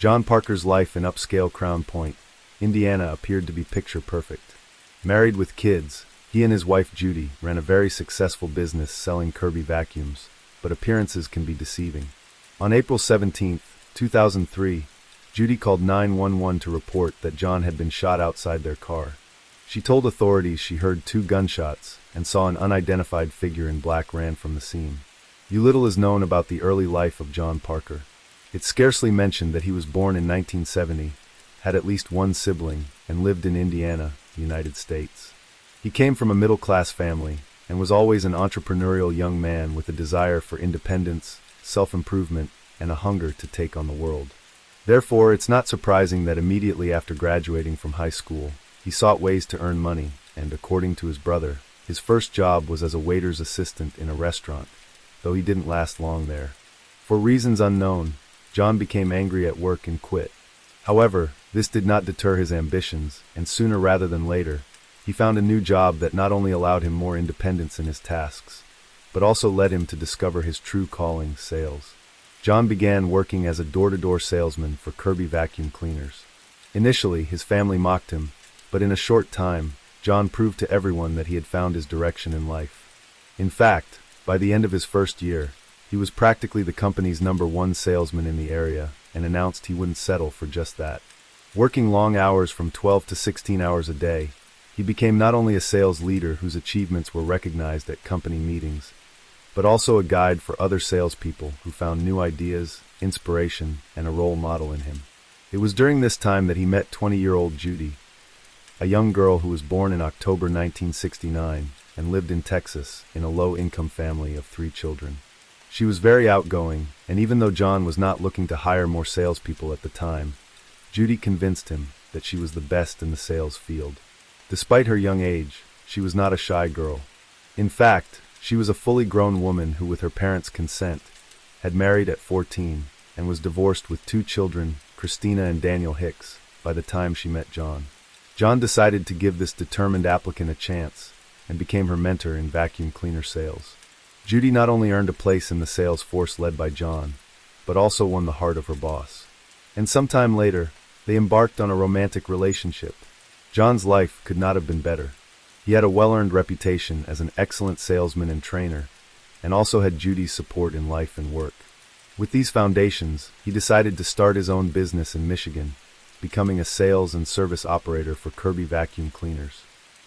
John Parker's life in upscale Crown Point, Indiana appeared to be picture perfect. Married with kids, he and his wife Judy ran a very successful business selling Kirby vacuums, but appearances can be deceiving. On April 17, 2003, Judy called 911 to report that John had been shot outside their car. She told authorities she heard 2 gunshots and saw an unidentified figure in black ran from the scene. Little is known about the early life of John Parker. It's scarcely mentioned that he was born in 1970, had at least one sibling, and lived in Indiana, United States. He came from a middle-class family and was always an entrepreneurial young man with a desire for independence, self-improvement, and a hunger to take on the world. Therefore, it's not surprising that immediately after graduating from high school, he sought ways to earn money, and according to his brother, his first job was as a waiter's assistant in a restaurant, though he didn't last long there. For reasons unknown, John became angry at work and quit. However, this did not deter his ambitions, and sooner rather than later, he found a new job that not only allowed him more independence in his tasks, but also led him to discover his true calling, sales. John began working as a door-to-door salesman for Kirby vacuum cleaners. Initially, his family mocked him, but in a short time, John proved to everyone that he had found his direction in life. In fact, by the end of his first year, he was practically the company's #1 salesman in the area and announced he wouldn't settle for just that. Working long hours from 12 to 16 hours a day, he became not only a sales leader whose achievements were recognized at company meetings, but also a guide for other salespeople who found new ideas, inspiration, and a role model in him. It was during this time that he met 20-year-old Judy, a young girl who was born in October 1969 and lived in Texas in a low-income family of 3 children. She was very outgoing, and even though John was not looking to hire more salespeople at the time, Judy convinced him that she was the best in the sales field. Despite her young age, she was not a shy girl. In fact, she was a fully grown woman who, with her parents' consent, had married at 14 and was divorced with 2 children, Christina and Daniel Hicks, by the time she met John. John decided to give this determined applicant a chance and became her mentor in vacuum cleaner sales. Judy not only earned a place in the sales force led by John, but also won the heart of her boss. And sometime later, they embarked on a romantic relationship. John's life could not have been better. He had a well-earned reputation as an excellent salesman and trainer, and also had Judy's support in life and work. With these foundations, he decided to start his own business in Michigan, becoming a sales and service operator for Kirby vacuum cleaners.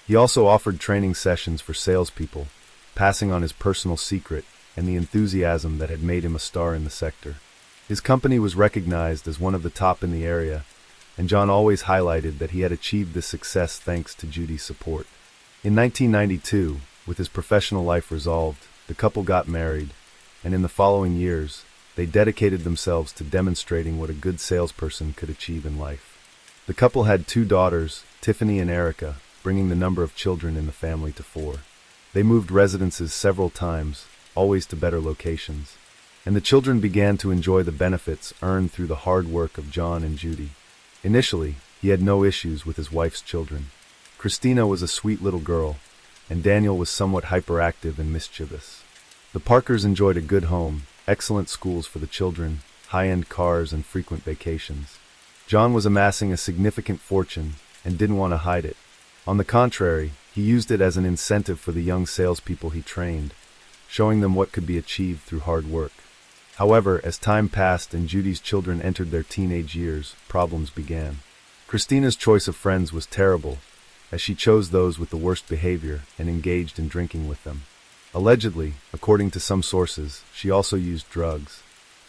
He also offered training sessions for salespeople, passing on his personal secret and the enthusiasm that had made him a star in the sector. His company was recognized as one of the top in the area, and John always highlighted that he had achieved this success thanks to Judy's support. In 1992, with his professional life resolved, the couple got married, and in the following years, they dedicated themselves to demonstrating what a good salesperson could achieve in life. The couple had 2 daughters, Tiffany and Erica, bringing the number of children in the family to 4. They moved residences several times, always to better locations, and the children began to enjoy the benefits earned through the hard work of John and Judy. Initially, he had no issues with his wife's children. Christina was a sweet little girl, and Daniel was somewhat hyperactive and mischievous. The Parkers enjoyed a good home, excellent schools for the children, high-end cars, and frequent vacations. John was amassing a significant fortune and didn't want to hide it. On the contrary, he used it as an incentive for the young salespeople he trained, showing them what could be achieved through hard work. However, as time passed and Judy's children entered their teenage years, problems began. Christina's choice of friends was terrible, as she chose those with the worst behavior and engaged in drinking with them. Allegedly, according to some sources, she also used drugs.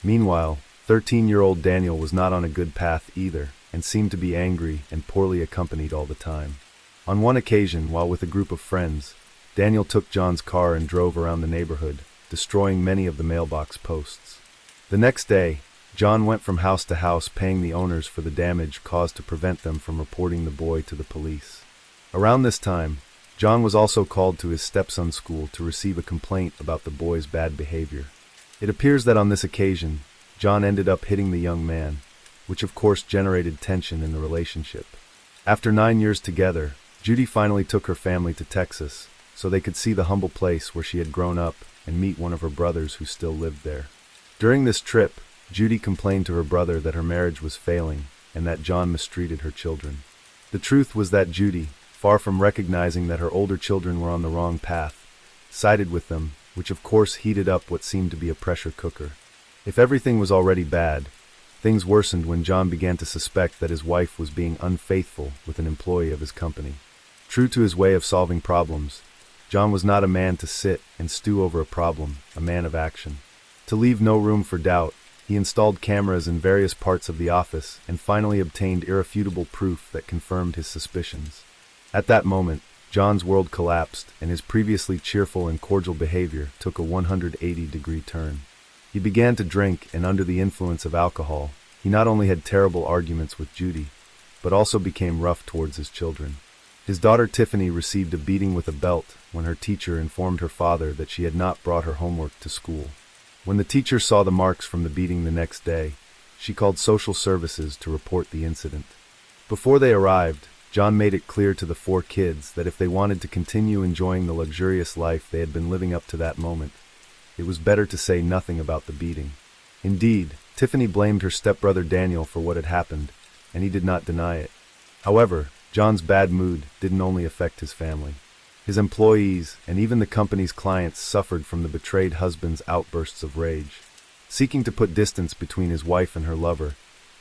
Meanwhile, 13-year-old Daniel was not on a good path either, and seemed to be angry and poorly accompanied all the time. On one occasion, while with a group of friends, Daniel took John's car and drove around the neighborhood, destroying many of the mailbox posts. The next day, John went from house to house paying the owners for the damage caused to prevent them from reporting the boy to the police. Around this time, John was also called to his stepson's school to receive a complaint about the boy's bad behavior. It appears that on this occasion, John ended up hitting the young man, which of course generated tension in the relationship. After 9 years together, Judy finally took her family to Texas, so they could see the humble place where she had grown up and meet one of her brothers who still lived there. During this trip, Judy complained to her brother that her marriage was failing and that John mistreated her children. The truth was that Judy, far from recognizing that her older children were on the wrong path, sided with them, which of course heated up what seemed to be a pressure cooker. If everything was already bad, things worsened when John began to suspect that his wife was being unfaithful with an employee of his company. True to his way of solving problems, John was not a man to sit and stew over a problem, a man of action. To leave no room for doubt, he installed cameras in various parts of the office and finally obtained irrefutable proof that confirmed his suspicions. At that moment, John's world collapsed and his previously cheerful and cordial behavior took a 180-degree turn. He began to drink, and under the influence of alcohol, he not only had terrible arguments with Judy, but also became rough towards his children. His daughter Tiffany received a beating with a belt when her teacher informed her father that she had not brought her homework to school. When the teacher saw the marks from the beating the next day, she called social services to report the incident. Before they arrived, John made it clear to the 4 kids that if they wanted to continue enjoying the luxurious life they had been living up to that moment, it was better to say nothing about the beating. Indeed, Tiffany blamed her stepbrother Daniel for what had happened, and he did not deny it. However, John's bad mood didn't only affect his family. His employees and even the company's clients suffered from the betrayed husband's outbursts of rage. Seeking to put distance between his wife and her lover,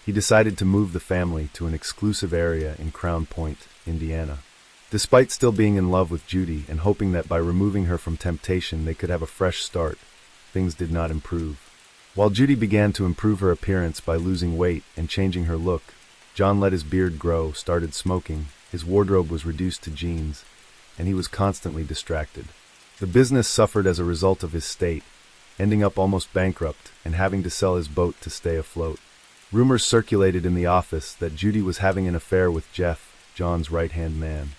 he decided to move the family to an exclusive area in Crown Point, Indiana. Despite still being in love with Judy and hoping that by removing her from temptation they could have a fresh start, things did not improve. While Judy began to improve her appearance by losing weight and changing her look, John let his beard grow, started smoking, his wardrobe was reduced to jeans, and he was constantly distracted. The business suffered as a result of his state, ending up almost bankrupt and having to sell his boat to stay afloat. Rumors circulated in the office that Judy was having an affair with Jeff, John's right-hand man.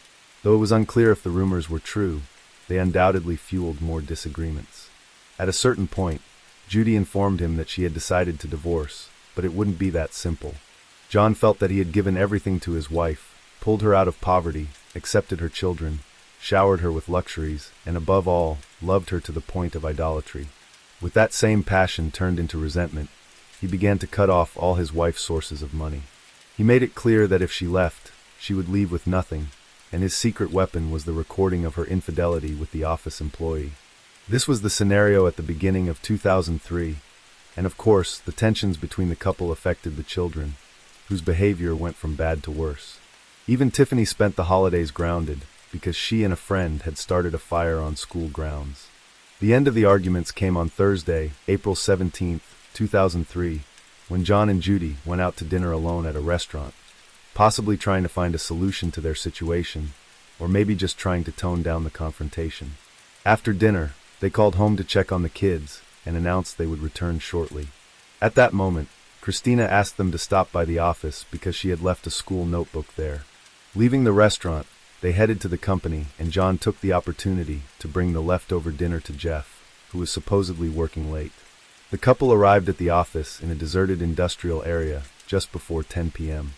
Though it was unclear if the rumors were true, they undoubtedly fueled more disagreements. At a certain point, Judy informed him that she had decided to divorce, but it wouldn't be that simple. John felt that he had given everything to his wife, pulled her out of poverty, accepted her children, showered her with luxuries, and above all, loved her to the point of idolatry. With that same passion turned into resentment, he began to cut off all his wife's sources of money. He made it clear that if she left, she would leave with nothing, and his secret weapon was the recording of her infidelity with the office employee. This was the scenario at the beginning of 2003, and of course, the tensions between the couple affected the children, whose behavior went from bad to worse. Even Tiffany spent the holidays grounded, because she and a friend had started a fire on school grounds. The end of the arguments came on Thursday, April 17, 2003, when John and Judy went out to dinner alone at a restaurant, possibly trying to find a solution to their situation, or maybe just trying to tone down the confrontation. After dinner, they called home to check on the kids and announced they would return shortly. At that moment, Christina asked them to stop by the office because she had left a school notebook there. Leaving the restaurant, they headed to the company, and John took the opportunity to bring the leftover dinner to Jeff, who was supposedly working late. The couple arrived at the office in a deserted industrial area just before 10 p.m.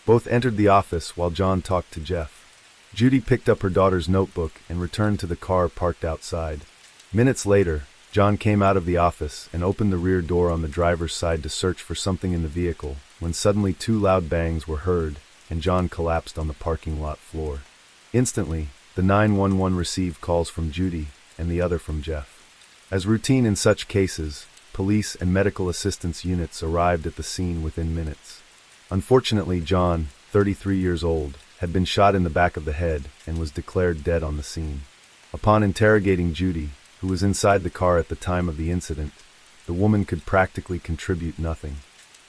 Both entered the office while John talked to Jeff. Judy picked up her daughter's notebook and returned to the car parked outside. Minutes later, John came out of the office and opened the rear door on the driver's side to search for something in the vehicle, when suddenly 2 loud bangs were heard, and John collapsed on the parking lot floor. Instantly, the 911 received calls from Judy and the other from Jeff. As routine in such cases, police and medical assistance units arrived at the scene within minutes. Unfortunately, John, 33 years old, had been shot in the back of the head and was declared dead on the scene. Upon interrogating Judy, who was inside the car at the time of the incident, the woman could practically contribute nothing.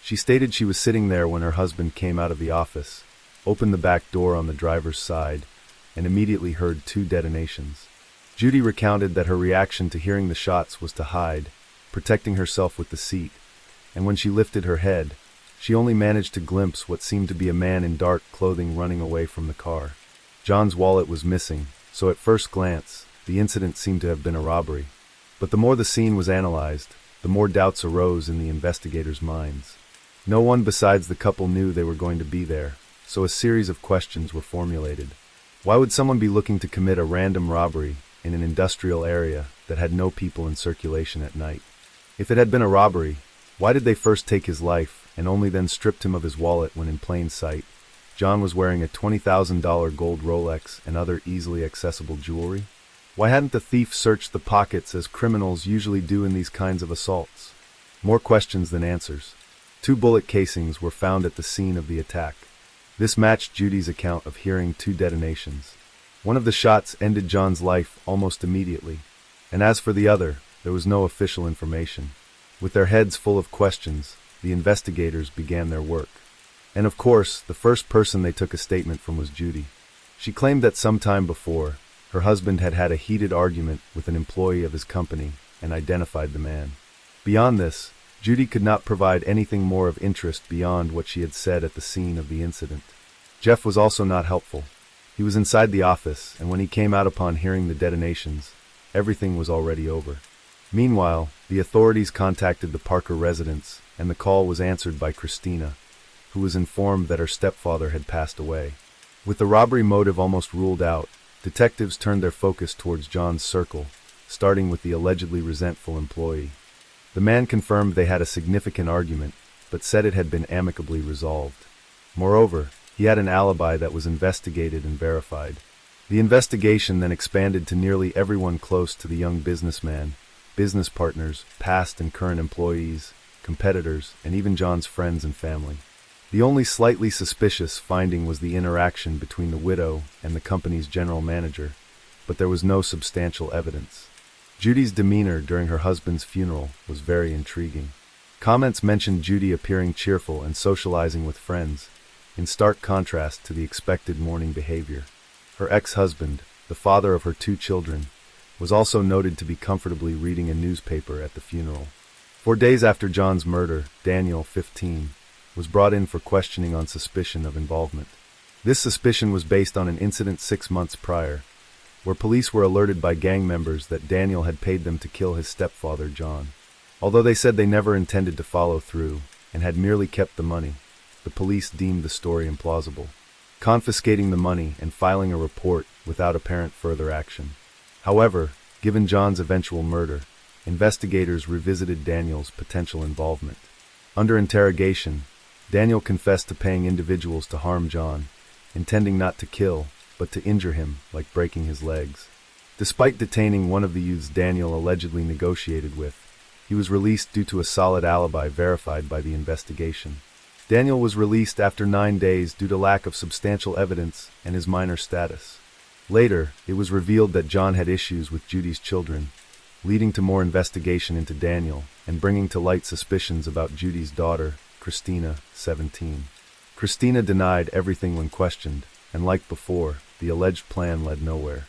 She stated she was sitting there when her husband came out of the office, opened the back door on the driver's side, and immediately heard 2 detonations. Judy recounted that her reaction to hearing the shots was to hide, protecting herself with the seat, and when she lifted her head, she only managed to glimpse what seemed to be a man in dark clothing running away from the car. John's wallet was missing, so at first glance, the incident seemed to have been a robbery. But the more the scene was analyzed, the more doubts arose in the investigators' minds. No one besides the couple knew they were going to be there, so a series of questions were formulated. Why would someone be looking to commit a random robbery in an industrial area that had no people in circulation at night? If it had been a robbery, Why did they first take his life, and only then stripped him of his wallet when in plain sight? John was wearing a $20,000 gold Rolex and other easily accessible jewelry. Why hadn't the thief searched the pockets as criminals usually do in these kinds of assaults? More questions than answers. 2 bullet casings were found at the scene of the attack. This matched Judy's account of hearing 2 detonations. One of the shots ended John's life almost immediately, and as for the other, there was no official information. With their heads full of questions, the investigators began their work. And of course, the first person they took a statement from was Judy. She claimed that sometime before, her husband had had a heated argument with an employee of his company and identified the man. Beyond this, Judy could not provide anything more of interest beyond what she had said at the scene of the incident. Jeff was also not helpful. He was inside the office, and when he came out upon hearing the detonations, everything was already over. Meanwhile, the authorities contacted the Parker residence, and the call was answered by Christina, who was informed that her stepfather had passed away. With the robbery motive almost ruled out, detectives turned their focus towards John's circle, starting with the allegedly resentful employee. The man confirmed they had a significant argument, but said it had been amicably resolved. Moreover, he had an alibi that was investigated and verified. The investigation then expanded to nearly everyone close to the young businessman, business partners, past and current employees, competitors, and even John's friends and family. The only slightly suspicious finding was the interaction between the widow and the company's general manager, but there was no substantial evidence. Judy's demeanor during her husband's funeral was very intriguing. Comments mentioned Judy appearing cheerful and socializing with friends, in stark contrast to the expected mourning behavior. Her ex-husband, the father of her 2 children, was also noted to be comfortably reading a newspaper at the funeral. 4 days after John's murder, Daniel, 15, was brought in for questioning on suspicion of involvement. This suspicion was based on an incident 6 months prior, where police were alerted by gang members that Daniel had paid them to kill his stepfather, John. Although they said they never intended to follow through and had merely kept the money, the police deemed the story implausible, confiscating the money and filing a report without apparent further action. However, given John's eventual murder, investigators revisited Daniel's potential involvement. Under interrogation, Daniel confessed to paying individuals to harm John, intending not to kill, but to injure him, like breaking his legs. Despite detaining one of the youths Daniel allegedly negotiated with, he was released due to a solid alibi verified by the investigation. Daniel was released after 9 days due to lack of substantial evidence and his minor status. Later, it was revealed that John had issues with Judy's children, leading to more investigation into Daniel and bringing to light suspicions about Judy's daughter, Christina, 17. Christina denied everything when questioned, and like before, the alleged plan led nowhere.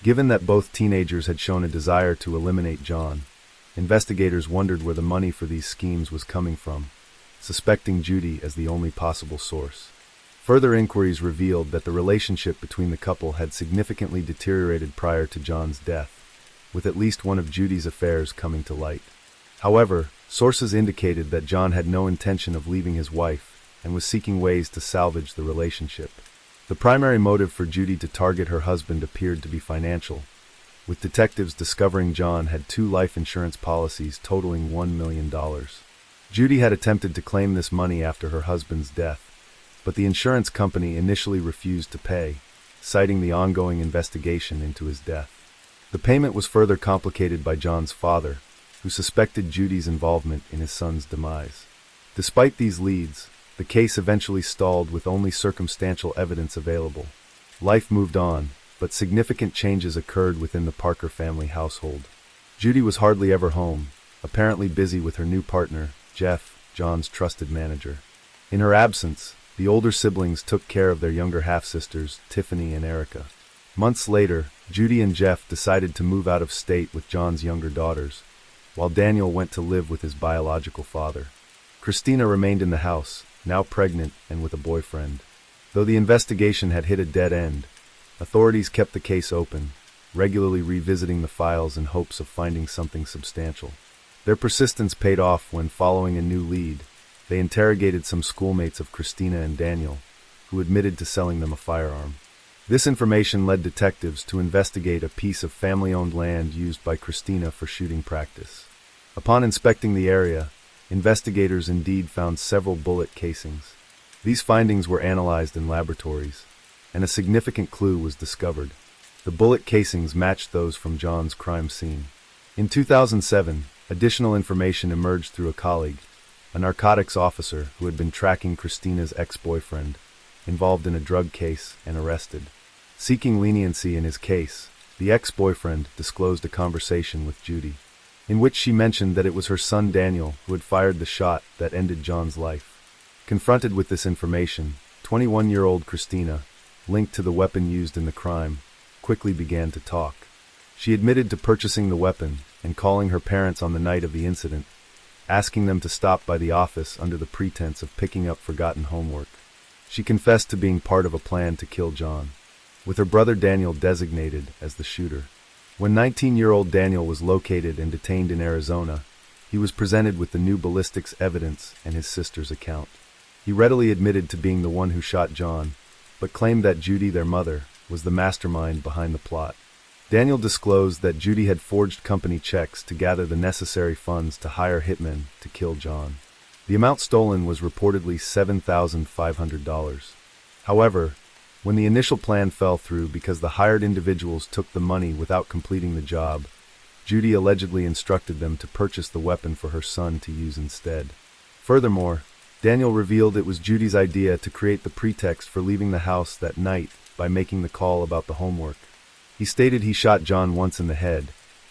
Given that both teenagers had shown a desire to eliminate John, investigators wondered where the money for these schemes was coming from, suspecting Judy as the only possible source. Further inquiries revealed that the relationship between the couple had significantly deteriorated prior to John's death, with at least one of Judy's affairs coming to light. However, sources indicated that John had no intention of leaving his wife and was seeking ways to salvage the relationship. The primary motive for Judy to target her husband appeared to be financial, with detectives discovering John had 2 life insurance policies totaling $1 million. Judy had attempted to claim this money after her husband's death, but the insurance company initially refused to pay, citing the ongoing investigation into his death. The payment was further complicated by John's father, who suspected Judy's involvement in his son's demise. Despite these leads, the case eventually stalled with only circumstantial evidence available. Life moved on, but significant changes occurred within the Parker family household. Judy was hardly ever home, apparently busy with her new partner, Jeff, John's trusted manager. In her absence, the older siblings took care of their younger half-sisters, Tiffany and Erica. Months later, Judy and Jeff decided to move out of state with John's younger daughters, while Daniel went to live with his biological father. Christina remained in the house, now pregnant and with a boyfriend. Though the investigation had hit a dead end, authorities kept the case open, regularly revisiting the files in hopes of finding something substantial. Their persistence paid off when, following a new lead, they interrogated some schoolmates of Christina and Daniel, who admitted to selling them a firearm. This information led detectives to investigate a piece of family-owned land used by Christina for shooting practice. Upon inspecting the area, investigators indeed found several bullet casings. These findings were analyzed in laboratories, and a significant clue was discovered. The bullet casings matched those from John's crime scene. In 2007, additional information emerged through a colleague, a narcotics officer who had been tracking Christina's ex-boyfriend, involved in a drug case and arrested. Seeking leniency in his case, the ex-boyfriend disclosed a conversation with Judy, in which she mentioned that it was her son Daniel who had fired the shot that ended John's life. Confronted with this information, 21-year-old Christina, linked to the weapon used in the crime, quickly began to talk. She admitted to purchasing the weapon and calling her parents on the night of the incident, asking them to stop by the office under the pretense of picking up forgotten homework. She confessed to being part of a plan to kill John, with her brother Daniel designated as the shooter. When 19-year-old Daniel was located and detained in Arizona, he was presented with the new ballistics evidence and his sister's account. He readily admitted to being the one who shot John, but claimed that Judy, their mother, was the mastermind behind the plot. Daniel disclosed that Judy had forged company checks to gather the necessary funds to hire hitmen to kill John. The amount stolen was reportedly $7,500. However, when the initial plan fell through because the hired individuals took the money without completing the job, Judy allegedly instructed them to purchase the weapon for her son to use instead. Furthermore, Daniel revealed it was Judy's idea to create the pretext for leaving the house that night by making the call about the homework. He stated he shot John once in the head,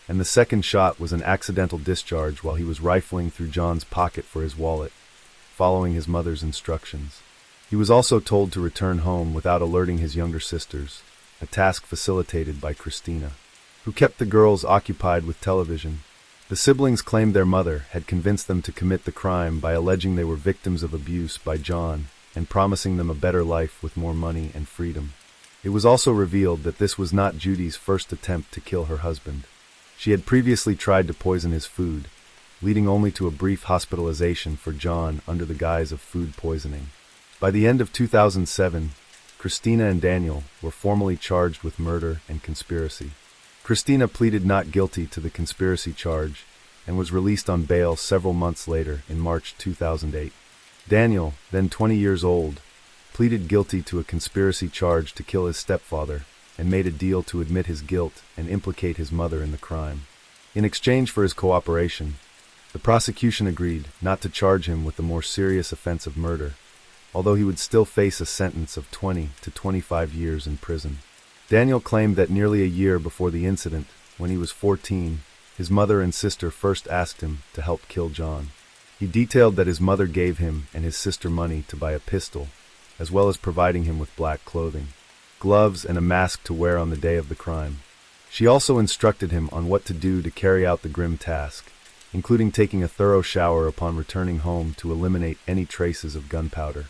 and the second shot was an accidental discharge while he was rifling through John's pocket for his wallet, following his mother's instructions. He was also told to return home without alerting his younger sisters, a task facilitated by Christina, who kept the girls occupied with television. The siblings claimed their mother had convinced them to commit the crime by alleging they were victims of abuse by John and promising them a better life with more money and freedom. It was also revealed that this was not Judy's first attempt to kill her husband. She had previously tried to poison his food, leading only to a brief hospitalization for John under the guise of food poisoning. By the end of 2007, Christina and Daniel were formally charged with murder and conspiracy. Christina pleaded not guilty to the conspiracy charge and was released on bail several months later in March 2008. Daniel, then 20 years old, pleaded guilty to a conspiracy charge to kill his stepfather and made a deal to admit his guilt and implicate his mother in the crime. In exchange for his cooperation, the prosecution agreed not to charge him with the more serious offense of murder, although he would still face a sentence of 20 to 25 years in prison. Daniel claimed that nearly a year before the incident, when he was 14, his mother and sister first asked him to help kill John. He detailed that his mother gave him and his sister money to buy a pistol, as well as providing him with black clothing, gloves, and a mask to wear on the day of the crime. She also instructed him on what to do to carry out the grim task, including taking a thorough shower upon returning home to eliminate any traces of gunpowder.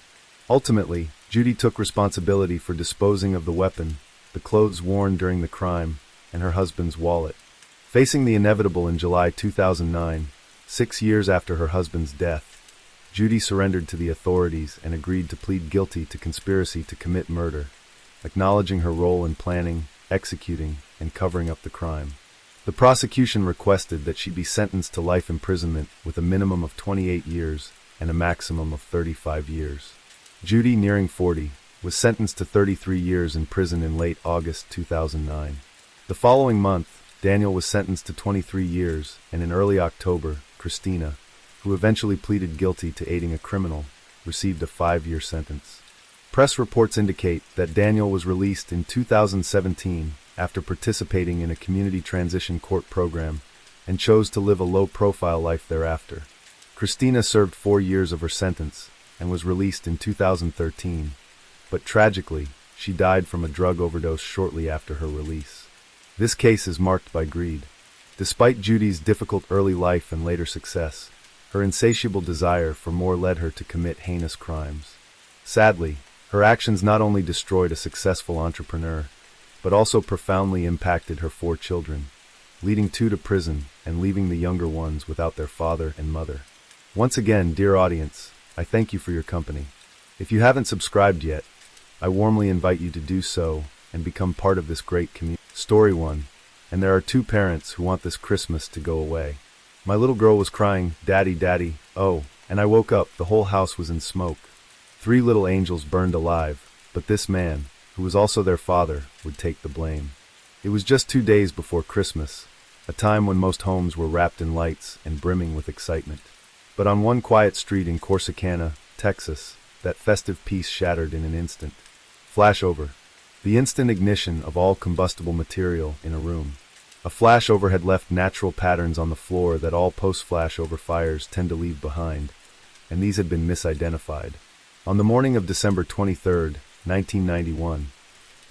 Ultimately, Judy took responsibility for disposing of the weapon, the clothes worn during the crime, and her husband's wallet. Facing the inevitable in July 2009, 6 years after her husband's death, Judy surrendered to the authorities and agreed to plead guilty to conspiracy to commit murder, acknowledging her role in planning, executing, and covering up the crime. The prosecution requested that she be sentenced to life imprisonment with a minimum of 28 years and a maximum of 35 years. Judy, nearing 40, was sentenced to 33 years in prison in late August 2009. The following month, Daniel was sentenced to 23 years, and in early October, Christina, who eventually pleaded guilty to aiding a criminal, received a 5-year sentence. Press reports indicate that Daniel was released in 2017 after participating in a community transition court program and chose to live a low-profile life thereafter. Christina served 4 years of her sentence and was released in 2013, but tragically, she died from a drug overdose shortly after her release. This case is marked by greed. Despite Judy's difficult early life and later success, her insatiable desire for more led her to commit heinous crimes. Sadly, her actions not only destroyed a successful entrepreneur, but also profoundly impacted her 4 children, leading 2 to prison and leaving the younger ones without their father and mother. Once again, dear audience, I thank you for your company. If you haven't subscribed yet, I warmly invite you to do so and become part of this great community. Story 1, and there are 2 parents who want this Christmas to go away. My little girl was crying, "Daddy, Daddy." Oh, and I woke up, the whole house was in smoke. 3 little angels burned alive, but this man, who was also their father, would take the blame. It was just 2 days before Christmas, a time when most homes were wrapped in lights and brimming with excitement. But on one quiet street in Corsicana, Texas, that festive peace shattered in an instant. Flashover. The instant ignition of all combustible material in a room. A flashover had left natural patterns on the floor that all post-flashover fires tend to leave behind, and these had been misidentified. On the morning of December 23, 1991,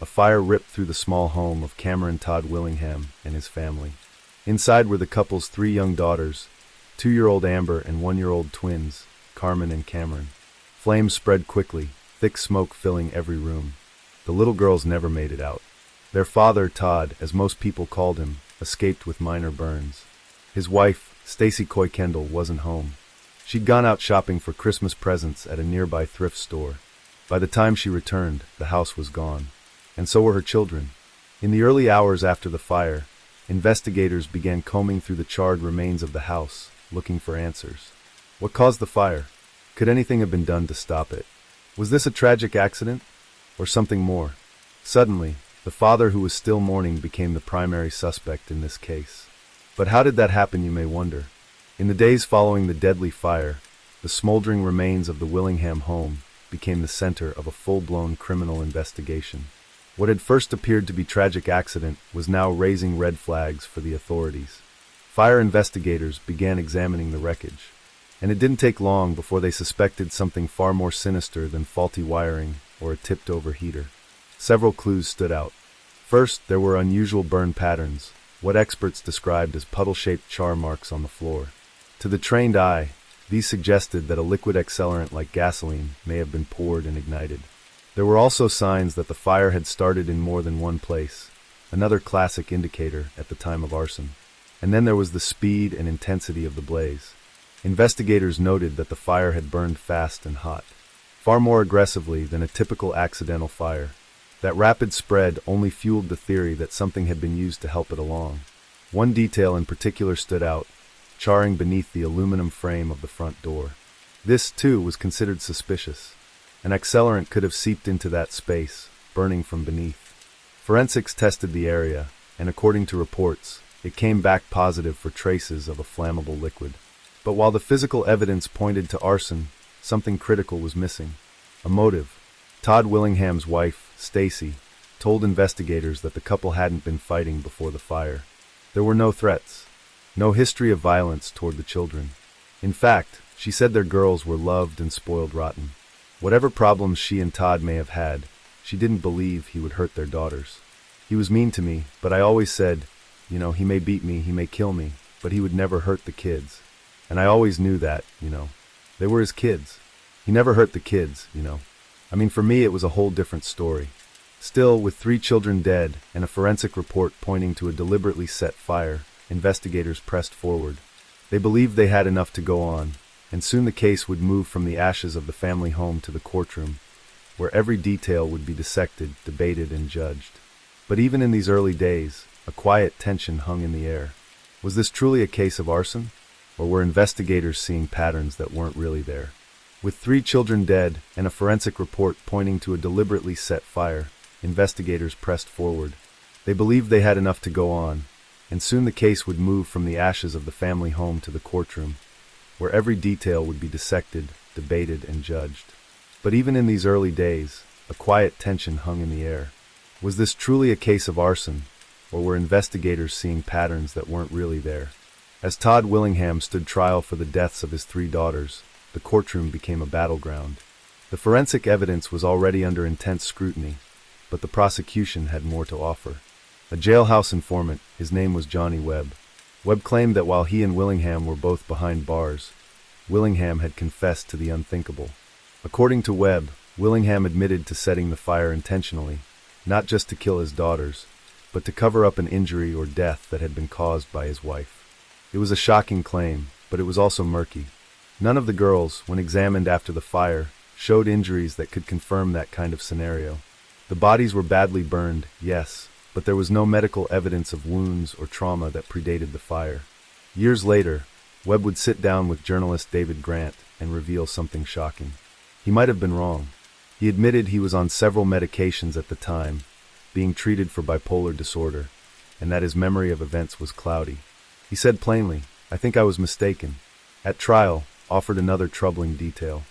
a fire ripped through the small home of Cameron Todd Willingham and his family. Inside were the couple's 3 young daughters, 2-year-old Amber and 1-year-old twins, Carmen and Cameron. Flames spread quickly, thick smoke filling every room. The little girls never made it out. Their father, Todd, as most people called him, escaped with minor burns. His wife, Stacy Coy Kendall, wasn't home. She'd gone out shopping for Christmas presents at a nearby thrift store. By the time she returned, the house was gone. And so were her children. In the early hours after the fire, investigators began combing through the charred remains of the house, looking for answers. What caused the fire? Could anything have been done to stop it? Was this a tragic accident? Or something more? Suddenly, the father, who was still mourning, became the primary suspect in this case. But how did that happen, you may wonder? In the days following the deadly fire, the smoldering remains of the Willingham home became the center of a full-blown criminal investigation. What had first appeared to be tragic accident was now raising red flags for the authorities. Fire investigators began examining the wreckage, and it didn't take long before they suspected something far more sinister than faulty wiring or a tipped-over heater. Several clues stood out. First, there were unusual burn patterns, what experts described as puddle-shaped char marks on the floor. To the trained eye, these suggested that a liquid accelerant like gasoline may have been poured and ignited. There were also signs that the fire had started in more than one place, another classic indicator at the time of arson. And then there was the speed and intensity of the blaze. Investigators noted that the fire had burned fast and hot, far more aggressively than a typical accidental fire. That rapid spread only fueled the theory that something had been used to help it along. One detail in particular stood out, charring beneath the aluminum frame of the front door. This, too, was considered suspicious. An accelerant could have seeped into that space, burning from beneath. Forensics tested the area, and according to reports, it came back positive for traces of a flammable liquid. But while the physical evidence pointed to arson, something critical was missing. A motive. Todd Willingham's wife, Stacy, told investigators that the couple hadn't been fighting before the fire. There were no threats, no history of violence toward the children. In fact, she said their girls were loved and spoiled rotten. Whatever problems she and Todd may have had, she didn't believe he would hurt their daughters. "He was mean to me, but I always said, he may beat me, he may kill me, but he would never hurt the kids. And I always knew that, They were his kids. He never hurt the kids, For me it was a whole different story." Still, with 3 children dead and a forensic report pointing to a deliberately set fire, investigators pressed forward. They believed they had enough to go on, and soon the case would move from the ashes of the family home to the courtroom, where every detail would be dissected, debated, and judged. But even in these early days, a quiet tension hung in the air. Was this truly a case of arson? Or were investigators seeing patterns that weren't really there? With 3 children dead and a forensic report pointing to a deliberately set fire, investigators pressed forward. They believed they had enough to go on, and soon the case would move from the ashes of the family home to the courtroom, where every detail would be dissected, debated, and judged. But even in these early days, a quiet tension hung in the air. Was this truly a case of arson, or were investigators seeing patterns that weren't really there? As Todd Willingham stood trial for the deaths of his 3 daughters, the courtroom became a battleground. The forensic evidence was already under intense scrutiny, but the prosecution had more to offer. A jailhouse informant, his name was Johnny Webb. Webb claimed that while he and Willingham were both behind bars, Willingham had confessed to the unthinkable. According to Webb, Willingham admitted to setting the fire intentionally, not just to kill his daughters, but to cover up an injury or death that had been caused by his wife. It was a shocking claim, but it was also murky. None of the girls, when examined after the fire, showed injuries that could confirm that kind of scenario. The bodies were badly burned, yes, but there was no medical evidence of wounds or trauma that predated the fire. Years later, Webb would sit down with journalist David Grant and reveal something shocking. He might have been wrong. He admitted he was on several medications at the time, being treated for bipolar disorder, and that his memory of events was cloudy. He said plainly, "I think I was mistaken." At trial, offered another troubling detail.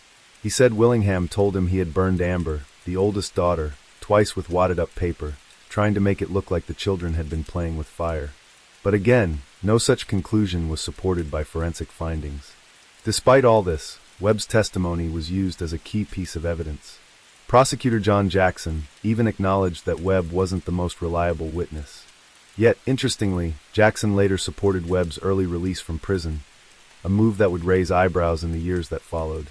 He said Willingham told him he had burned Amber, the oldest daughter, twice with wadded-up paper, trying to make it look like the children had been playing with fire. But again, no such conclusion was supported by forensic findings. Despite all this, Webb's testimony was used as a key piece of evidence. Prosecutor John Jackson even acknowledged that Webb wasn't the most reliable witness. Yet, interestingly, Jackson later supported Webb's early release from prison, a move that would raise eyebrows in the years that followed.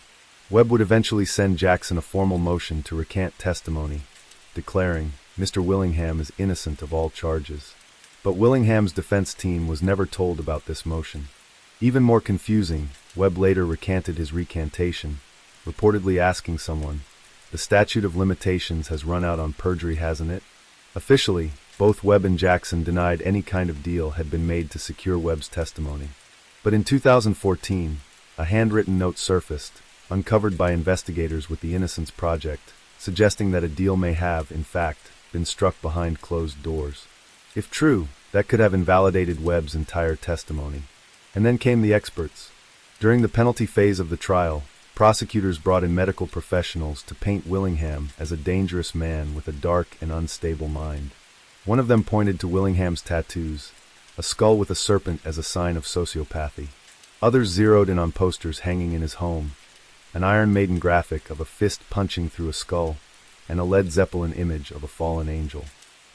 Webb would eventually send Jackson a formal motion to recant testimony, declaring, "Mr. Willingham is innocent of all charges." But Willingham's defense team was never told about this motion. Even more confusing, Webb later recanted his recantation, reportedly asking someone, "The statute of limitations has run out on perjury, hasn't it?" Officially, both Webb and Jackson denied any kind of deal had been made to secure Webb's testimony. But in 2014, a handwritten note surfaced, uncovered by investigators with the Innocence Project, suggesting that a deal may have, in fact, been struck behind closed doors. If true, that could have invalidated Webb's entire testimony. And then came the experts. During the penalty phase of the trial, prosecutors brought in medical professionals to paint Willingham as a dangerous man with a dark and unstable mind. One of them pointed to Willingham's tattoos, a skull with a serpent as a sign of sociopathy. Others zeroed in on posters hanging in his home, an Iron Maiden graphic of a fist punching through a skull, and a Led Zeppelin image of a fallen angel.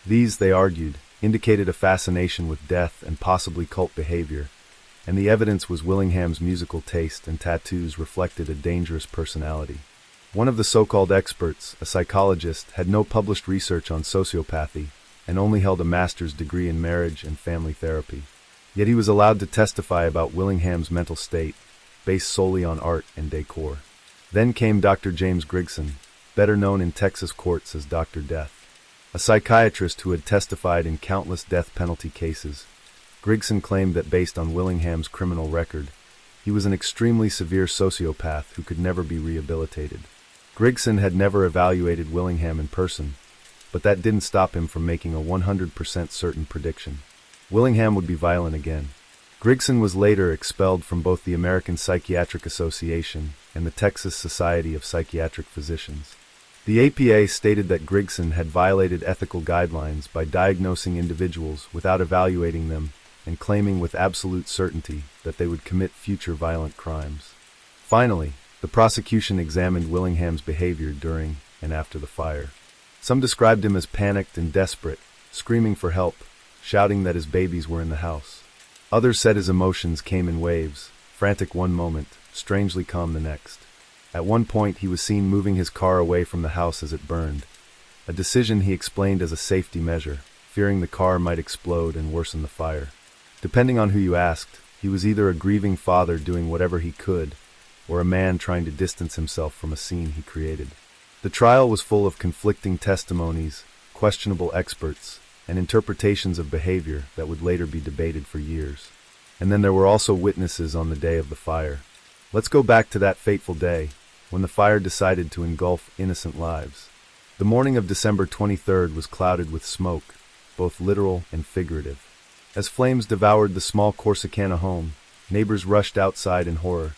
These, they argued, indicated a fascination with death and possibly cult behavior, and the evidence was Willingham's musical taste and tattoos reflected a dangerous personality. One of the so-called experts, a psychologist, had no published research on sociopathy and only held a master's degree in marriage and family therapy. Yet he was allowed to testify about Willingham's mental state, based solely on art and decor. Then came Dr. James Grigson, better known in Texas courts as Dr. Death. A psychiatrist who had testified in countless death penalty cases, Grigson claimed that based on Willingham's criminal record, he was an extremely severe sociopath who could never be rehabilitated. Grigson had never evaluated Willingham in person, but that didn't stop him from making a 100% certain prediction. Willingham would be violent again. Grigson was later expelled from both the American Psychiatric Association and the Texas Society of Psychiatric Physicians. The APA stated that Grigson had violated ethical guidelines by diagnosing individuals without evaluating them and claiming with absolute certainty that they would commit future violent crimes. Finally, the prosecution examined Willingham's behavior during and after the fire. Some described him as panicked and desperate, screaming for help, shouting that his babies were in the house. Others said his emotions came in waves, frantic one moment, strangely calm the next. At one point he was seen moving his car away from the house as it burned, a decision he explained as a safety measure, fearing the car might explode and worsen the fire. Depending on who you asked, he was either a grieving father doing whatever he could, or a man trying to distance himself from a scene he created. The trial was full of conflicting testimonies, questionable experts, and interpretations of behavior that would later be debated for years. And then there were also witnesses on the day of the fire. Let's go back to that fateful day, when the fire decided to engulf innocent lives. The morning of December 23rd was clouded with smoke, both literal and figurative. As flames devoured the small Corsicana home, neighbors rushed outside in horror.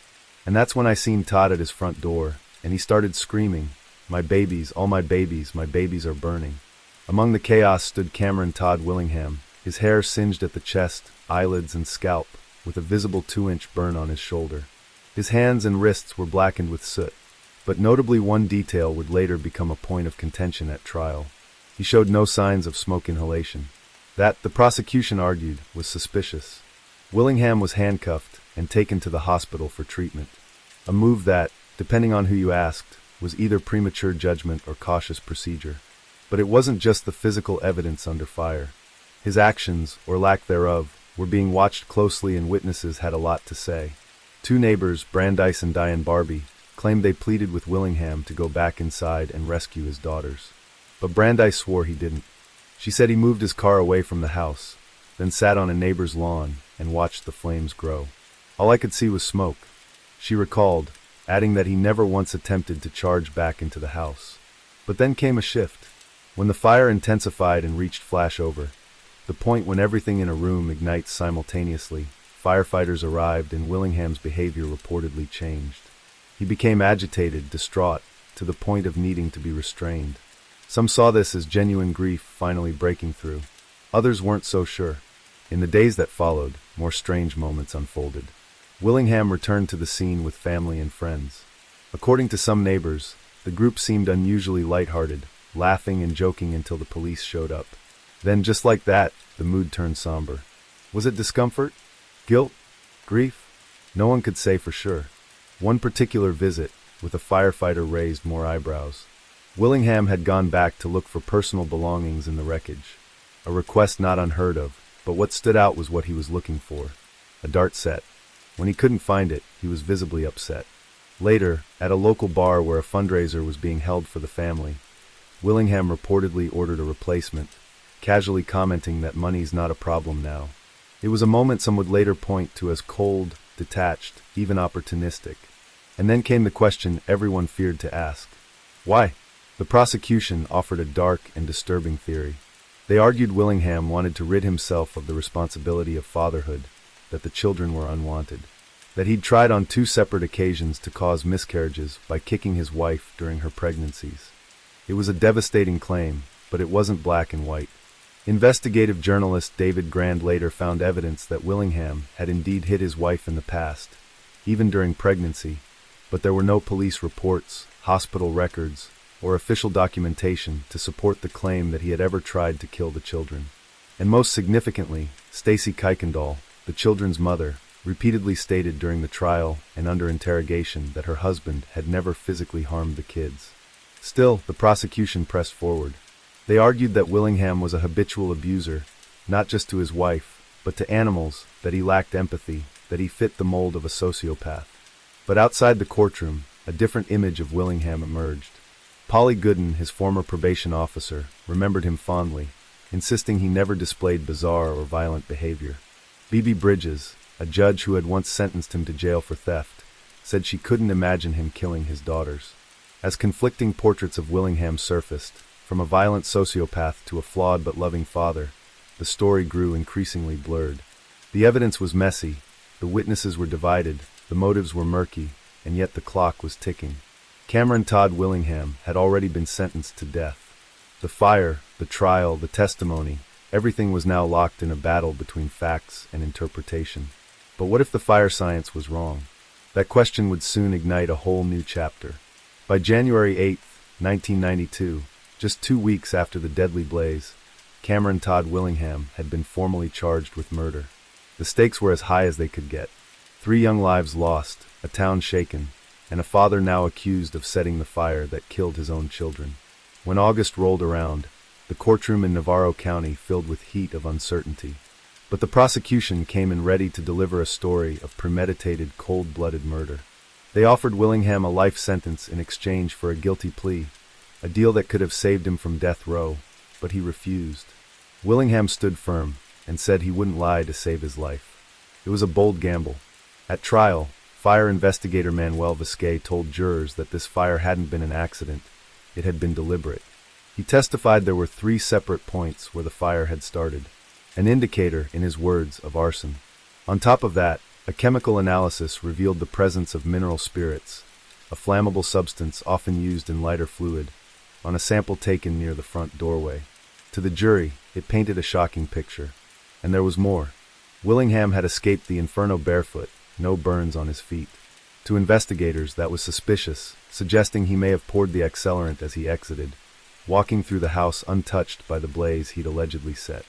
And that's when I seen Todd at his front door, and he started screaming, "My babies, all my babies are burning." Among the chaos stood Cameron Todd Willingham, his hair singed at the chest, eyelids and scalp, with a visible 2-inch burn on his shoulder. His hands and wrists were blackened with soot. But notably one detail would later become a point of contention at trial. He showed no signs of smoke inhalation. That, the prosecution argued, was suspicious. Willingham was handcuffed and taken to the hospital for treatment, a move that, depending on who you asked, was either premature judgment or cautious procedure. But it wasn't just the physical evidence under fire. His actions, or lack thereof, were being watched closely and witnesses had a lot to say. Two neighbors, Brandeis and Diane Barbie, claimed they pleaded with Willingham to go back inside and rescue his daughters. But Brandeis swore he didn't. She said he moved his car away from the house, then sat on a neighbor's lawn and watched the flames grow. All I could see was smoke, she recalled, adding that he never once attempted to charge back into the house. But then came a shift. When the fire intensified and reached flashover, the point when everything in a room ignites simultaneously, firefighters arrived and Willingham's behavior reportedly changed. He became agitated, distraught, to the point of needing to be restrained. Some saw this as genuine grief finally breaking through. Others weren't so sure. In the days that followed, more strange moments unfolded. Willingham returned to the scene with family and friends. According to some neighbors, the group seemed unusually lighthearted, laughing and joking until the police showed up. Then, just like that, the mood turned somber. Was it discomfort? Guilt? Grief? No one could say for sure. One particular visit, with a firefighter, raised more eyebrows. Willingham had gone back to look for personal belongings in the wreckage. A request not unheard of, but what stood out was what he was looking for. A dart set. When he couldn't find it, he was visibly upset. Later, at a local bar where a fundraiser was being held for the family, Willingham reportedly ordered a replacement, casually commenting that money's not a problem now. It was a moment some would later point to as cold, detached, even opportunistic. And then came the question everyone feared to ask. Why? The prosecution offered a dark and disturbing theory. They argued Willingham wanted to rid himself of the responsibility of fatherhood, that the children were unwanted, that he'd tried on 2 separate occasions to cause miscarriages by kicking his wife during her pregnancies. It was a devastating claim, but it wasn't black and white. Investigative journalist David Grand later found evidence that Willingham had indeed hit his wife in the past, even during pregnancy, but there were no police reports, hospital records, or official documentation to support the claim that he had ever tried to kill the children. And most significantly, Stacy Kuykendall, the children's mother, repeatedly stated during the trial and under interrogation that her husband had never physically harmed the kids. Still, the prosecution pressed forward. They argued that Willingham was a habitual abuser, not just to his wife, but to animals, that he lacked empathy, that he fit the mold of a sociopath. But outside the courtroom, a different image of Willingham emerged. Polly Gooden, his former probation officer, remembered him fondly, insisting he never displayed bizarre or violent behavior. Phoebe Bridges, a judge who had once sentenced him to jail for theft, said she couldn't imagine him killing his daughters. As conflicting portraits of Willingham surfaced, from a violent sociopath to a flawed but loving father, the story grew increasingly blurred. The evidence was messy, the witnesses were divided, the motives were murky, and yet the clock was ticking. Cameron Todd Willingham had already been sentenced to death. The fire, the trial, the testimony, everything was now locked in a battle between facts and interpretation. But what if the fire science was wrong? That question would soon ignite a whole new chapter. By January 8, 1992, just 2 weeks after the deadly blaze, Cameron Todd Willingham had been formally charged with murder. The stakes were as high as they could get. 3 young lives lost, a town shaken, and a father now accused of setting the fire that killed his own children. When August rolled around, the courtroom in Navarro County filled with heat of uncertainty. But the prosecution came in ready to deliver a story of premeditated, cold-blooded murder. They offered Willingham a life sentence in exchange for a guilty plea, a deal that could have saved him from death row, but he refused. Willingham stood firm and said he wouldn't lie to save his life. It was a bold gamble. At trial, fire investigator Manuel Vasquez told jurors that this fire hadn't been an accident, it had been deliberate. He testified there were 3 separate points where the fire had started, an indicator, in his words, of arson. On top of that, a chemical analysis revealed the presence of mineral spirits, a flammable substance often used in lighter fluid, on a sample taken near the front doorway. To the jury, it painted a shocking picture. And there was more. Willingham had escaped the inferno barefoot, no burns on his feet. To investigators, that was suspicious, suggesting he may have poured the accelerant as he exited, walking through the house untouched by the blaze he'd allegedly set.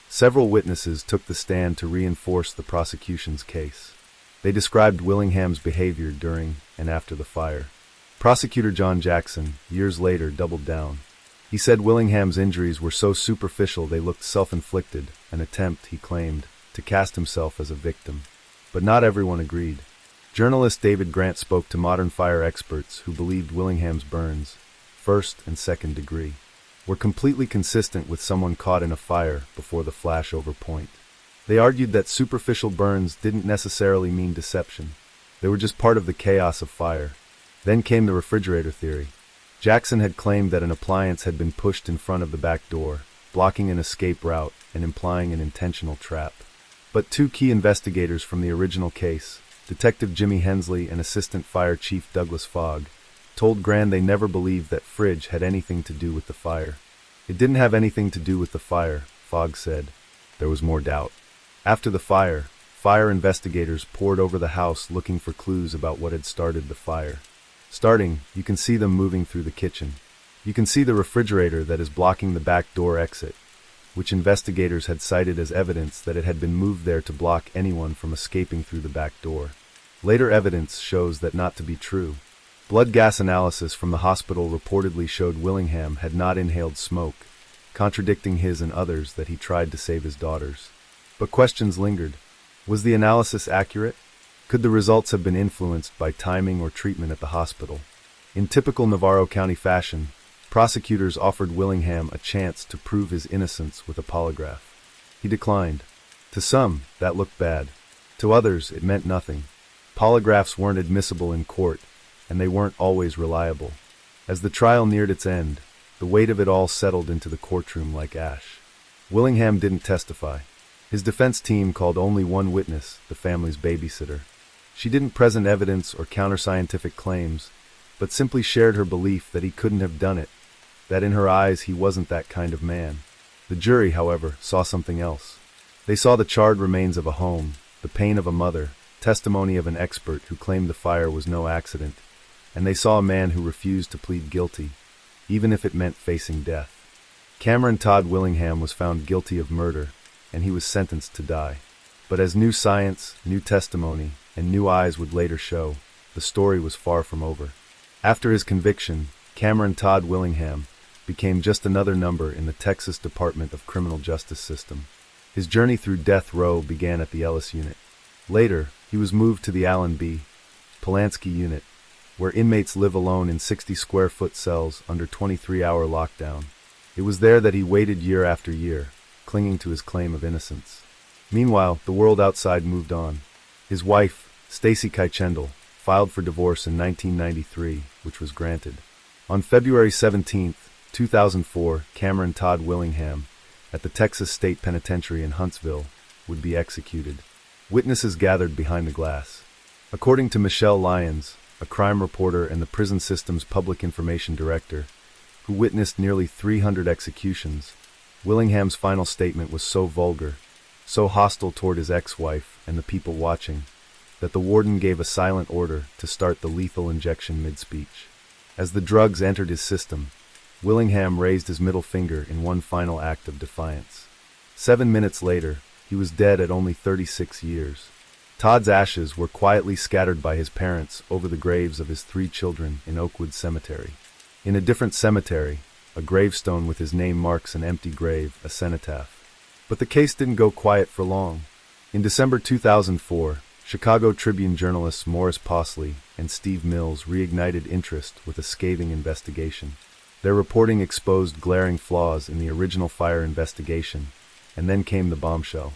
Several witnesses took the stand to reinforce the prosecution's case. They described Willingham's behavior during and after the fire. Prosecutor John Jackson, years later, doubled down. He said Willingham's injuries were so superficial they looked self-inflicted, an attempt, he claimed, to cast himself as a victim. But not everyone agreed. Journalist David Grant spoke to modern fire experts who believed Willingham's burns, 1st and 2nd degree, were completely consistent with someone caught in a fire before the flashover point. They argued that superficial burns didn't necessarily mean deception. They were just part of the chaos of fire. Then came the refrigerator theory. Jackson had claimed that an appliance had been pushed in front of the back door, blocking an escape route and implying an intentional trap. But two key investigators from the original case, Detective Jimmy Hensley and Assistant Fire Chief Douglas Fogg, told Gran they never believed that fridge had anything to do with the fire. It didn't have anything to do with the fire, Fogg said. There was more doubt. After the fire investigators poured over the house looking for clues about what had started the fire. Starting, you can see them moving through the kitchen. You can see the refrigerator that is blocking the back door exit, which investigators had cited as evidence that it had been moved there to block anyone from escaping through the back door. Later evidence shows that not to be true. Blood gas analysis from the hospital reportedly showed Willingham had not inhaled smoke, contradicting his and others that he tried to save his daughters. But questions lingered. Was the analysis accurate? Could the results have been influenced by timing or treatment at the hospital? In typical Navarro County fashion, prosecutors offered Willingham a chance to prove his innocence with a polygraph. He declined. To some, that looked bad. To others, it meant nothing. Polygraphs weren't admissible in court, and they weren't always reliable. As the trial neared its end, the weight of it all settled into the courtroom like ash. Willingham didn't testify. His defense team called only one witness, the family's babysitter. She didn't present evidence or counter-scientific claims, but simply shared her belief that he couldn't have done it, that in her eyes he wasn't that kind of man. The jury, however, saw something else. They saw the charred remains of a home, the pain of a mother, testimony of an expert who claimed the fire was no accident, and they saw a man who refused to plead guilty, even if it meant facing death. Cameron Todd Willingham was found guilty of murder, and he was sentenced to die. But as new science, new testimony, and new eyes would later show, the story was far from over. After his conviction, Cameron Todd Willingham became just another number in the Texas Department of Criminal Justice system. His journey through death row began at the Ellis Unit. Later, he was moved to the Allen B. Polanski Unit, where inmates live alone in 60-square-foot cells under 23-hour lockdown. It was there that he waited year after year, clinging to his claim of innocence. Meanwhile, the world outside moved on. His wife, Stacy Kuykendall, filed for divorce in 1993, which was granted. On February 17, 2004, Cameron Todd Willingham, at the Texas State Penitentiary in Huntsville, would be executed. Witnesses gathered behind the glass. According to Michelle Lyons, a crime reporter and the prison system's public information director, who witnessed nearly 300 executions, Willingham's final statement was so vulgar, so hostile toward his ex-wife and the people watching, that the warden gave a silent order to start the lethal injection mid-speech. As the drugs entered his system, Willingham raised his middle finger in one final act of defiance. 7 minutes later, he was dead at only 36 years. Todd's ashes were quietly scattered by his parents over the graves of his 3 children in Oakwood Cemetery. In a different cemetery, a gravestone with his name marks an empty grave, a cenotaph. But the case didn't go quiet for long. In December 2004, Chicago Tribune journalists Morris Posley and Steve Mills reignited interest with a scathing investigation. Their reporting exposed glaring flaws in the original fire investigation, and then came the bombshell.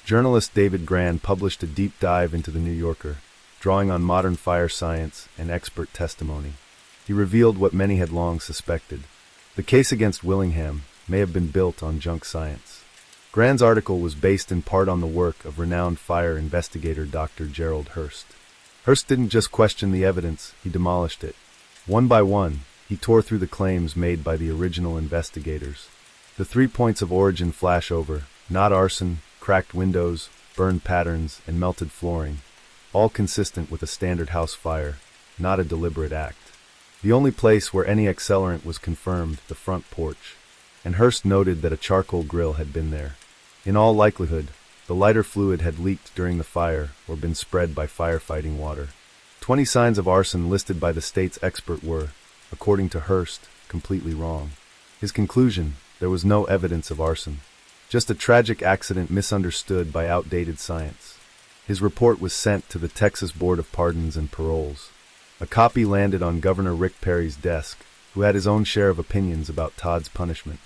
Journalist David Gran published a deep dive into the New Yorker, drawing on modern fire science and expert testimony. He revealed what many had long suspected. The case against Willingham may have been built on junk science. Gran's article was based in part on the work of renowned fire investigator Dr. Gerald Hurst. Hurst didn't just question the evidence, he demolished it. One by one, he tore through the claims made by the original investigators. The 3 points of origin flash over: not arson, cracked windows, burned patterns, and melted flooring, all consistent with a standard house fire, not a deliberate act. The only place where any accelerant was confirmed, the front porch, and Hurst noted that a charcoal grill had been there. In all likelihood, the lighter fluid had leaked during the fire or been spread by firefighting water. 20 signs of arson listed by the state's expert were, according to Hurst, completely wrong. His conclusion: there was no evidence of arson. Just a tragic accident misunderstood by outdated science. His report was sent to the Texas Board of Pardons and Paroles. A copy landed on Governor Rick Perry's desk, who had his own share of opinions about Todd's punishment.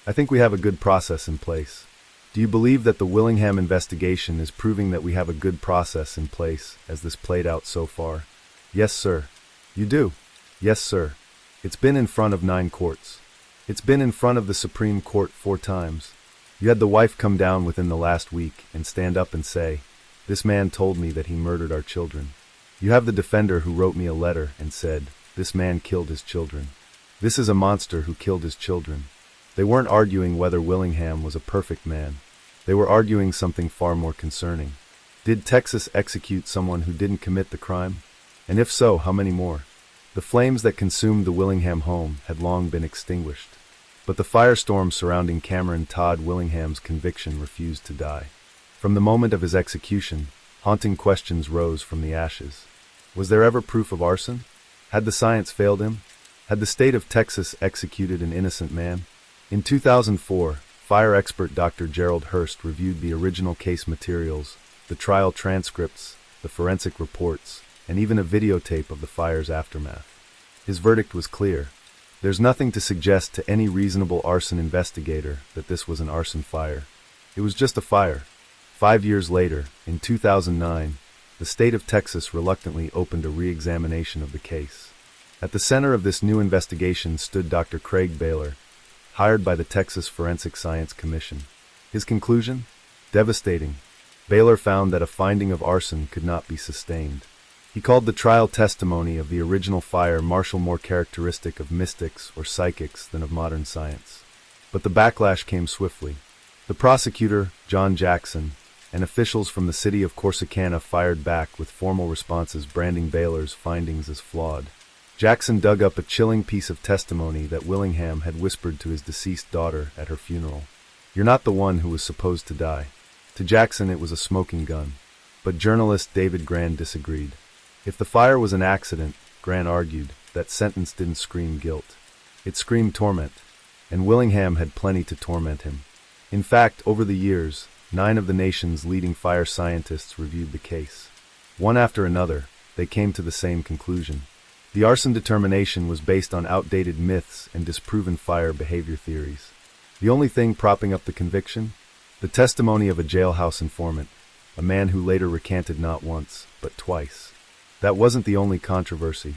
I think we have a good process in place. Do you believe that the Willingham investigation is proving that we have a good process in place as this played out so far? Yes, sir. You do? Yes, sir. It's been in front of 9 courts. It's been in front of the Supreme Court 4 times. You had the wife come down within the last week and stand up and say, "This man told me that he murdered our children." You have the defender who wrote me a letter and said, "This man killed his children. This is a monster who killed his children." They weren't arguing whether Willingham was a perfect man. They were arguing something far more concerning. Did Texas execute someone who didn't commit the crime? And if so, how many more? The flames that consumed the Willingham home had long been extinguished. But the firestorm surrounding Cameron Todd Willingham's conviction refused to die. From the moment of his execution, haunting questions rose from the ashes. Was there ever proof of arson? Had the science failed him? Had the state of Texas executed an innocent man? In 2004, fire expert Dr. Gerald Hurst reviewed the original case materials, the trial transcripts, the forensic reports, and even a videotape of the fire's aftermath. His verdict was clear. There's nothing to suggest to any reasonable arson investigator that this was an arson fire. It was just a fire. 5 years later, in 2009, the state of Texas reluctantly opened a re-examination of the case. At the center of this new investigation stood Dr. Craig Baylor, hired by the Texas Forensic Science Commission. His conclusion? Devastating. Baylor found that a finding of arson could not be sustained. He called the trial testimony of the original fire more characteristic of mystics or psychics than of modern science. But the backlash came swiftly. The prosecutor, John Jackson, and officials from the city of Corsicana fired back with formal responses branding Baylor's findings as flawed. Jackson dug up a chilling piece of testimony that Willingham had whispered to his deceased daughter at her funeral. "You're not the one who was supposed to die." To Jackson it was a smoking gun. But journalist David Gran disagreed. If the fire was an accident, Gran argued, that sentence didn't scream guilt. It screamed torment. And Willingham had plenty to torment him. In fact, over the years, 9 of the nation's leading fire scientists reviewed the case. One after another, they came to the same conclusion. The arson determination was based on outdated myths and disproven fire behavior theories. The only thing propping up the conviction? The testimony of a jailhouse informant, a man who later recanted not once, but twice. That wasn't the only controversy.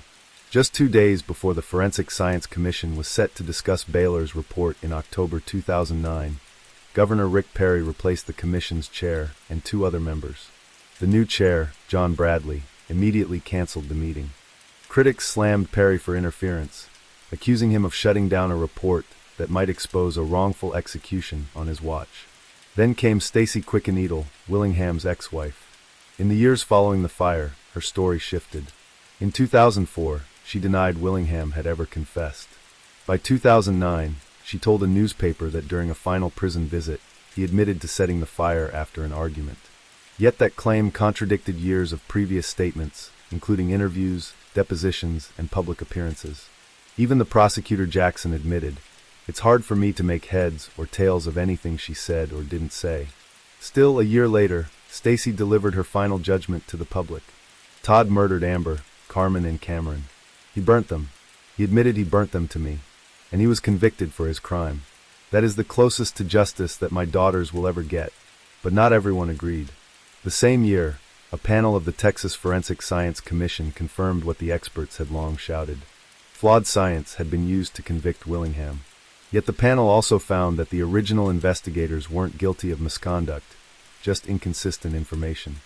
Just 2 days before the Forensic Science Commission was set to discuss Baylor's report in October 2009, Governor Rick Perry replaced the commission's chair and 2 other members. The new chair, John Bradley, immediately canceled the meeting. Critics slammed Perry for interference, accusing him of shutting down a report that might expose a wrongful execution on his watch. Then came Stacy Quickenedle, Willingham's ex-wife. In the years following the fire, her story shifted. In 2004, she denied Willingham had ever confessed. By 2009, she told a newspaper that during a final prison visit, he admitted to setting the fire after an argument. Yet that claim contradicted years of previous statements, including interviews, depositions, and public appearances. Even the prosecutor Jackson admitted, "It's hard for me to make heads or tails of anything she said or didn't say." Still, a year later, Stacy delivered her final judgment to the public. Todd murdered Amber, Carmen, and Cameron. He burnt them. He admitted he burnt them to me, and he was convicted for his crime. That is the closest to justice that my daughters will ever get. But not everyone agreed. The same year, a panel of the Texas Forensic Science Commission confirmed what the experts had long shouted. Flawed science had been used to convict Willingham. Yet the panel also found that the original investigators weren't guilty of misconduct, just inconsistent information.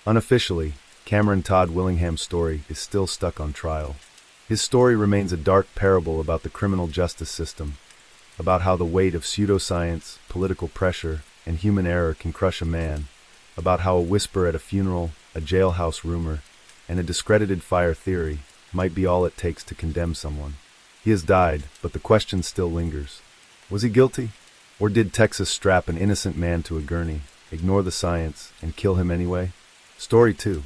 Unofficially, Cameron Todd Willingham's story is still stuck on trial. His story remains a dark parable about the criminal justice system, about how the weight of pseudoscience, political pressure, and human error can crush a man, about how a whisper at a funeral, a jailhouse rumor, and a discredited fire theory might be all it takes to condemn someone. He has died, but the question still lingers. Was he guilty? Or did Texas strap an innocent man to a gurney, ignore the science, and kill him anyway? Story 2.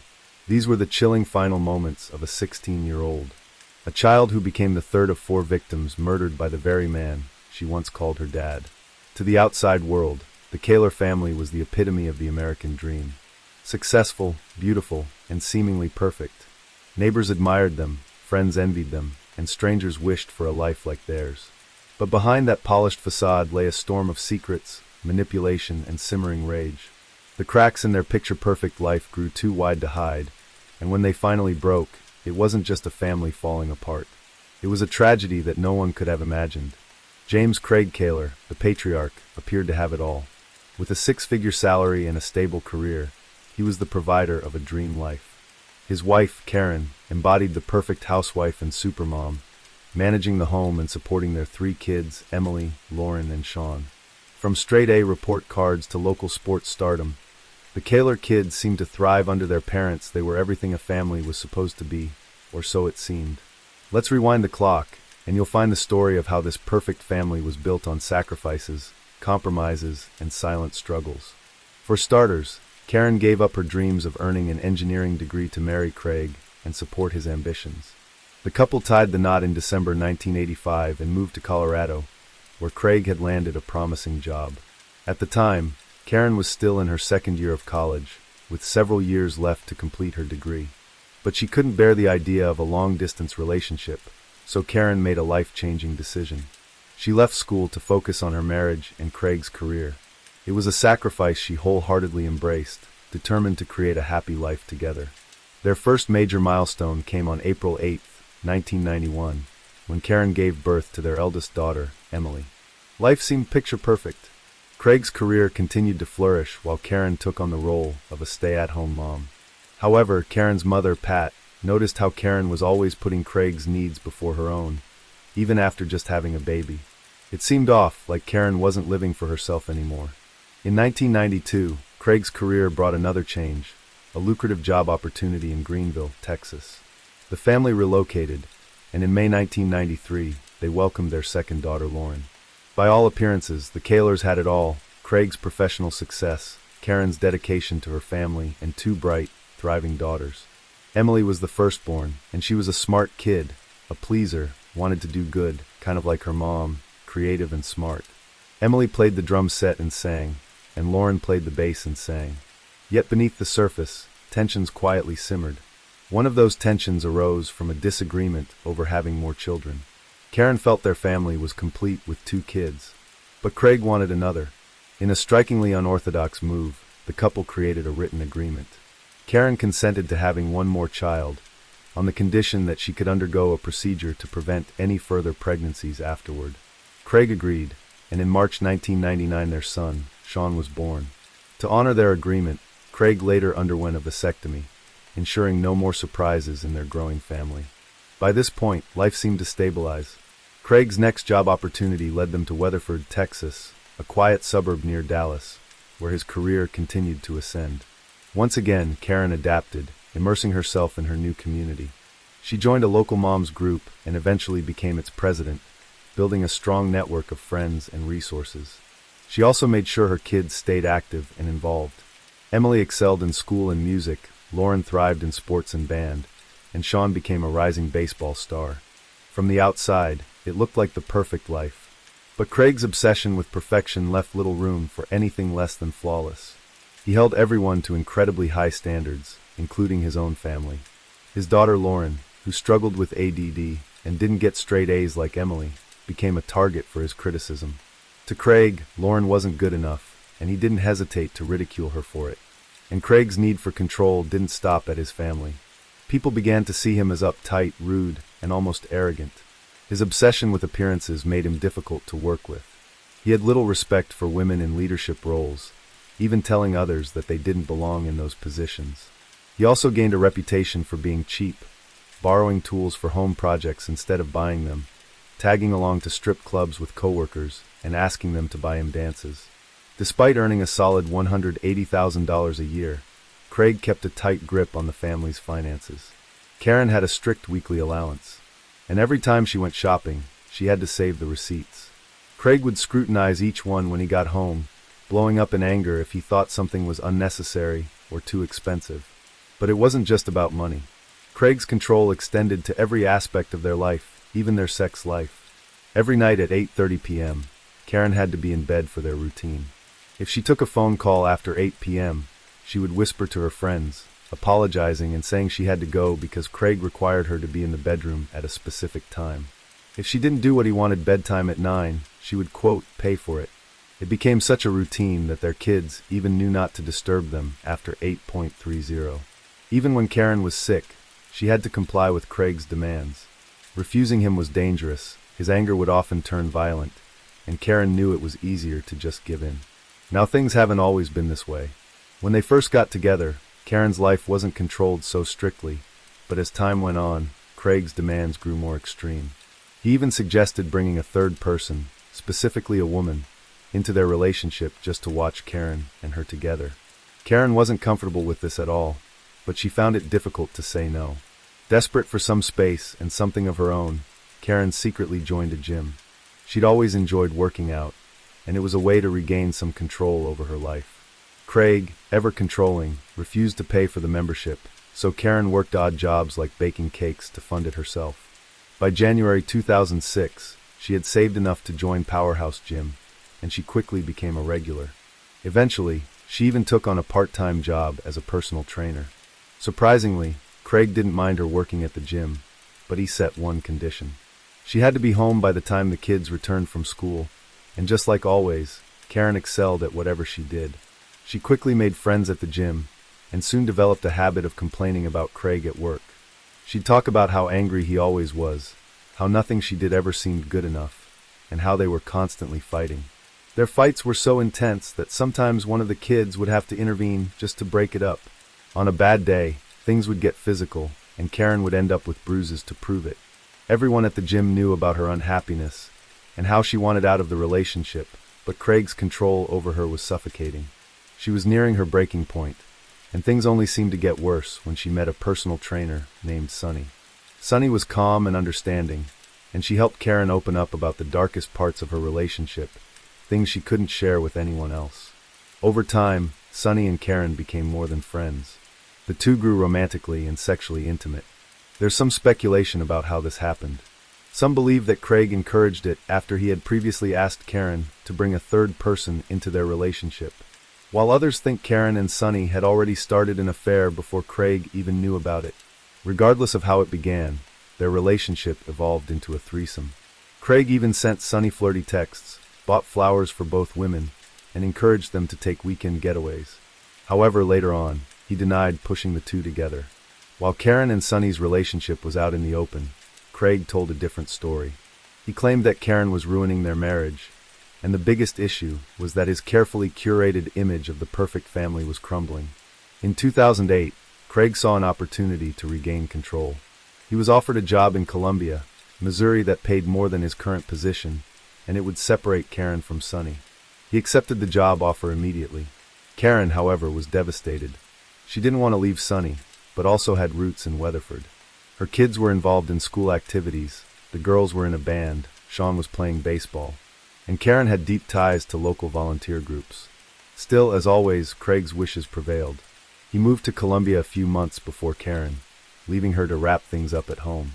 These were the chilling final moments of a 16-year-old. A child who became the third of 4 victims murdered by the very man she once called her dad. To the outside world, the Kaler family was the epitome of the American dream. Successful, beautiful, and seemingly perfect. Neighbors admired them, friends envied them, and strangers wished for a life like theirs. But behind that polished facade lay a storm of secrets, manipulation, and simmering rage. The cracks in their picture-perfect life grew too wide to hide, and when they finally broke, it wasn't just a family falling apart. It was a tragedy that no one could have imagined. James Craig Kaler, the patriarch, appeared to have it all. With a six-figure salary and a stable career, he was the provider of a dream life. His wife, Karen, embodied the perfect housewife and supermom, managing the home and supporting their three kids, Emily, Lauren, and Sean. From straight-A report cards to local sports stardom, the Kaler kids seemed to thrive under their parents. They were everything a family was supposed to be, or so it seemed. Let's rewind the clock, and you'll find the story of how this perfect family was built on sacrifices, compromises, and silent struggles. For starters, Karen gave up her dreams of earning an engineering degree to marry Craig and support his ambitions. The couple tied the knot in December 1985 and moved to Colorado, where Craig had landed a promising job. At the time, Karen was still in her second year of college, with several years left to complete her degree. But she couldn't bear the idea of a long-distance relationship, so Karen made a life-changing decision. She left school to focus on her marriage and Craig's career. It was a sacrifice she wholeheartedly embraced, determined to create a happy life together. Their first major milestone came on April 8, 1991, when Karen gave birth to their eldest daughter, Emily. Life seemed picture-perfect. Craig's career continued to flourish while Karen took on the role of a stay-at-home mom. However, Karen's mother, Pat, noticed how Karen was always putting Craig's needs before her own, even after just having a baby. It seemed off, like Karen wasn't living for herself anymore. In 1992, Craig's career brought another change, a lucrative job opportunity in Greenville, Texas. The family relocated, and in May 1993, they welcomed their second daughter, Lauren. By all appearances, the Kalers had it all: Craig's professional success, Karen's dedication to her family, and two bright, thriving daughters. Emily was the firstborn, and she was a smart kid, a pleaser, wanted to do good, kind of like her mom, creative and smart. Emily played the drum set and sang, and Lauren played the bass and sang. Yet beneath the surface, tensions quietly simmered. One of those tensions arose from a disagreement over having more children. Karen felt their family was complete with two kids, but Craig wanted another. In a strikingly unorthodox move, the couple created a written agreement. Karen consented to having one more child, on the condition that she could undergo a procedure to prevent any further pregnancies afterward. Craig agreed, and in March 1999 their son, Sean, was born. To honor their agreement, Craig later underwent a vasectomy, ensuring no more surprises in their growing family. By this point, life seemed to stabilize. Craig's next job opportunity led them to Weatherford, Texas, a quiet suburb near Dallas, where his career continued to ascend. Once again, Karen adapted, immersing herself in her new community. She joined a local moms group and eventually became its president, building a strong network of friends and resources. She also made sure her kids stayed active and involved. Emily excelled in school and music, Lauren thrived in sports and band, and Sean became a rising baseball star. From the outside, it looked like the perfect life. But Craig's obsession with perfection left little room for anything less than flawless. He held everyone to incredibly high standards, including his own family. His daughter Lauren, who struggled with ADD and didn't get straight A's like Emily, became a target for his criticism. To Craig, Lauren wasn't good enough, and he didn't hesitate to ridicule her for it. And Craig's need for control didn't stop at his family. People began to see him as uptight, rude, and almost arrogant. His obsession with appearances made him difficult to work with. He had little respect for women in leadership roles, even telling others that they didn't belong in those positions. He also gained a reputation for being cheap, borrowing tools for home projects instead of buying them, tagging along to strip clubs with coworkers, and asking them to buy him dances. Despite earning a solid $180,000 a year, Craig kept a tight grip on the family's finances. Karen had a strict weekly allowance, and every time she went shopping, she had to save the receipts. Craig would scrutinize each one when he got home, blowing up in anger if he thought something was unnecessary or too expensive. But it wasn't just about money. Craig's control extended to every aspect of their life, even their sex life. Every night at 8:30 p.m., Karen had to be in bed for their routine. If she took a phone call after 8 p.m., she would whisper to her friends, apologizing and saying she had to go because Craig required her to be in the bedroom at a specific time. If she didn't do what he wanted bedtime at 9, she would, quote, pay for it. It became such a routine that their kids even knew not to disturb them after 8.30. Even when Karen was sick, she had to comply with Craig's demands. Refusing him was dangerous, his anger would often turn violent, and Karen knew it was easier to just give in. Now things haven't always been this way. When they first got together, Karen's life wasn't controlled so strictly, but as time went on, Craig's demands grew more extreme. He even suggested bringing a third person, specifically a woman, into their relationship just to watch Karen and her together. Karen wasn't comfortable with this at all, but she found it difficult to say no. Desperate for some space and something of her own, Karen secretly joined a gym. She'd always enjoyed working out, and it was a way to regain some control over her life. Craig, ever controlling, refused to pay for the membership, so Karen worked odd jobs like baking cakes to fund it herself. By January 2006, she had saved enough to join Powerhouse Gym, and she quickly became a regular. Eventually, she even took on a part-time job as a personal trainer. Surprisingly, Craig didn't mind her working at the gym, but he set one condition. She had to be home by the time the kids returned from school, and just like always, Karen excelled at whatever she did. She quickly made friends at the gym, and soon developed a habit of complaining about Craig at work. She'd talk about how angry he always was, how nothing she did ever seemed good enough, and how they were constantly fighting. Their fights were so intense that sometimes one of the kids would have to intervene just to break it up. On a bad day, things would get physical, and Karen would end up with bruises to prove it. Everyone at the gym knew about her unhappiness, and how she wanted out of the relationship, but Craig's control over her was suffocating. She was nearing her breaking point, and things only seemed to get worse when she met a personal trainer named Sunny. Sunny was calm and understanding, and she helped Karen open up about the darkest parts of her relationship, things she couldn't share with anyone else. Over time, Sunny and Karen became more than friends. The two grew romantically and sexually intimate. There's some speculation about how this happened. Some believe that Craig encouraged it after he had previously asked Karen to bring a third person into their relationship, while others think Karen and Sunny had already started an affair before Craig even knew about it. Regardless of how it began, their relationship evolved into a threesome. Craig even sent Sunny flirty texts, bought flowers for both women, and encouraged them to take weekend getaways. However, later on, he denied pushing the two together. While Karen and Sunny's relationship was out in the open, Craig told a different story. He claimed that Karen was ruining their marriage, and the biggest issue was that his carefully curated image of the perfect family was crumbling. In 2008, Craig saw an opportunity to regain control. He was offered a job in Columbia, Missouri that paid more than his current position, and it would separate Karen from Sunny. He accepted the job offer immediately. Karen, however, was devastated. She didn't want to leave Sunny, but also had roots in Weatherford. Her kids were involved in school activities, the girls were in a band, Sean was playing baseball, and Karen had deep ties to local volunteer groups. Still, as always, Craig's wishes prevailed. He moved to Columbia a few months before Karen, leaving her to wrap things up at home.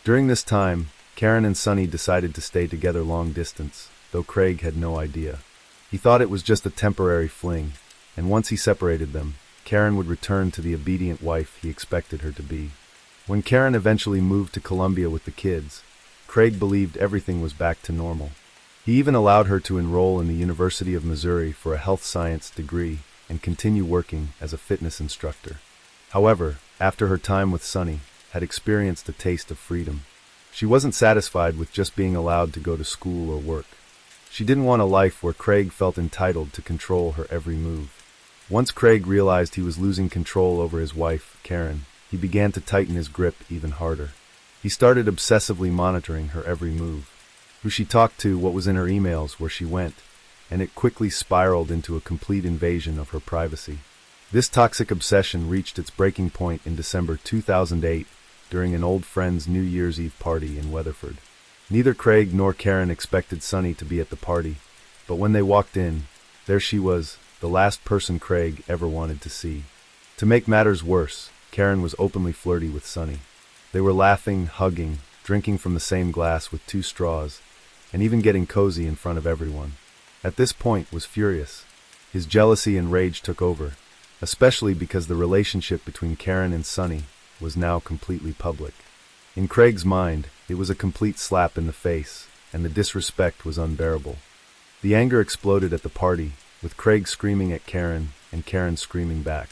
During this time, Karen and Sunny decided to stay together long distance, though Craig had no idea. He thought it was just a temporary fling, and once he separated them, Karen would return to the obedient wife he expected her to be. When Karen eventually moved to Columbia with the kids, Craig believed everything was back to normal. He even allowed her to enroll in the University of Missouri for a health science degree and continue working as a fitness instructor. However, after her time with Sunny, had experienced a taste of freedom. She wasn't satisfied with just being allowed to go to school or work. She didn't want a life where Craig felt entitled to control her every move. Once Craig realized he was losing control over his wife, Karen, he began to tighten his grip even harder. He started obsessively monitoring her every move, who she talked to, what was in her emails, where she went, and it quickly spiraled into a complete invasion of her privacy. This toxic obsession reached its breaking point in December 2008 during an old friend's New Year's Eve party in Weatherford. Neither Craig nor Karen expected Sunny to be at the party, but when they walked in, there she was, the last person Craig ever wanted to see. To make matters worse, Karen was openly flirty with Sunny. They were laughing, hugging, drinking from the same glass with 2 straws, and even getting cozy in front of everyone. At this point was furious. His jealousy and rage took over, especially because the relationship between Karen and Sunny was now completely public. In Craig's mind, it was a complete slap in the face, and the disrespect was unbearable. The anger exploded at the party, with Craig screaming at Karen and Karen screaming back.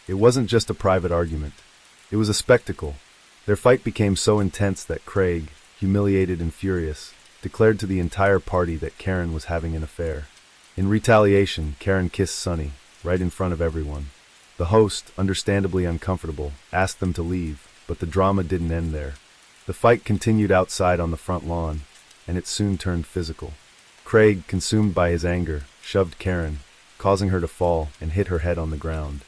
It wasn't just a private argument. It was a spectacle. Their fight became so intense that Craig, humiliated and furious, declared to the entire party that Karen was having an affair. In retaliation, Karen kissed Sonny, right in front of everyone. The host, understandably uncomfortable, asked them to leave, but the drama didn't end there. The fight continued outside on the front lawn, and it soon turned physical. Craig, consumed by his anger, shoved Karen, causing her to fall and hit her head on the ground.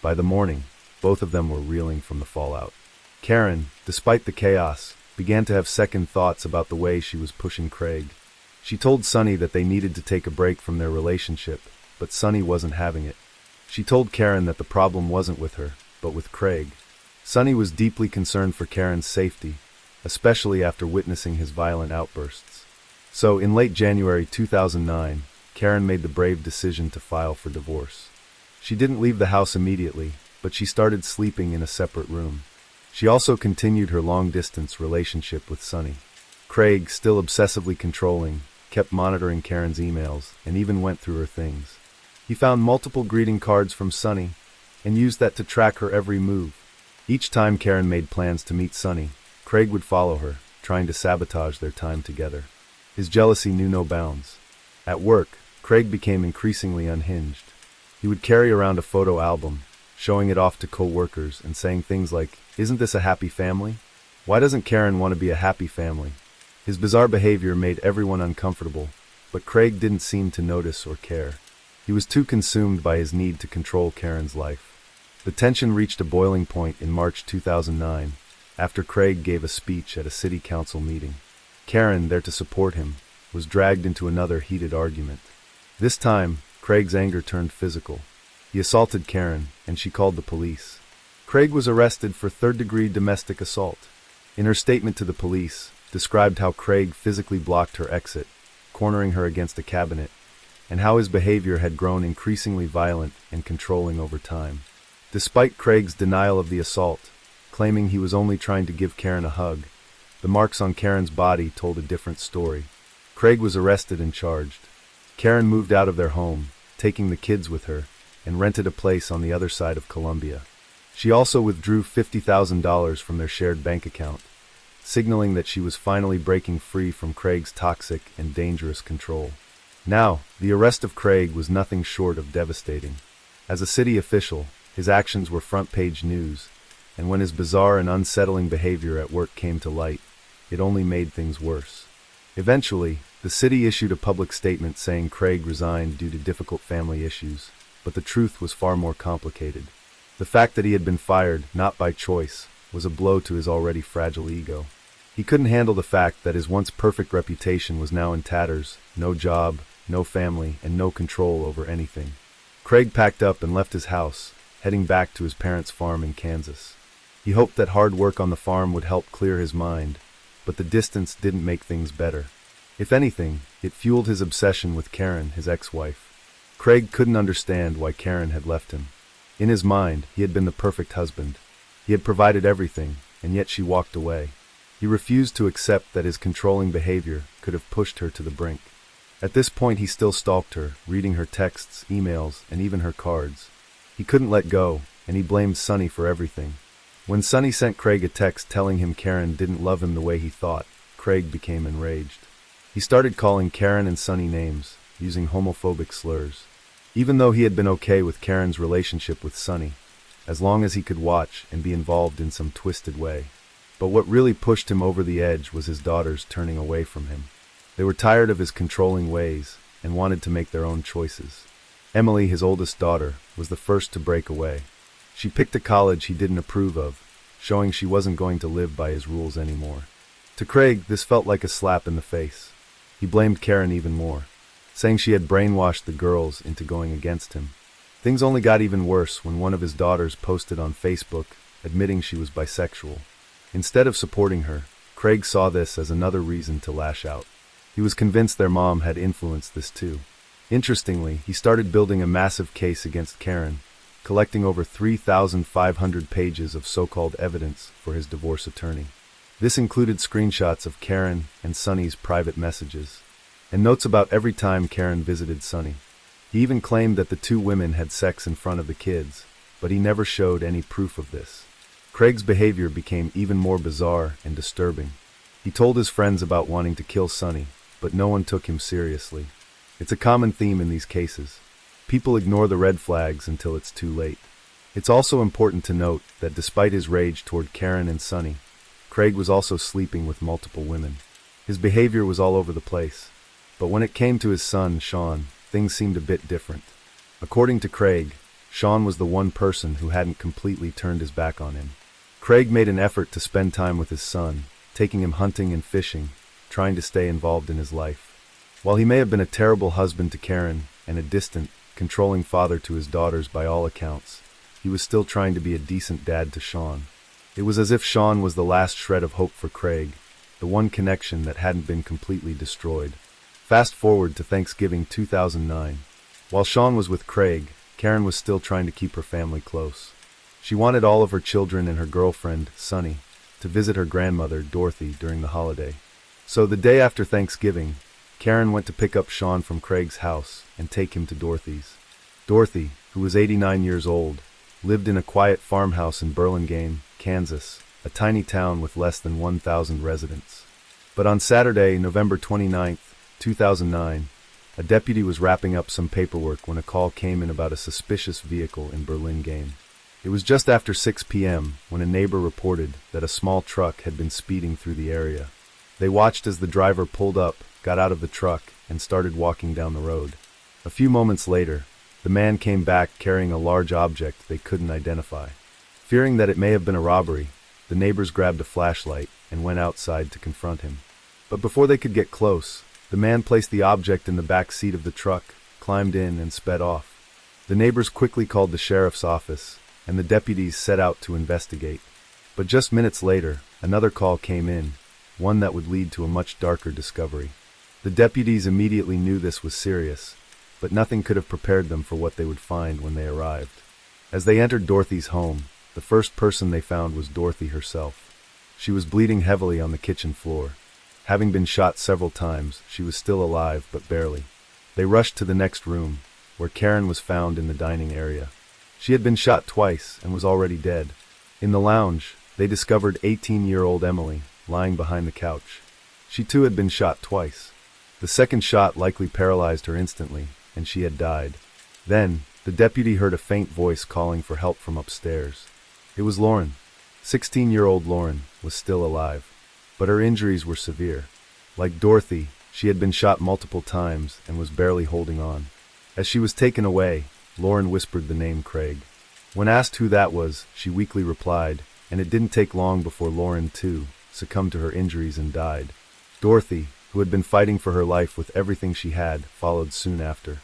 By the morning, both of them were reeling from the fallout. Karen, despite the chaos, began to have second thoughts about the way she was pushing Craig. She told Sonny that they needed to take a break from their relationship, but Sonny wasn't having it. She told Karen that the problem wasn't with her, but with Craig. Sonny was deeply concerned for Karen's safety, especially after witnessing his violent outbursts. So, in late January 2009, Karen made the brave decision to file for divorce. She didn't leave the house immediately, but she started sleeping in a separate room. She also continued her long-distance relationship with Sonny. Craig, still obsessively controlling, kept monitoring Karen's emails and even went through her things. He found multiple greeting cards from Sonny and used that to track her every move. Each time Karen made plans to meet Sonny, Craig would follow her, trying to sabotage their time together. His jealousy knew no bounds. At work, Craig became increasingly unhinged. He would carry around a photo album, showing it off to co-workers and saying things like, "Isn't this a happy family? Why doesn't Karen want to be a happy family?" His bizarre behavior made everyone uncomfortable, but Craig didn't seem to notice or care. He was too consumed by his need to control Karen's life. The tension reached a boiling point in March 2009, after Craig gave a speech at a city council meeting. Karen, there to support him, was dragged into another heated argument. This time, Craig's anger turned physical. He assaulted Karen, and she called the police. Craig was arrested for third-degree domestic assault. In her statement to the police, described how Craig physically blocked her exit, cornering her against a cabinet, and how his behavior had grown increasingly violent and controlling over time. Despite Craig's denial of the assault, claiming he was only trying to give Karen a hug, the marks on Karen's body told a different story. Craig was arrested and charged. Karen moved out of their home, taking the kids with her, and rented a place on the other side of Colombia. She also withdrew $50,000 from their shared bank account, signaling that she was finally breaking free from Craig's toxic and dangerous control. Now, the arrest of Craig was nothing short of devastating. As a city official, his actions were front-page news, and when his bizarre and unsettling behavior at work came to light, it only made things worse. Eventually, the city issued a public statement saying Craig resigned due to difficult family issues, but the truth was far more complicated. The fact that he had been fired, not by choice, was a blow to his already fragile ego. He couldn't handle the fact that his once perfect reputation was now in tatters, no job, no family, and no control over anything. Craig packed up and left his house, heading back to his parents' farm in Kansas. He hoped that hard work on the farm would help clear his mind, but the distance didn't make things better. If anything, it fueled his obsession with Karen, his ex-wife. Craig couldn't understand why Karen had left him. In his mind, he had been the perfect husband. He had provided everything, and yet she walked away. He refused to accept that his controlling behavior could have pushed her to the brink. At this point, he still stalked her, reading her texts, emails, and even her cards. He couldn't let go, and he blamed Sonny for everything. When Sonny sent Craig a text telling him Karen didn't love him the way he thought, Craig became enraged. He started calling Karen and Sonny names, using homophobic slurs. Even though he had been okay with Karen's relationship with Sonny, as long as he could watch and be involved in some twisted way. But what really pushed him over the edge was his daughters turning away from him. They were tired of his controlling ways and wanted to make their own choices. Emily, his oldest daughter, was the first to break away. She picked a college he didn't approve of, showing she wasn't going to live by his rules anymore. To Craig, this felt like a slap in the face. He blamed Karen even more, saying she had brainwashed the girls into going against him. Things only got even worse when one of his daughters posted on Facebook, admitting she was bisexual. Instead of supporting her, Craig saw this as another reason to lash out. He was convinced their mom had influenced this too. Interestingly, he started building a massive case against Karen, collecting over 3,500 pages of so-called evidence for his divorce attorney. This included screenshots of Karen and Sonny's private messages. and notes about every time Karen visited Sonny. He even claimed that the two women had sex in front of the kids, but he never showed any proof of this. Craig's behavior became even more bizarre and disturbing. He told his friends about wanting to kill Sonny, but no one took him seriously. It's a common theme in these cases. People ignore the red flags until it's too late. It's also important to note that despite his rage toward Karen and Sonny, Craig was also sleeping with multiple women. His behavior was all over the place. But when it came to his son, Sean, things seemed a bit different. According to Craig, Sean was the one person who hadn't completely turned his back on him. Craig made an effort to spend time with his son, taking him hunting and fishing, trying to stay involved in his life. While he may have been a terrible husband to Karen and a distant, controlling father to his daughters by all accounts, he was still trying to be a decent dad to Sean. It was as if Sean was the last shred of hope for Craig, the one connection that hadn't been completely destroyed. Fast forward to Thanksgiving 2009. While Sean was with Craig, Karen was still trying to keep her family close. She wanted all of her children and her girlfriend, Sonny, to visit her grandmother, Dorothy, during the holiday. So the day after Thanksgiving, Karen went to pick up Sean from Craig's house and take him to Dorothy's. Dorothy, who was 89 years old, lived in a quiet farmhouse in Burlingame, Kansas, a tiny town with less than 1,000 residents. But on Saturday, November 29, 2009, a deputy was wrapping up some paperwork when a call came in about a suspicious vehicle in Burlingame. It was just after 6 p.m. when a neighbor reported that a small truck had been speeding through the area. They watched as the driver pulled up, got out of the truck, and started walking down the road. A few moments later, the man came back carrying a large object they couldn't identify. Fearing that it may have been a robbery, the neighbors grabbed a flashlight and went outside to confront him. But before they could get close, the man placed the object in the back seat of the truck, climbed in, and sped off. The neighbors quickly called the sheriff's office, and the deputies set out to investigate. But just minutes later, another call came in, one that would lead to a much darker discovery. The deputies immediately knew this was serious, but nothing could have prepared them for what they would find when they arrived. As they entered Dorothy's home, the first person they found was Dorothy herself. She was bleeding heavily on the kitchen floor. Having been shot several times, she was still alive, but barely. They rushed to the next room, where Karen was found in the dining area. She had been shot twice and was already dead. In the lounge, they discovered 18-year-old Emily, lying behind the couch. She too had been shot twice. The second shot likely paralyzed her instantly, and she had died. Then, the deputy heard a faint voice calling for help from upstairs. It was Lauren. 16-year-old Lauren was still alive, but her injuries were severe. Like Dorothy, she had been shot multiple times and was barely holding on. As she was taken away, Lauren whispered the name Craig. When asked who that was, she weakly replied, and it didn't take long before Lauren, too, succumbed to her injuries and died. Dorothy, who had been fighting for her life with everything she had, followed soon after.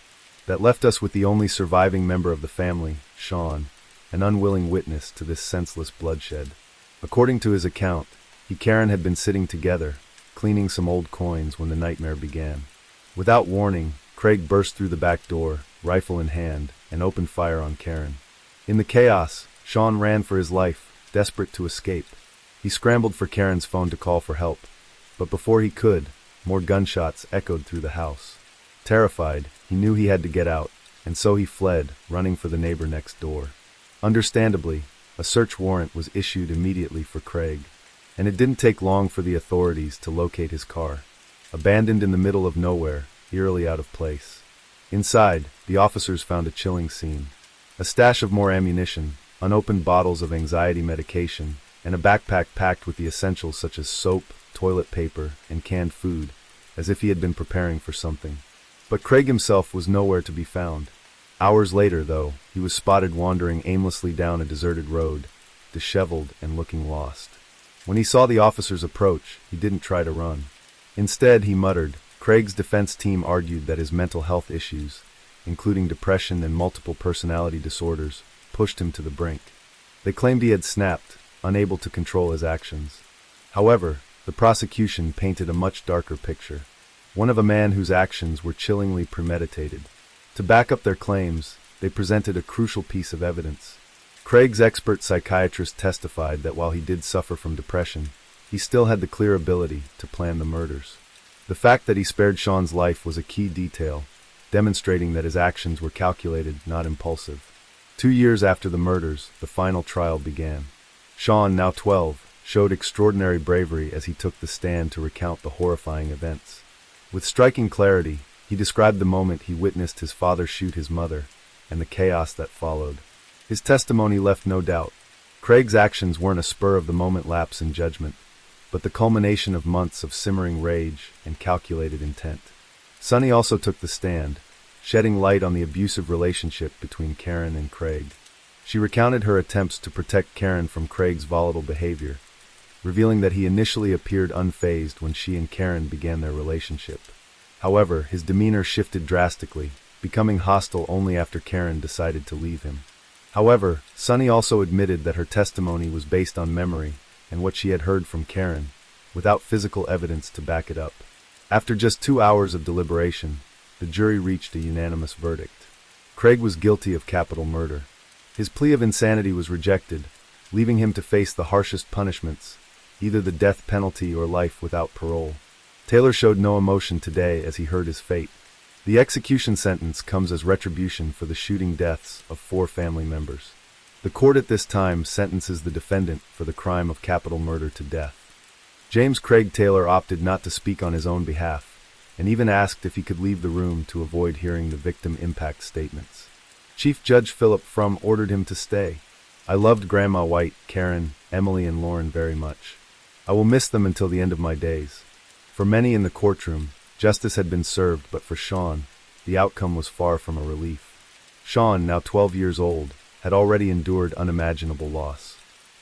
That left us with the only surviving member of the family, Sean, an unwilling witness to this senseless bloodshed. According to his account, he and Karen had been sitting together, cleaning some old coins when the nightmare began. Without warning, Craig burst through the back door, rifle in hand, and opened fire on Karen. In the chaos, Sean ran for his life, desperate to escape. He scrambled for Karen's phone to call for help, but before he could, more gunshots echoed through the house. Terrified, he knew he had to get out, and so he fled, running for the neighbor next door. Understandably, a search warrant was issued immediately for Craig, and it didn't take long for the authorities to locate his car, abandoned in the middle of nowhere, eerily out of place. Inside, the officers found a chilling scene. A stash of more ammunition, unopened bottles of anxiety medication, and a backpack packed with the essentials such as soap, toilet paper, and canned food, as if he had been preparing for something. But Craig himself was nowhere to be found. Hours later, though, he was spotted wandering aimlessly down a deserted road, disheveled and looking lost. When he saw the officers approach, he didn't try to run. Instead, he muttered. Craig's defense team argued that his mental health issues, including depression and multiple personality disorders, pushed him to the brink. They claimed he had snapped, unable to control his actions. However, the prosecution painted a much darker picture, one of a man whose actions were chillingly premeditated. To back up their claims, they presented a crucial piece of evidence. Craig's expert psychiatrist testified that while he did suffer from depression, he still had the clear ability to plan the murders. The fact that he spared Sean's life was a key detail, demonstrating that his actions were calculated, not impulsive. 2 years after the murders, the final trial began. Sean, now 12, showed extraordinary bravery as he took the stand to recount the horrifying events. With striking clarity, he described the moment he witnessed his father shoot his mother, and the chaos that followed. His testimony left no doubt. Craig's actions weren't a spur-of-the-moment lapse in judgment, but the culmination of months of simmering rage and calculated intent. Sonny also took the stand, shedding light on the abusive relationship between Karen and Craig. She recounted her attempts to protect Karen from Craig's volatile behavior, revealing that he initially appeared unfazed when she and Karen began their relationship. However, his demeanor shifted drastically, becoming hostile only after Karen decided to leave him. However, Sonny also admitted that her testimony was based on memory and what she had heard from Karen, without physical evidence to back it up. After just 2 hours of deliberation, the jury reached a unanimous verdict. Craig was guilty of capital murder. His plea of insanity was rejected, leaving him to face the harshest punishments, either the death penalty or life without parole. Taylor showed no emotion today as he heard his fate. The execution sentence comes as retribution for the shooting deaths of 4 family members. The court at this time sentences the defendant for the crime of capital murder to death. James Craig Taylor opted not to speak on his own behalf, and even asked if he could leave the room to avoid hearing the victim impact statements. Chief Judge Philip Frum ordered him to stay. "I loved Grandma White, Karen, Emily, and Lauren very much. I will miss them until the end of my days." For many in the courtroom, justice had been served, but for Sean, the outcome was far from a relief. Sean, now 12 years old, had already endured unimaginable loss.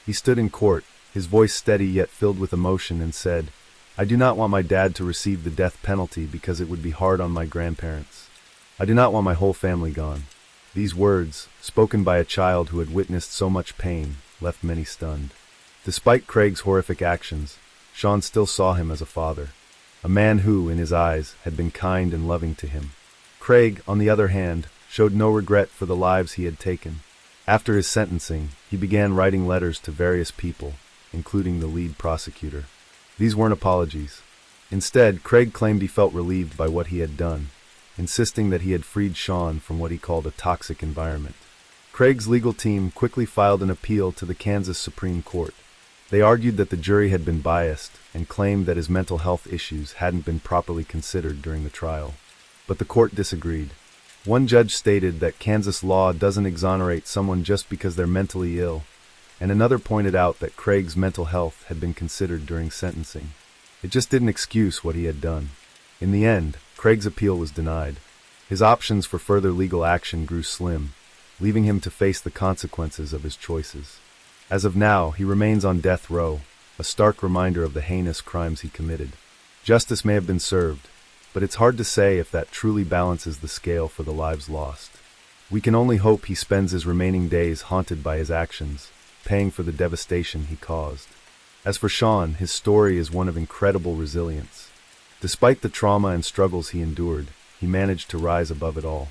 He stood in court, his voice steady yet filled with emotion, and said, "I do not want my dad to receive the death penalty because it would be hard on my grandparents. I do not want my whole family gone." These words, spoken by a child who had witnessed so much pain, left many stunned. Despite Craig's horrific actions, Sean still saw him as a father, a man who, in his eyes, had been kind and loving to him. Craig, on the other hand, showed no regret for the lives he had taken. After his sentencing, he began writing letters to various people, including the lead prosecutor. These weren't apologies. Instead, Craig claimed he felt relieved by what he had done, insisting that he had freed Sean from what he called a toxic environment. Craig's legal team quickly filed an appeal to the Kansas Supreme Court. They argued that the jury had been biased and claimed that his mental health issues hadn't been properly considered during the trial. But the court disagreed. One judge stated that Kansas law doesn't exonerate someone just because they're mentally ill, and another pointed out that Craig's mental health had been considered during sentencing. It just didn't excuse what he had done. In the end, Craig's appeal was denied. His options for further legal action grew slim, leaving him to face the consequences of his choices. As of now, he remains on death row, a stark reminder of the heinous crimes he committed. Justice may have been served, but it's hard to say if that truly balances the scale for the lives lost. We can only hope he spends his remaining days haunted by his actions, paying for the devastation he caused. As for Sean, his story is one of incredible resilience. Despite the trauma and struggles he endured, he managed to rise above it all.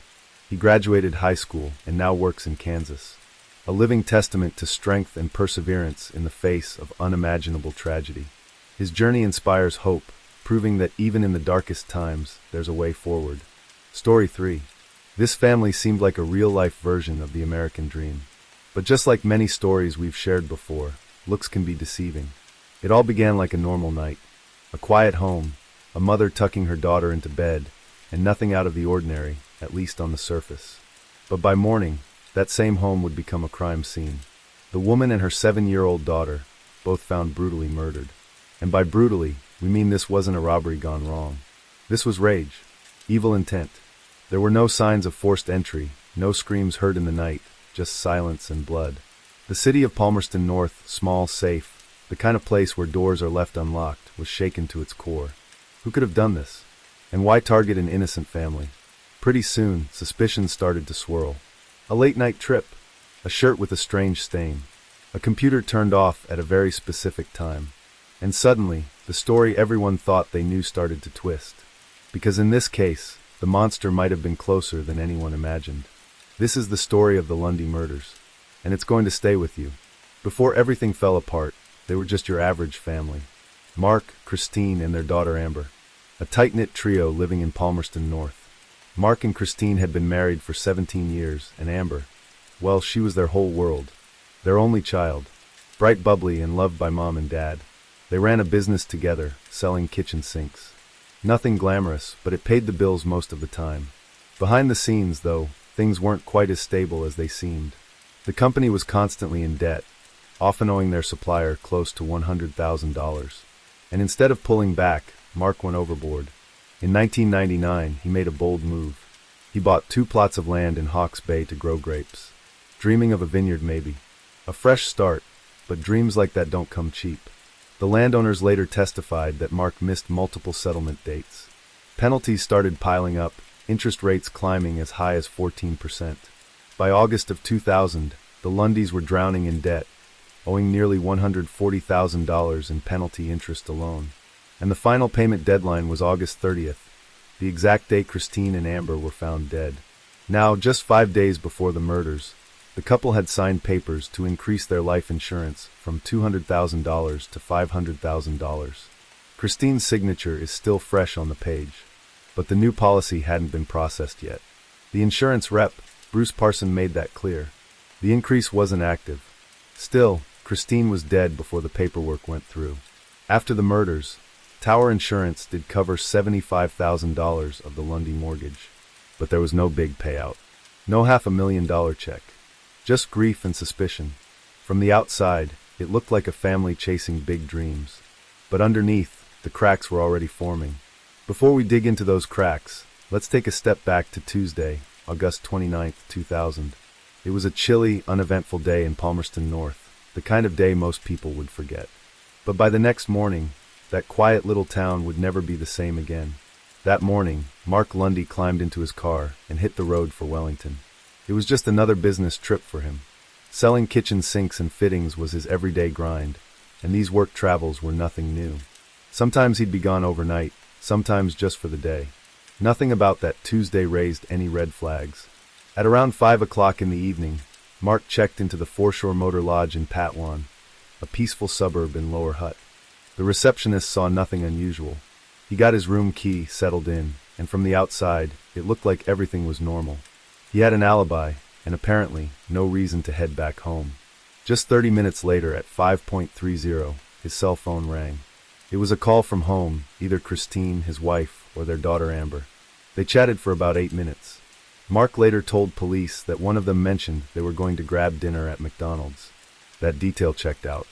He graduated high school and now works in Kansas, a living testament to strength and perseverance in the face of unimaginable tragedy. His journey inspires hope, proving that even in the darkest times, there's a way forward. Story 3. This family seemed like a real-life version of the American dream. But just like many stories we've shared before, looks can be deceiving. It all began like a normal night. A quiet home, a mother tucking her daughter into bed, and nothing out of the ordinary, at least on the surface. But by morning, that same home would become a crime scene. The woman and her 7-year-old daughter, both found brutally murdered. And by brutally, we mean this wasn't a robbery gone wrong. This was rage, evil intent. There were no signs of forced entry, no screams heard in the night, just silence and blood. The city of Palmerston North, small, safe, the kind of place where doors are left unlocked, was shaken to its core. Who could have done this? And why target an innocent family? Pretty soon, suspicions started to swirl. A late-night trip, a shirt with a strange stain, a computer turned off at a very specific time. And suddenly, the story everyone thought they knew started to twist. Because in this case, the monster might have been closer than anyone imagined. This is the story of the Lundy murders, and it's going to stay with you. Before everything fell apart, they were just your average family. Mark, Christine, and their daughter Amber. a tight-knit trio living in Palmerston North. Mark and Christine had been married for 17 years, and Amber, well, she was their whole world. Their only child. Bright, bubbly, and loved by mom and dad. They ran a business together, selling kitchen sinks. Nothing glamorous, but it paid the bills most of the time. Behind the scenes, though, things weren't quite as stable as they seemed. The company was constantly in debt, often owing their supplier close to $100,000. And instead of pulling back, Mark went overboard. In 1999, he made a bold move. He bought 2 plots of land in Hawke's Bay to grow grapes. Dreaming of a vineyard maybe. A fresh start, but dreams like that don't come cheap. The landowners later testified that Mark missed multiple settlement dates. Penalties started piling up, interest rates climbing as high as 14%. By August of 2000, the Lundys were drowning in debt, owing nearly $140,000 in penalty interest alone. And the final payment deadline was August 30th, the exact day Christine and Amber were found dead. Now, just 5 days before the murders, the couple had signed papers to increase their life insurance from $200,000 to $500,000. Christine's signature is still fresh on the page, but the new policy hadn't been processed yet. The insurance rep, Bruce Parson, made that clear. The increase wasn't active. Still, Christine was dead before the paperwork went through. After the murders, Tower Insurance did cover $75,000 of the Lundy mortgage, but there was no big payout. No $500,000 check. Just grief and suspicion. From the outside, it looked like a family chasing big dreams. But underneath, the cracks were already forming. Before we dig into those cracks, let's take a step back to Tuesday, August 29, 2000. It was a chilly, uneventful day in Palmerston North, the kind of day most people would forget. But by the next morning, that quiet little town would never be the same again. That morning, Mark Lundy climbed into his car and hit the road for Wellington. It was just another business trip for him. Selling kitchen sinks and fittings was his everyday grind, and these work travels were nothing new. Sometimes he'd be gone overnight, sometimes just for the day. Nothing about that Tuesday raised any red flags. At around 5 o'clock in the evening, Mark checked into the Foreshore Motor Lodge in Patwan, a peaceful suburb in Lower Hutt. The receptionist saw nothing unusual. He got his room key, settled in, and from the outside, it looked like everything was normal. He had an alibi, and apparently, no reason to head back home. Just 30 minutes later, at 5:30, his cell phone rang. It was a call from home, either Christine, his wife, or their daughter Amber. They chatted for about 8 minutes. Mark later told police that one of them mentioned they were going to grab dinner at McDonald's. That detail checked out.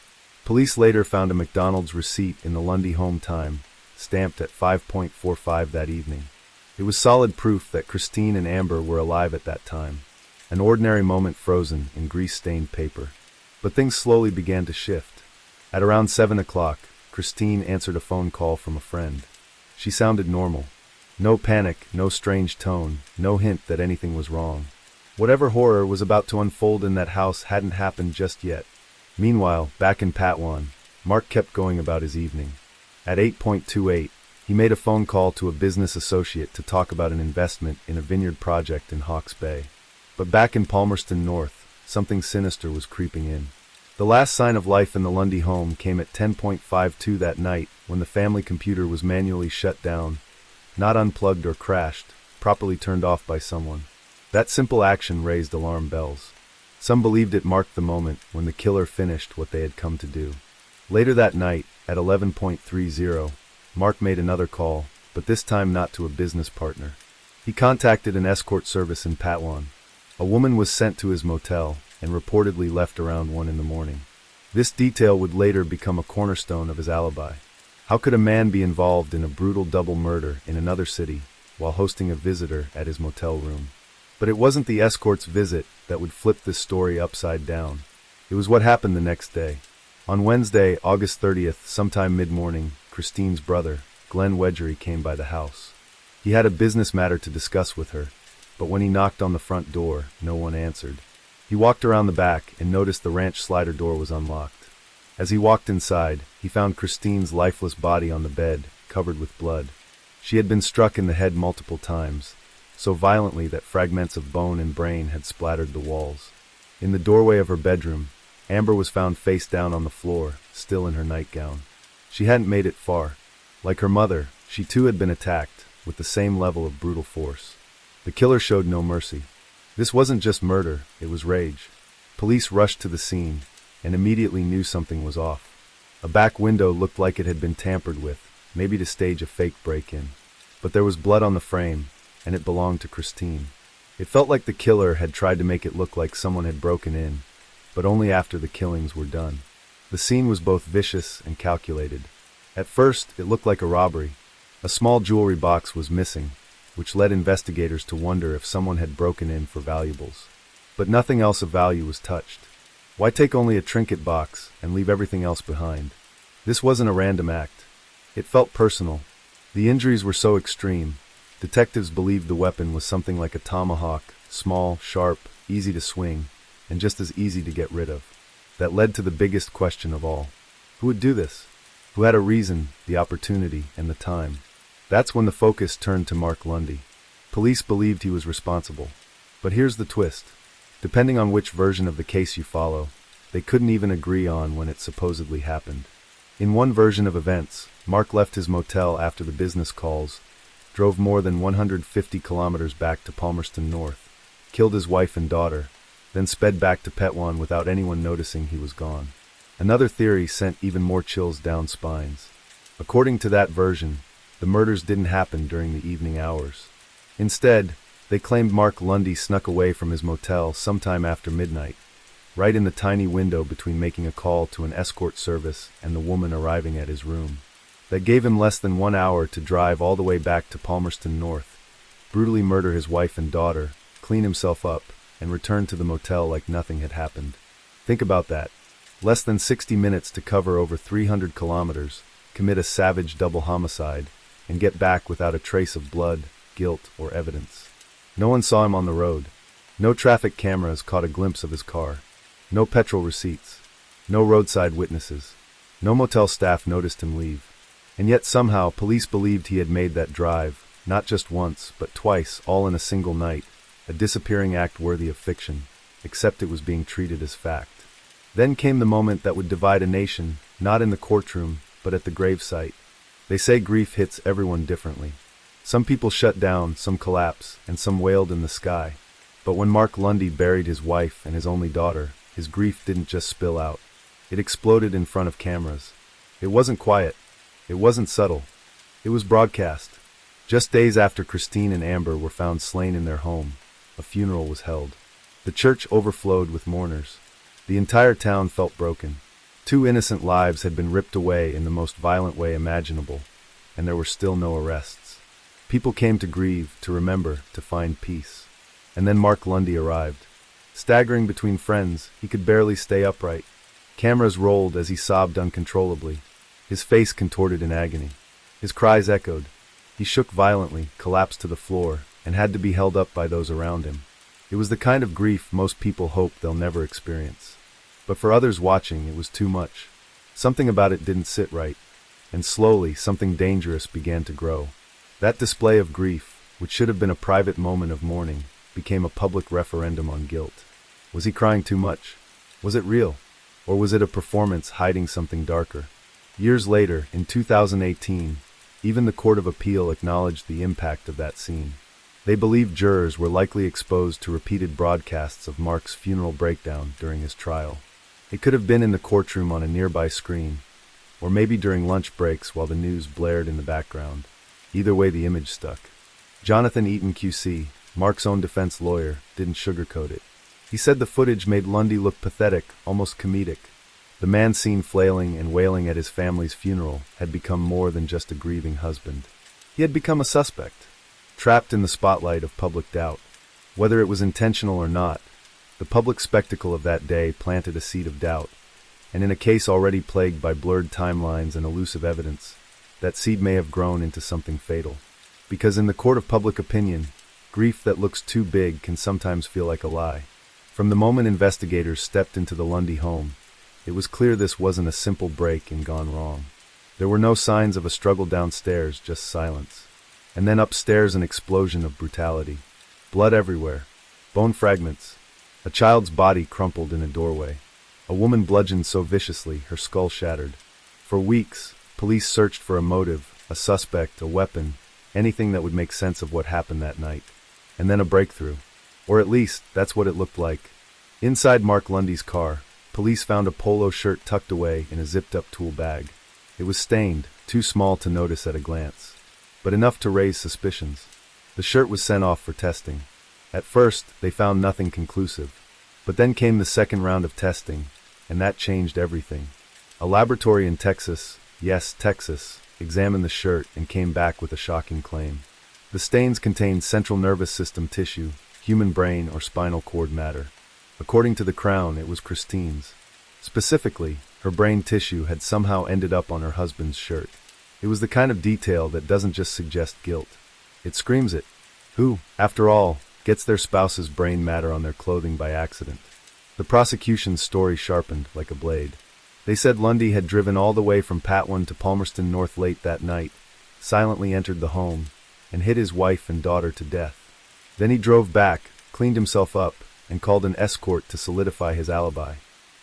Police later found a McDonald's receipt in the Lundy home time, stamped at 5:45 that evening. It was solid proof that Christine and Amber were alive at that time. An ordinary moment frozen in grease-stained paper. But things slowly began to shift. At around 7 o'clock, Christine answered a phone call from a friend. She sounded normal. No panic, no strange tone, no hint that anything was wrong. Whatever horror was about to unfold in that house hadn't happened just yet. Meanwhile, back in Patwan, Mark kept going about his evening. At 8:28, he made a phone call to a business associate to talk about an investment in a vineyard project in Hawke's Bay. But back in Palmerston North, something sinister was creeping in. The last sign of life in the Lundy home came at 10:52 that night, when the family computer was manually shut down, not unplugged or crashed, properly turned off by someone. That simple action raised alarm bells. Some believed it marked the moment when the killer finished what they had come to do. Later that night, at 11:30, Mark made another call, but this time not to a business partner. He contacted an escort service in Patwan. A woman was sent to his motel and reportedly left around 1 in the morning. This detail would later become a cornerstone of his alibi. How could a man be involved in a brutal double murder in another city while hosting a visitor at his motel room? But it wasn't the escort's visit that would flip this story upside down. It was what happened the next day. On Wednesday, August 30th, sometime mid-morning, Christine's brother, Glenn Wedgery, came by the house. He had a business matter to discuss with her, but when he knocked on the front door, no one answered. He walked around the back and noticed the ranch slider door was unlocked. As he walked inside, he found Christine's lifeless body on the bed, covered with blood. She had been struck in the head multiple times, so violently that fragments of bone and brain had splattered the walls. In the doorway of her bedroom, Amber was found face down on the floor, still in her nightgown. She hadn't made it far. Like her mother, She too had been attacked, with the same level of brutal force. The killer showed no mercy. This wasn't just murder, it was rage. Police rushed to the scene, and immediately knew something was off. A back window looked like it had been tampered with, maybe to stage a fake break-in. But there was blood on the frame, and it belonged to Christine. It felt like the killer had tried to make it look like someone had broken in, but only after the killings were done. The scene was both vicious and calculated. At first, it looked like a robbery. A small jewelry box was missing, which led investigators to wonder if someone had broken in for valuables. But nothing else of value was touched. Why take only a trinket box and leave everything else behind? This wasn't a random act. It felt personal. The injuries were so extreme. Detectives believed the weapon was something like a tomahawk, small, sharp, easy to swing, and just as easy to get rid of. That led to the biggest question of all. Who would do this? Who had a reason, the opportunity, and the time? That's when the focus turned to Mark Lundy. Police believed he was responsible. But here's the twist. Depending on which version of the case you follow, they couldn't even agree on when it supposedly happened. In one version of events, Mark left his motel after the business calls, drove more than 150 kilometers back to Palmerston North, killed his wife and daughter, then sped back to Petwan without anyone noticing he was gone. Another theory sent even more chills down spines. According to that version, the murders didn't happen during the evening hours. Instead, they claimed Mark Lundy snuck away from his motel sometime after midnight, right in the tiny window between making a call to an escort service and the woman arriving at his room. That gave him less than 1 hour to drive all the way back to Palmerston North, brutally murder his wife and daughter, clean himself up, and return to the motel like nothing had happened. Think about that. Less than 60 minutes to cover over 300 kilometers, commit a savage double homicide, and get back without a trace of blood, guilt, or evidence. No one saw him on the road. No traffic cameras caught a glimpse of his car. No petrol receipts. No roadside witnesses. No motel staff noticed him leave. And yet somehow police believed he had made that drive, not just once, but twice, all in a single night, a disappearing act worthy of fiction, except it was being treated as fact. Then came the moment that would divide a nation, not in the courtroom, but at the gravesite. They say grief hits everyone differently. Some people shut down, some collapse, and some wailed in the sky. But when Mark Lundy buried his wife and his only daughter, his grief didn't just spill out. It exploded in front of cameras. It wasn't quiet. It wasn't subtle. It was broadcast. Just days after Christine and Amber were found slain in their home, a funeral was held. The church overflowed with mourners. The entire town felt broken. 2 innocent lives had been ripped away in the most violent way imaginable, and there were still no arrests. People came to grieve, to remember, to find peace. And then Mark Lundy arrived. Staggering between friends, he could barely stay upright. Cameras rolled as he sobbed uncontrollably. His face contorted in agony. His cries echoed. He shook violently, collapsed to the floor, and had to be held up by those around him. It was the kind of grief most people hope they'll never experience. But for others watching, it was too much. Something about it didn't sit right, and slowly something dangerous began to grow. That display of grief, which should have been a private moment of mourning, became a public referendum on guilt. Was he crying too much? Was it real? Or was it a performance hiding something darker? Years later, in 2018, even the Court of Appeal acknowledged the impact of that scene. They believed jurors were likely exposed to repeated broadcasts of Mark's funeral breakdown during his trial. It could have been in the courtroom on a nearby screen, or maybe during lunch breaks while the news blared in the background. Either way, the image stuck. Jonathan Eaton QC, Mark's own defense lawyer, didn't sugarcoat it. He said the footage made Lundy look pathetic, almost comedic. The man seen flailing and wailing at his family's funeral had become more than just a grieving husband. He had become a suspect, trapped in the spotlight of public doubt. Whether it was intentional or not, the public spectacle of that day planted a seed of doubt, and in a case already plagued by blurred timelines and elusive evidence, that seed may have grown into something fatal. Because in the court of public opinion, grief that looks too big can sometimes feel like a lie. From the moment investigators stepped into the Lundy home, it was clear this wasn't a simple break and gone wrong. There were no signs of a struggle downstairs, just silence. And then upstairs, an explosion of brutality. Blood everywhere. Bone fragments. A child's body crumpled in a doorway. A woman bludgeoned so viciously, her skull shattered. For weeks, police searched for a motive, a suspect, a weapon, anything that would make sense of what happened that night. And then a breakthrough. Or at least, that's what it looked like. Inside Mark Lundy's car, police found a polo shirt tucked away in a zipped-up tool bag. It was stained, too small to notice at a glance, but enough to raise suspicions. The shirt was sent off for testing. At first, they found nothing conclusive. But then came the second round of testing, and that changed everything. A laboratory in Texas, yes, Texas, examined the shirt and came back with a shocking claim. The stains contained central nervous system tissue, human brain or spinal cord matter. According to the Crown, it was Christine's. Specifically, her brain tissue had somehow ended up on her husband's shirt. It was the kind of detail that doesn't just suggest guilt. It screams it. Who, after all, gets their spouse's brain matter on their clothing by accident? The prosecution's story sharpened like a blade. They said Lundy had driven all the way from Patwan to Palmerston North late that night, silently entered the home, and hit his wife and daughter to death. Then he drove back, cleaned himself up, and called an escort to solidify his alibi.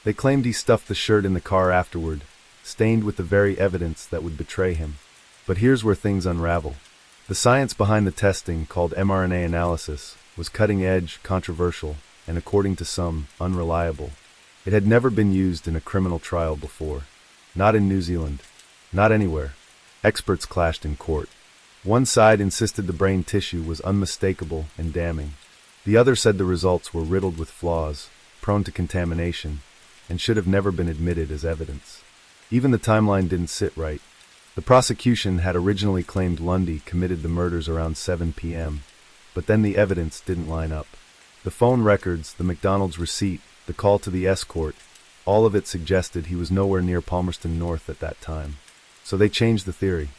They claimed he stuffed the shirt in the car afterward, stained with the very evidence that would betray him. But here's where things unravel. The science behind the testing, called mRNA analysis, was cutting-edge, controversial, and according to some, unreliable. It had never been used in a criminal trial before. Not in New Zealand. Not anywhere. Experts clashed in court. One side insisted the brain tissue was unmistakable and damning. The other said the results were riddled with flaws, prone to contamination, and should have never been admitted as evidence. Even the timeline didn't sit right. The prosecution had originally claimed Lundy committed the murders around 7 p.m., but then the evidence didn't line up. The phone records, the McDonald's receipt, the call to the escort, all of it suggested he was nowhere near Palmerston North at that time. So they changed the theory.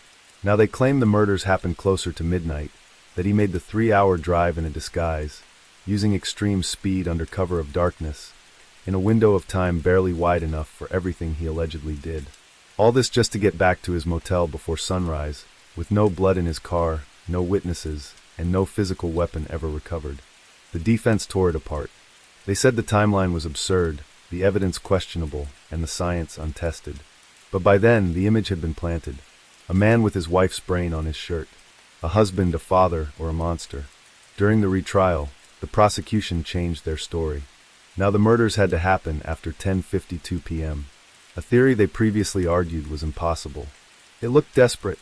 Now they claim the murders happened closer to midnight, that he made the 3-hour drive in a disguise, using extreme speed under cover of darkness, in a window of time barely wide enough for everything he allegedly did. All this just to get back to his motel before sunrise, with no blood in his car, no witnesses, and no physical weapon ever recovered. The defense tore it apart. They said the timeline was absurd, the evidence questionable, and the science untested. But by then, the image had been planted. A man with his wife's brain on his shirt. A husband, a father, or a monster. During the retrial, the prosecution changed their story. Now the murders had to happen after 10:52 p.m. A theory they previously argued was impossible. It looked desperate.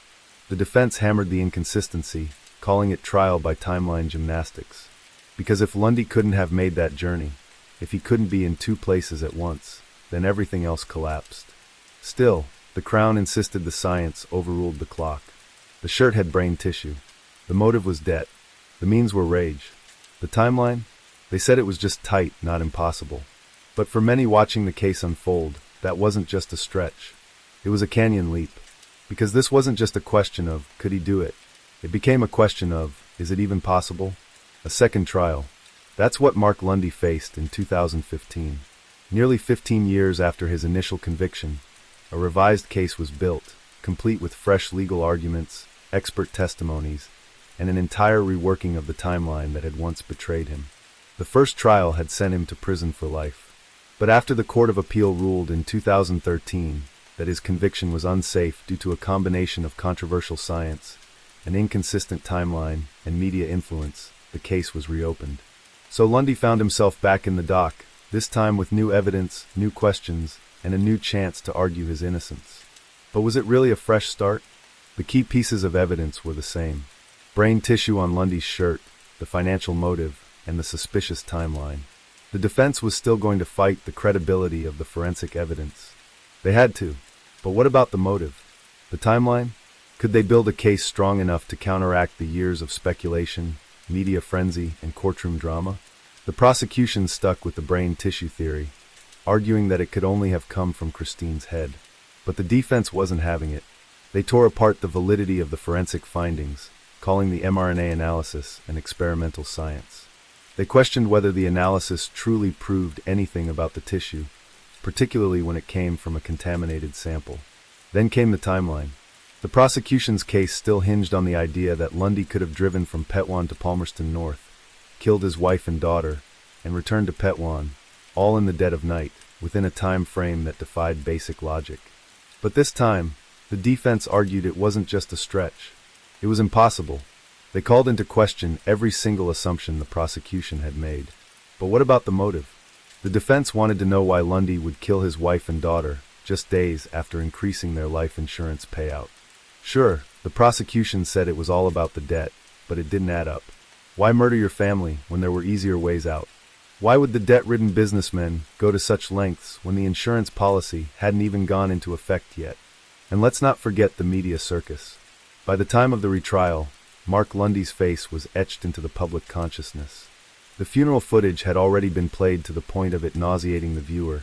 The defense hammered the inconsistency, calling it trial by timeline gymnastics. Because if Lundy couldn't have made that journey, if he couldn't be in two places at once, then everything else collapsed. Still, the Crown insisted the science overruled the clock. The shirt had brain tissue. The motive was debt. The means were rage. The timeline? They said it was just tight, not impossible. But for many watching the case unfold, that wasn't just a stretch. It was a canyon leap. Because this wasn't just a question of, could he do it? It became a question of, is it even possible? A second trial. That's what Mark Lundy faced in 2015. Nearly 15 years after his initial conviction, a revised case was built, complete with fresh legal arguments, expert testimonies, and an entire reworking of the timeline that had once betrayed him. The first trial had sent him to prison for life. But after the Court of Appeal ruled in 2013 that his conviction was unsafe due to a combination of controversial science, an inconsistent timeline, and media influence, the case was reopened. So Lundy found himself back in the dock, this time with new evidence, new questions, and a new chance to argue his innocence. But was it really a fresh start? The key pieces of evidence were the same. Brain tissue on Lundy's shirt, the financial motive, and the suspicious timeline. The defense was still going to fight the credibility of the forensic evidence. They had to. But what about the motive? The timeline? Could they build a case strong enough to counteract the years of speculation, media frenzy, and courtroom drama? The prosecution stuck with the brain tissue theory, arguing that it could only have come from Christine's head. But the defense wasn't having it. They tore apart the validity of the forensic findings, calling the mRNA analysis an experimental science. They questioned whether the analysis truly proved anything about the tissue, particularly when it came from a contaminated sample. Then came the timeline. The prosecution's case still hinged on the idea that Lundy could have driven from Patwan to Palmerston North, killed his wife and daughter, and returned to Patwan, all in the dead of night, within a time frame that defied basic logic. But this time, The defense argued it wasn't just a stretch. It was impossible. They called into question every single assumption the prosecution had made. But what about the motive? The defense wanted to know why Lundy would kill his wife and daughter just days after increasing their life insurance payout. Sure, the prosecution said it was all about the debt, but it didn't add up. Why murder your family when there were easier ways out? Why would the debt-ridden businessmen go to such lengths when the insurance policy hadn't even gone into effect yet? And let's not forget the media circus. By the time of the retrial, Mark Lundy's face was etched into the public consciousness. The funeral footage had already been played to the point of it nauseating the viewer,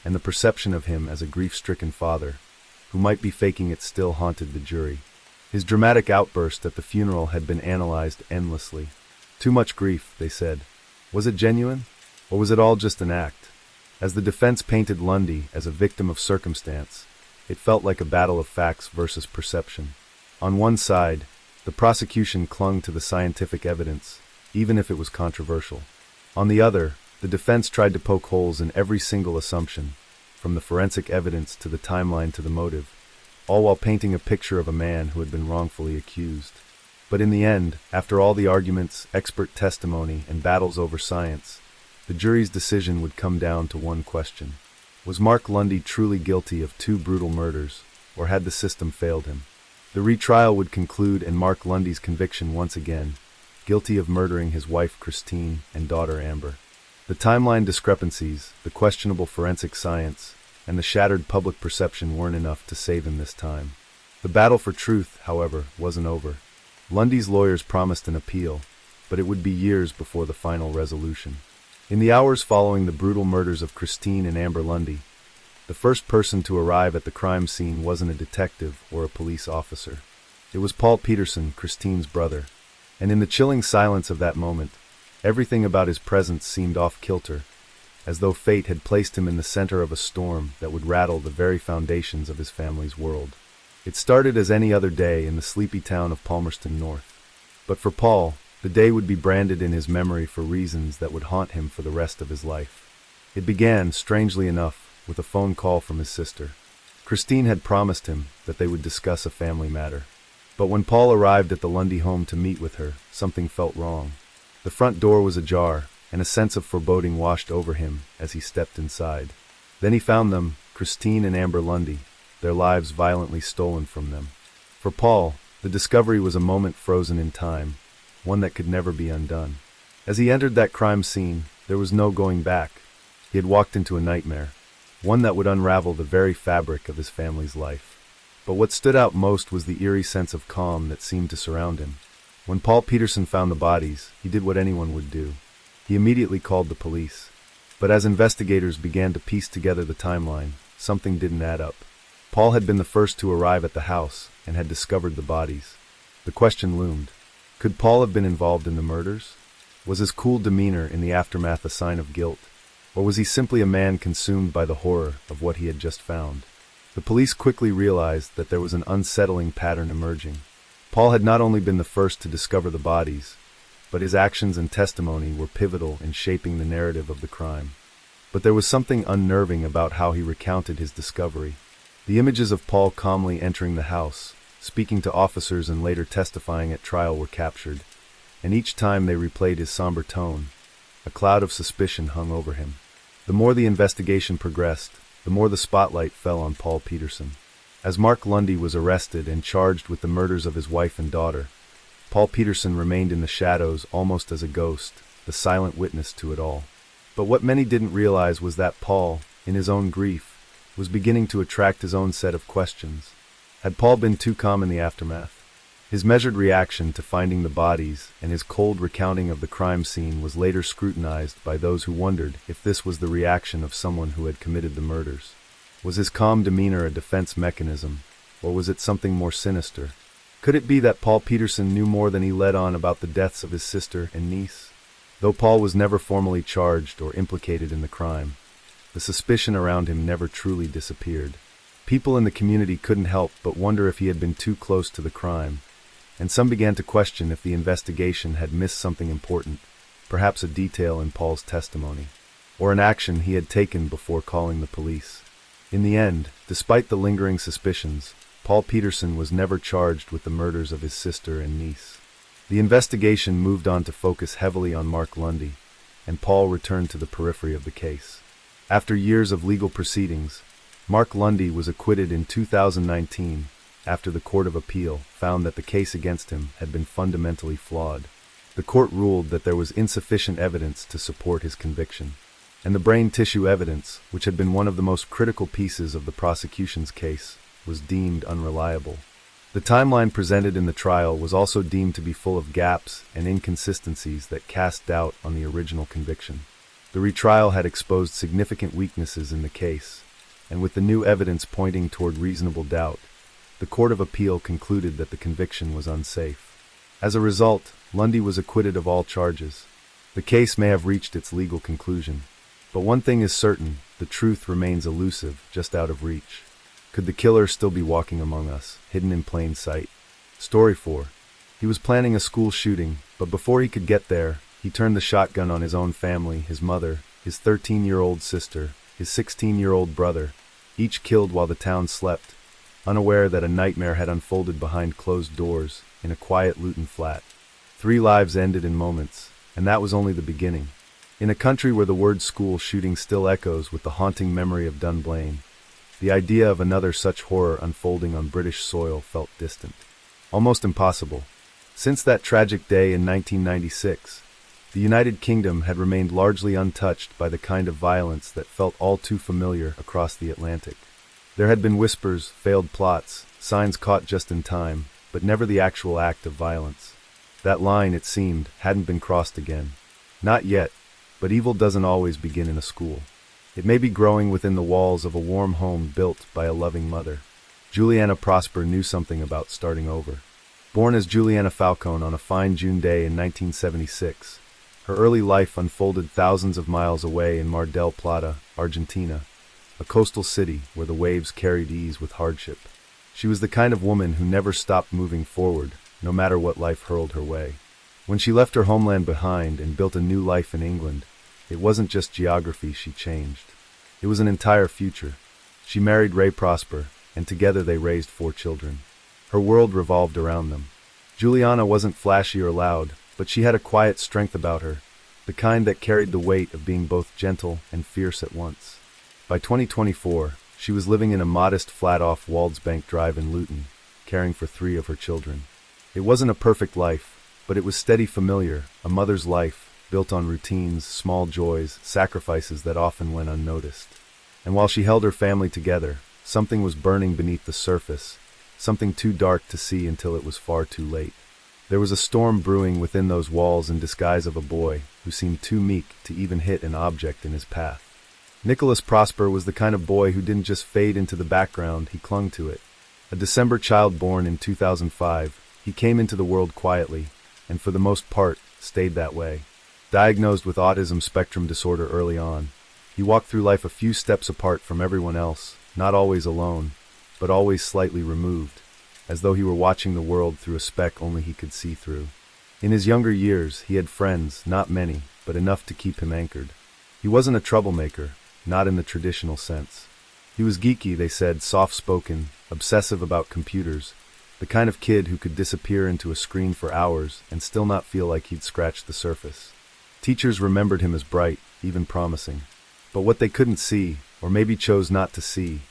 and the perception of him as a grief-stricken father, who might be faking it, still haunted the jury. His dramatic outburst at the funeral had been analyzed endlessly. Too much grief, they said. Was it genuine? Or was it all just an act? As the defense painted Lundy as a victim of circumstance, it felt like a battle of facts versus perception. On one side, the prosecution clung to the scientific evidence, even if it was controversial. On the other, the defense tried to poke holes in every single assumption, from the forensic evidence to the timeline to the motive, all while painting a picture of a man who had been wrongfully accused. But in the end, after all the arguments, expert testimony, and battles over science, the jury's decision would come down to one question. Was Mark Lundy truly guilty of 2 brutal murders, or had the system failed him? The retrial would conclude in Mark Lundy's conviction once again, guilty of murdering his wife Christine and daughter Amber. The timeline discrepancies, the questionable forensic science, and the shattered public perception weren't enough to save him this time. The battle for truth, however, wasn't over. Lundy's lawyers promised an appeal, but it would be years before the final resolution. In the hours following the brutal murders of Christine and Amber Lundy, the first person to arrive at the crime scene wasn't a detective or a police officer. It was Paul Peterson, Christine's brother, and in the chilling silence of that moment, everything about his presence seemed off-kilter, as though fate had placed him in the center of a storm that would rattle the very foundations of his family's world. It started as any other day in the sleepy town of Palmerston North. But for Paul, the day would be branded in his memory for reasons that would haunt him for the rest of his life. It began, strangely enough, with a phone call from his sister. Christine had promised him that they would discuss a family matter. But when Paul arrived at the Lundy home to meet with her, something felt wrong. The front door was ajar, and a sense of foreboding washed over him as he stepped inside. Then he found them, Christine and Amber Lundy, their lives violently stolen from them. For Paul, the discovery was a moment frozen in time, one that could never be undone. As he entered that crime scene, there was no going back. He had walked into a nightmare, one that would unravel the very fabric of his family's life. But what stood out most was the eerie sense of calm that seemed to surround him. When Paul Peterson found the bodies, he did what anyone would do. He immediately called the police. But as investigators began to piece together the timeline, something didn't add up. Paul had been the first to arrive at the house and had discovered the bodies. The question loomed. Could Paul have been involved in the murders? Was his cool demeanor in the aftermath a sign of guilt? Or was he simply a man consumed by the horror of what he had just found? The police quickly realized that there was an unsettling pattern emerging. Paul had not only been the first to discover the bodies, but his actions and testimony were pivotal in shaping the narrative of the crime. But there was something unnerving about how he recounted his discovery. The images of Paul calmly entering the house, speaking to officers and later testifying at trial were captured, and each time they replayed his somber tone, a cloud of suspicion hung over him. The more the investigation progressed, the more the spotlight fell on Paul Peterson. As Mark Lundy was arrested and charged with the murders of his wife and daughter, Paul Peterson remained in the shadows almost as a ghost, the silent witness to it all. But what many didn't realize was that Paul, in his own grief, was beginning to attract his own set of questions. Had Paul been too calm in the aftermath? His measured reaction to finding the bodies and his cold recounting of the crime scene was later scrutinized by those who wondered if this was the reaction of someone who had committed the murders. Was his calm demeanor a defense mechanism, or was it something more sinister? Could it be that Paul Peterson knew more than he let on about the deaths of his sister and niece? Though Paul was never formally charged or implicated in the crime, the suspicion around him never truly disappeared. People in the community couldn't help but wonder if he had been too close to the crime, and some began to question if the investigation had missed something important, perhaps a detail in Paul's testimony, or an action he had taken before calling the police. In the end, despite the lingering suspicions, Paul Peterson was never charged with the murders of his sister and niece. The investigation moved on to focus heavily on Mark Lundy, and Paul returned to the periphery of the case. After years of legal proceedings, Mark Lundy was acquitted in 2019 after the Court of Appeal found that the case against him had been fundamentally flawed. The court ruled that there was insufficient evidence to support his conviction, and the brain tissue evidence, which had been one of the most critical pieces of the prosecution's case, was deemed unreliable. The timeline presented in the trial was also deemed to be full of gaps and inconsistencies that cast doubt on the original conviction. The retrial had exposed significant weaknesses in the case, and with the new evidence pointing toward reasonable doubt, the Court of Appeal concluded that the conviction was unsafe. As a result, Lundy was acquitted of all charges. The case may have reached its legal conclusion, but one thing is certain: the truth remains elusive, just out of reach. Could the killer still be walking among us, hidden in plain sight? Story 4. He was planning a school shooting, but before he could get there, he turned the shotgun on his own family, his mother, his 13-year-old sister, his 16-year-old brother, each killed while the town slept, unaware that a nightmare had unfolded behind closed doors in a quiet Luton flat. 3 lives ended in moments, and that was only the beginning. In a country where the word school shooting still echoes with the haunting memory of Dunblane, the idea of another such horror unfolding on British soil felt distant, almost impossible. Since that tragic day in 1996, the United Kingdom had remained largely untouched by the kind of violence that felt all too familiar across the Atlantic. There had been whispers, failed plots, signs caught just in time, but never the actual act of violence. That line, it seemed, hadn't been crossed again. Not yet, but evil doesn't always begin in a school. It may be growing within the walls of a warm home built by a loving mother. Juliana Prosper knew something about starting over. Born as Juliana Falcone on a fine June day in 1976, her early life unfolded thousands of miles away in Mar del Plata, Argentina, a coastal city where the waves carried ease with hardship. She was the kind of woman who never stopped moving forward, no matter what life hurled her way. When she left her homeland behind and built a new life in England, it wasn't just geography she changed. It was an entire future. She married Ray Prosper, and together they raised 4 children. Her world revolved around them. Juliana wasn't flashy or loud, but she had a quiet strength about her, the kind that carried the weight of being both gentle and fierce at once. By 2024, she was living in a modest flat off Waldsbank Drive in Luton, caring for 3 of her children. It wasn't a perfect life, but it was steady, familiar, a mother's life, built on routines, small joys, sacrifices that often went unnoticed. And while she held her family together, something was burning beneath the surface, something too dark to see until it was far too late. There was a storm brewing within those walls in disguise of a boy who seemed too meek to even hit an object in his path. Nicholas Prosper was the kind of boy who didn't just fade into the background, he clung to it. A December child born in 2005, he came into the world quietly, and for the most part, stayed that way. Diagnosed with autism spectrum disorder early on, he walked through life a few steps apart from everyone else, not always alone, but always slightly removed, as though he were watching the world through a speck only he could see through. In his younger years, he had friends, not many, but enough to keep him anchored. He wasn't a troublemaker, not in the traditional sense. He was geeky, they said, soft-spoken, obsessive about computers, the kind of kid who could disappear into a screen for hours and still not feel like he'd scratched the surface. Teachers remembered him as bright, even promising. But what they couldn't see, or maybe chose not to see,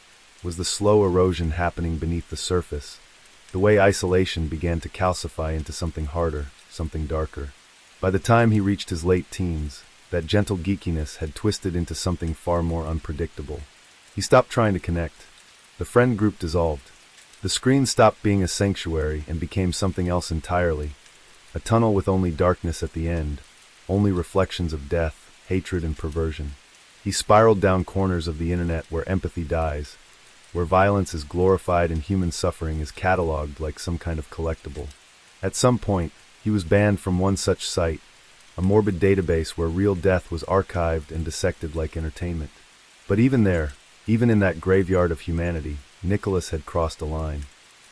was the slow erosion happening beneath the surface, the way isolation began to calcify into something harder, something darker. By the time he reached his late teens, that gentle geekiness had twisted into something far more unpredictable. He stopped trying to connect. The friend group dissolved. The screen stopped being a sanctuary and became something else entirely, a tunnel with only darkness at the end, only reflections of death, hatred, and perversion. He spiraled down corners of the internet where empathy dies, where violence is glorified and human suffering is catalogued like some kind of collectible. At some point, he was banned from one such site, a morbid database where real death was archived and dissected like entertainment. But even there, even in that graveyard of humanity, Nicholas had crossed a line.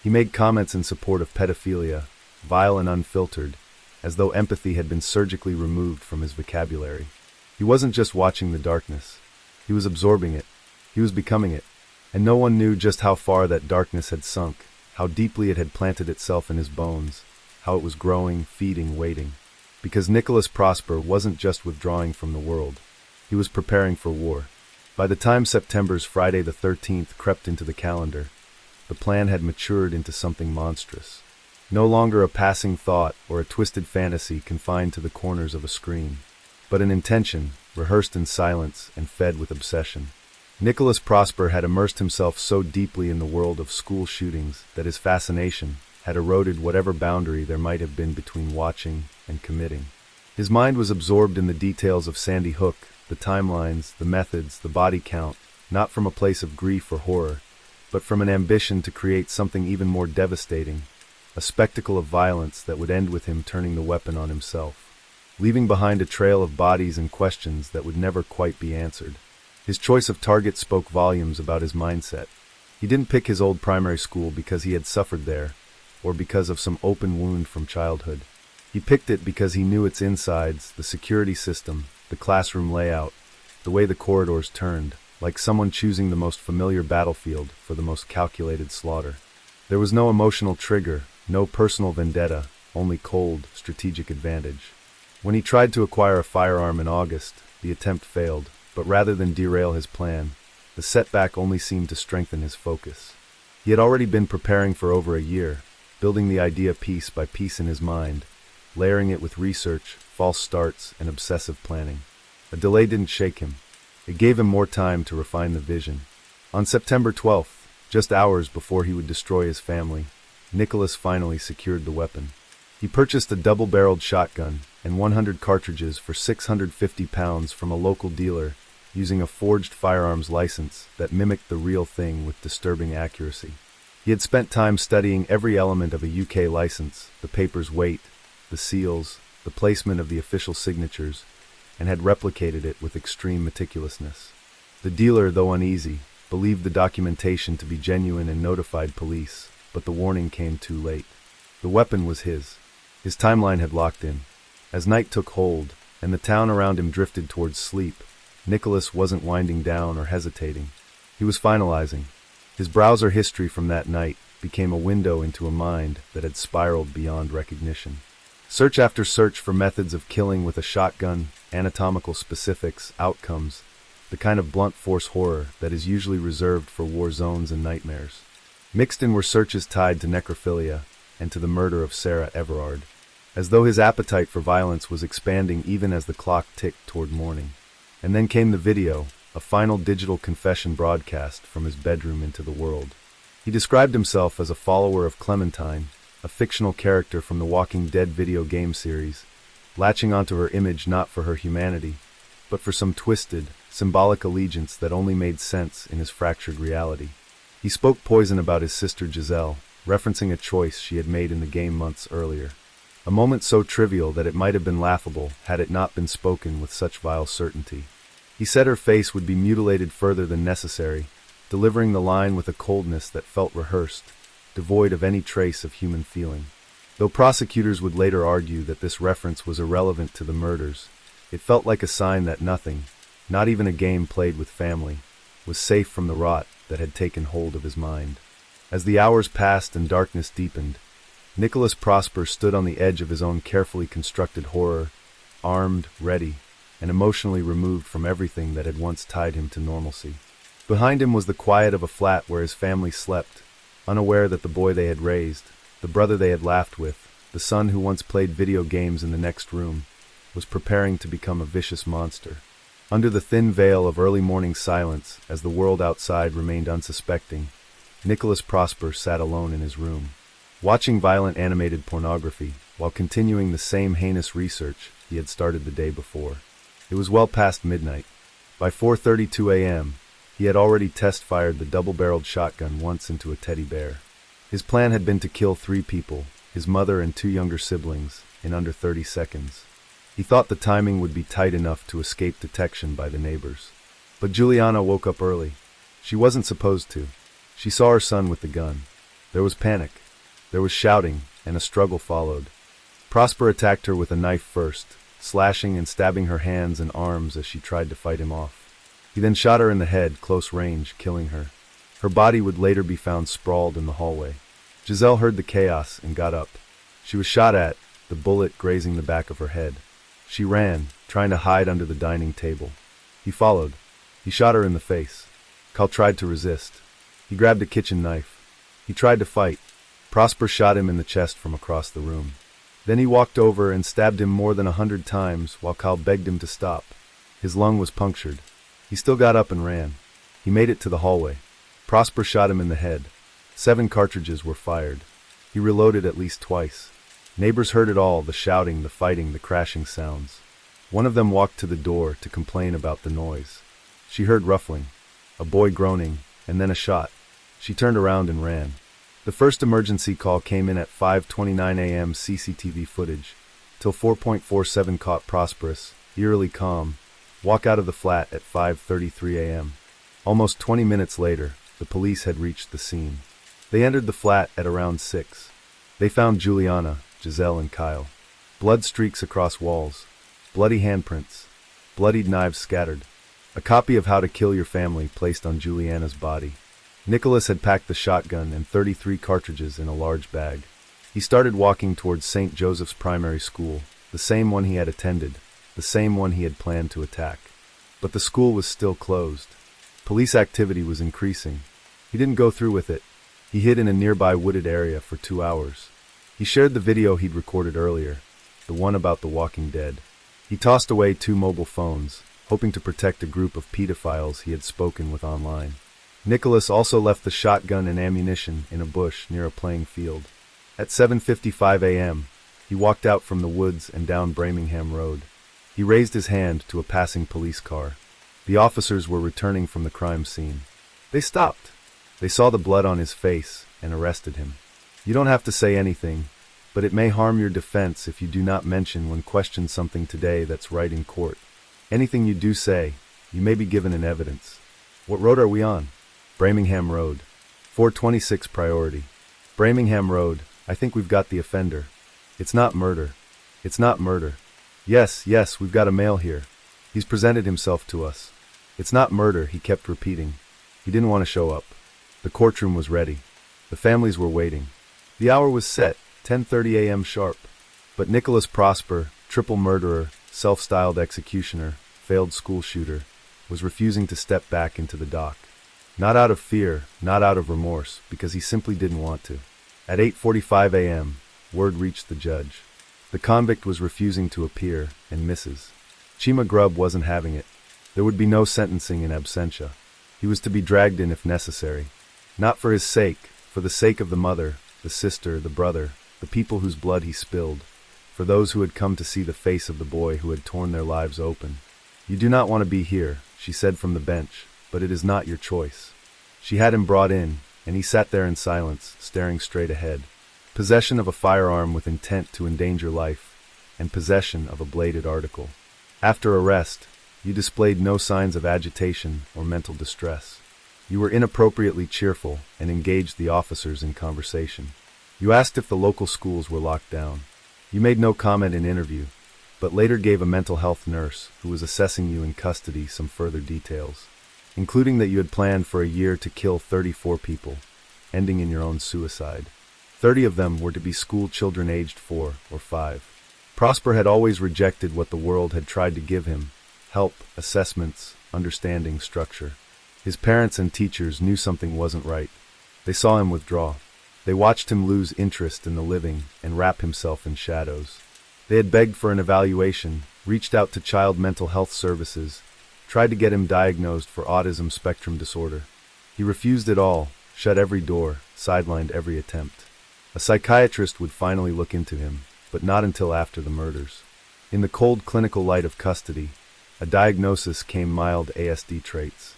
He made comments in support of pedophilia, vile and unfiltered, as though empathy had been surgically removed from his vocabulary. He wasn't just watching the darkness. He was absorbing it. He was becoming it. And no one knew just how far that darkness had sunk, how deeply it had planted itself in his bones, how it was growing, feeding, waiting. Because Nicholas Prosper wasn't just withdrawing from the world. He was preparing for war. By the time September's Friday the 13th crept into the calendar, the plan had matured into something monstrous. No longer a passing thought or a twisted fantasy confined to the corners of a screen, but an intention, rehearsed in silence and fed with obsession. Nicholas Prosper had immersed himself so deeply in the world of school shootings that his fascination had eroded whatever boundary there might have been between watching and committing. His mind was absorbed in the details of Sandy Hook, the timelines, the methods, the body count, not from a place of grief or horror, but from an ambition to create something even more devastating, a spectacle of violence that would end with him turning the weapon on himself, leaving behind a trail of bodies and questions that would never quite be answered. His choice of target spoke volumes about his mindset. He didn't pick his old primary school because he had suffered there, or because of some open wound from childhood. He picked it because he knew its insides, the security system, the classroom layout, the way the corridors turned, like someone choosing the most familiar battlefield for the most calculated slaughter. There was no emotional trigger, no personal vendetta, only cold, strategic advantage. When he tried to acquire a firearm in August, the attempt failed, but rather than derail his plan, the setback only seemed to strengthen his focus. He had already been preparing for over a year, building the idea piece by piece in his mind, layering it with research, false starts, and obsessive planning. A delay didn't shake him. It gave him more time to refine the vision. On September 12th, just hours before he would destroy his family, Nicholas finally secured the weapon. He purchased a double-barreled shotgun and 100 cartridges for £650 from a local dealer using a forged firearms license that mimicked the real thing with disturbing accuracy. He had spent time studying every element of a UK license, the paper's weight, the seals, the placement of the official signatures, and had replicated it with extreme meticulousness. The dealer, though uneasy, believed the documentation to be genuine and notified police, but the warning came too late. The weapon was his. His timeline had locked in. As night took hold, and the town around him drifted towards sleep, Nicholas wasn't winding down or hesitating. He was finalizing. His browser history from that night became a window into a mind that had spiraled beyond recognition. Search after search for methods of killing with a shotgun, anatomical specifics, outcomes, the kind of blunt force horror that is usually reserved for war zones and nightmares. Mixed in were searches tied to necrophilia and to the murder of Sarah Everard, as though his appetite for violence was expanding even as the clock ticked toward morning. And then came the video, a final digital confession broadcast from his bedroom into the world. He described himself as a follower of Clementine, a fictional character from the Walking Dead video game series, latching onto her image not for her humanity, but for some twisted, symbolic allegiance that only made sense in his fractured reality. He spoke poison about his sister Giselle, referencing a choice she had made in the game months earlier. A moment so trivial that it might have been laughable had it not been spoken with such vile certainty. He said her face would be mutilated further than necessary, delivering the line with a coldness that felt rehearsed, devoid of any trace of human feeling. Though prosecutors would later argue that this reference was irrelevant to the murders, it felt like a sign that nothing, not even a game played with family, was safe from the rot that had taken hold of his mind. As the hours passed and darkness deepened, Nicholas Prosper stood on the edge of his own carefully constructed horror, armed, ready, and emotionally removed from everything that had once tied him to normalcy. Behind him was the quiet of a flat where his family slept, unaware that the boy they had raised, the brother they had laughed with, the son who once played video games in the next room, was preparing to become a vicious monster. Under the thin veil of early morning silence, as the world outside remained unsuspecting, Nicholas Prosper sat alone in his room, watching violent animated pornography, while continuing the same heinous research he had started the day before. It was well past midnight. By 4:32 a.m., he had already test-fired the double-barreled shotgun once into a teddy bear. His plan had been to kill 3 people, his mother and 2 younger siblings, in under 30 seconds. He thought the timing would be tight enough to escape detection by the neighbors. But Juliana woke up early. She wasn't supposed to. She saw her son with the gun. There was panic. There was shouting, and a struggle followed. Prosper attacked her with a knife first, slashing and stabbing her hands and arms as she tried to fight him off. He then shot her in the head, close range, killing her. Her body would later be found sprawled in the hallway. Giselle heard the chaos and got up. She was shot at, the bullet grazing the back of her head. She ran, trying to hide under the dining table. He followed. He shot her in the face. Cal tried to resist. He grabbed a kitchen knife. He tried to fight. Prosper shot him in the chest from across the room. Then he walked over and stabbed him more than 100 times while Cal begged him to stop. His lung was punctured. He still got up and ran. He made it to the hallway. Prosper shot him in the head. 7 cartridges were fired. He reloaded at least twice. Neighbors heard it all, the shouting, the fighting, the crashing sounds. One of them walked to the door to complain about the noise. She heard ruffling, a boy groaning, and then a shot. She turned around and ran. The first emergency call came in at 5:29 a.m. CCTV footage, till 4.47 caught Prosperous, eerily calm, walk out of the flat at 5:33 a.m. Almost 20 minutes later, the police had reached the scene. They entered the flat at around 6. They found Juliana, Giselle and Kyle. Blood streaks across walls. Bloody handprints. Bloodied knives scattered. A copy of How to Kill Your Family placed on Juliana's body. Nicholas had packed the shotgun and 33 cartridges in a large bag. He started walking towards St. Joseph's Primary School, the same one he had attended, the same one he had planned to attack. But the school was still closed. Police activity was increasing. He didn't go through with it. He hid in a nearby wooded area for 2 hours. He shared the video he'd recorded earlier, the one about the Walking Dead. He tossed away 2 mobile phones, hoping to protect a group of pedophiles he had spoken with online. Nicholas also left the shotgun and ammunition in a bush near a playing field. At 7:55 a.m., he walked out from the woods and down Birmingham Road. He raised his hand to a passing police car. The officers were returning from the crime scene. They stopped. They saw the blood on his face and arrested him. You don't have to say anything, but it may harm your defense if you do not mention when questioned something today that's right in court. Anything you do say, you may be given in evidence. What road are we on? Birmingham Road. 426 priority. Birmingham Road, I think we've got the offender. It's not murder. It's not murder. Yes, we've got a male here. He's presented himself to us. It's not murder, he kept repeating. He didn't want to show up. The courtroom was ready. The families were waiting. The hour was set, 10:30 a.m. sharp. But Nicholas Prosper, triple murderer, self-styled executioner, failed school shooter, was refusing to step back into the dock. Not out of fear, not out of remorse, because he simply didn't want to. At 8:45 a.m., word reached the judge. The convict was refusing to appear, and Mrs. Chima Grubb wasn't having it. There would be no sentencing in absentia. He was to be dragged in if necessary. Not for his sake, for the sake of the mother, the sister, the brother, the people whose blood he spilled, for those who had come to see the face of the boy who had torn their lives open. You do not want to be here, she said from the bench, but it is not your choice. She had him brought in, and he sat there in silence, staring straight ahead. Possession of a firearm with intent to endanger life, and possession of a bladed article. After arrest, you displayed no signs of agitation or mental distress. You were inappropriately cheerful and engaged the officers in conversation. You asked if the local schools were locked down. You made no comment in interview, but later gave a mental health nurse who was assessing you in custody some further details, including that you had planned for a year to kill 34 people, ending in your own suicide. 30 of them were to be school children aged 4 or 5. Prosper had always rejected what the world had tried to give him: help, assessments, understanding, structure. His parents and teachers knew something wasn't right. They saw him withdraw. They watched him lose interest in the living and wrap himself in shadows. They had begged for an evaluation, reached out to child mental health services, tried to get him diagnosed for autism spectrum disorder. He refused it all, shut every door, sidelined every attempt. A psychiatrist would finally look into him, but not until after the murders. In the cold clinical light of custody, a diagnosis came: mild ASD traits.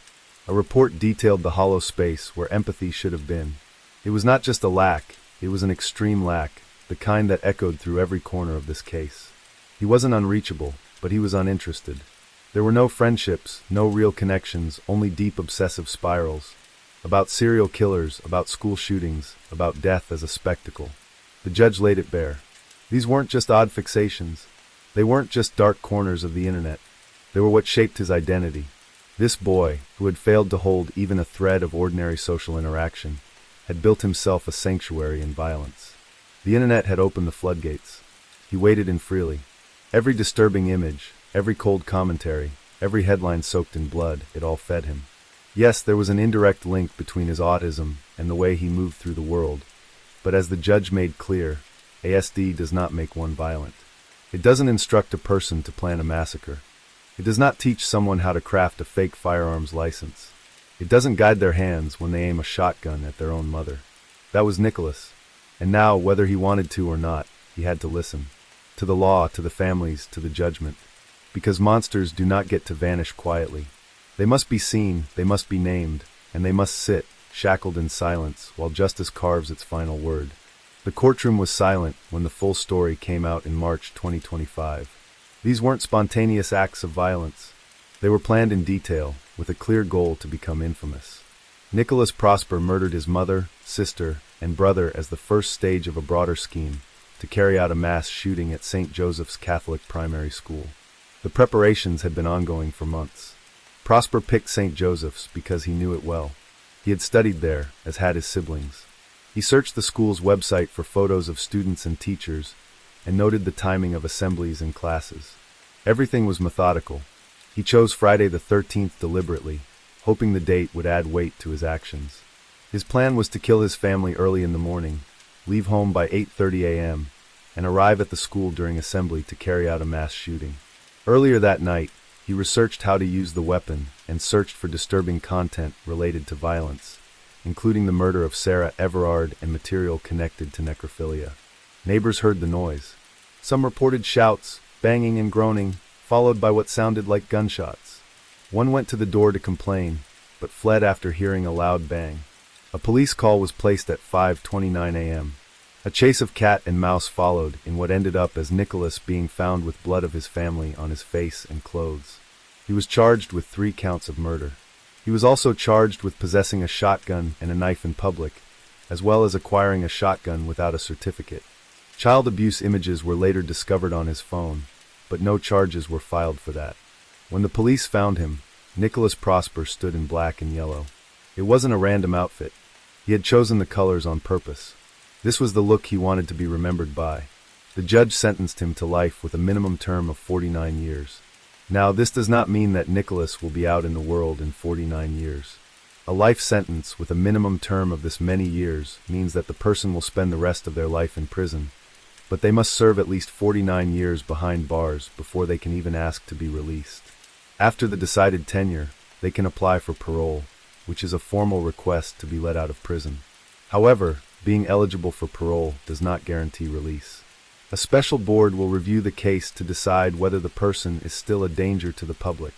A report detailed the hollow space where empathy should have been. It was not just a lack, it was an extreme lack, the kind that echoed through every corner of this case. He wasn't unreachable, but he was uninterested. There were no friendships, no real connections, only deep obsessive spirals. About serial killers, about school shootings, about death as a spectacle. The judge laid it bare. These weren't just odd fixations. They weren't just dark corners of the internet. They were what shaped his identity. This boy, who had failed to hold even a thread of ordinary social interaction, had built himself a sanctuary in violence. The internet had opened the floodgates. He waded in freely. Every disturbing image, every cold commentary, every headline soaked in blood, it all fed him. Yes, there was an indirect link between his autism and the way he moved through the world, but as the judge made clear, ASD does not make one violent. It doesn't instruct a person to plan a massacre. It does not teach someone how to craft a fake firearms license. It doesn't guide their hands when they aim a shotgun at their own mother. That was Nicholas. And now, whether he wanted to or not, he had to listen. To the law, to the families, to the judgment. Because monsters do not get to vanish quietly. They must be seen, they must be named, and they must sit, shackled in silence, while justice carves its final word. The courtroom was silent when the full story came out in March 2025. These weren't spontaneous acts of violence. They were planned in detail, with a clear goal to become infamous. Nicholas Prosper murdered his mother, sister, and brother as the first stage of a broader scheme to carry out a mass shooting at St. Joseph's Catholic Primary School. The preparations had been ongoing for months. Prosper picked St. Joseph's because he knew it well. He had studied there, as had his siblings. He searched the school's website for photos of students and teachers, and noted the timing of assemblies and classes. Everything was methodical. He chose Friday the 13th deliberately, hoping the date would add weight to his actions. His plan was to kill his family early in the morning, leave home by 8:30 a.m., and arrive at the school during assembly to carry out a mass shooting. Earlier that night, he researched how to use the weapon and searched for disturbing content related to violence, including the murder of Sarah Everard and material connected to necrophilia. Neighbors heard the noise. Some reported shouts, banging and groaning, followed by what sounded like gunshots. One went to the door to complain, but fled after hearing a loud bang. A police call was placed at 5:29 a.m. A chase of cat and mouse followed in what ended up as Nicholas being found with blood of his family on his face and clothes. He was charged with 3 counts of murder. He was also charged with possessing a shotgun and a knife in public, as well as acquiring a shotgun without a certificate. Child abuse images were later discovered on his phone, but no charges were filed for that. When the police found him, Nicholas Prosper stood in black and yellow. It wasn't a random outfit. He had chosen the colors on purpose. This was the look he wanted to be remembered by. The judge sentenced him to life with a minimum term of 49 years. Now, this does not mean that Nicholas will be out in the world in 49 years. A life sentence with a minimum term of this many years means that the person will spend the rest of their life in prison, but they must serve at least 49 years behind bars before they can even ask to be released. After the decided tenure, they can apply for parole, which is a formal request to be let out of prison. However, being eligible for parole does not guarantee release. A special board will review the case to decide whether the person is still a danger to the public.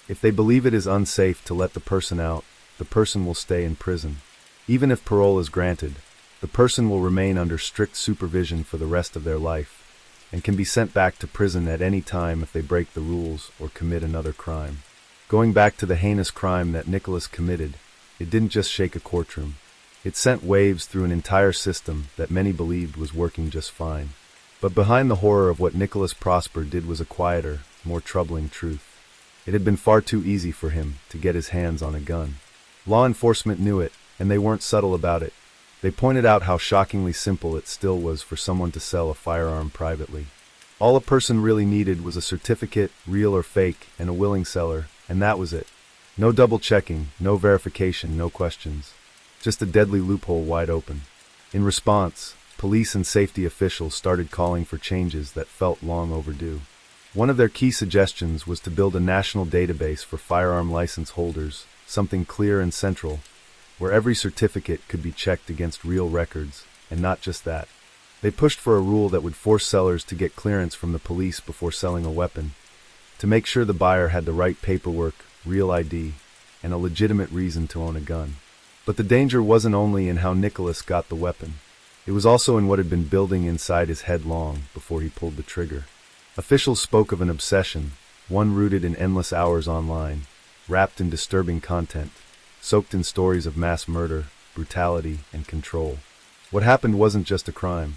If they believe it is unsafe to let the person out, the person will stay in prison. Even if parole is granted, the person will remain under strict supervision for the rest of their life, and can be sent back to prison at any time if they break the rules or commit another crime. Going back to the heinous crime that Nicholas committed, it didn't just shake a courtroom. It sent waves through an entire system that many believed was working just fine. But behind the horror of what Nicholas Prosper did was a quieter, more troubling truth. It had been far too easy for him to get his hands on a gun. Law enforcement knew it, and they weren't subtle about it. They pointed out how shockingly simple it still was for someone to sell a firearm privately. All a person really needed was a certificate, real or fake, and a willing seller, and that was it. No double-checking, no verification, no questions. Just a deadly loophole wide open. In response, police and safety officials started calling for changes that felt long overdue. One of their key suggestions was to build a national database for firearm license holders, something clear and central, where every certificate could be checked against real records, and not just that. They pushed for a rule that would force sellers to get clearance from the police before selling a weapon, to make sure the buyer had the right paperwork, real ID, and a legitimate reason to own a gun. But the danger wasn't only in how Nicholas got the weapon. It was also in what had been building inside his head long before he pulled the trigger. Officials spoke of an obsession, one rooted in endless hours online, wrapped in disturbing content, soaked in stories of mass murder, brutality, and control. What happened wasn't just a crime.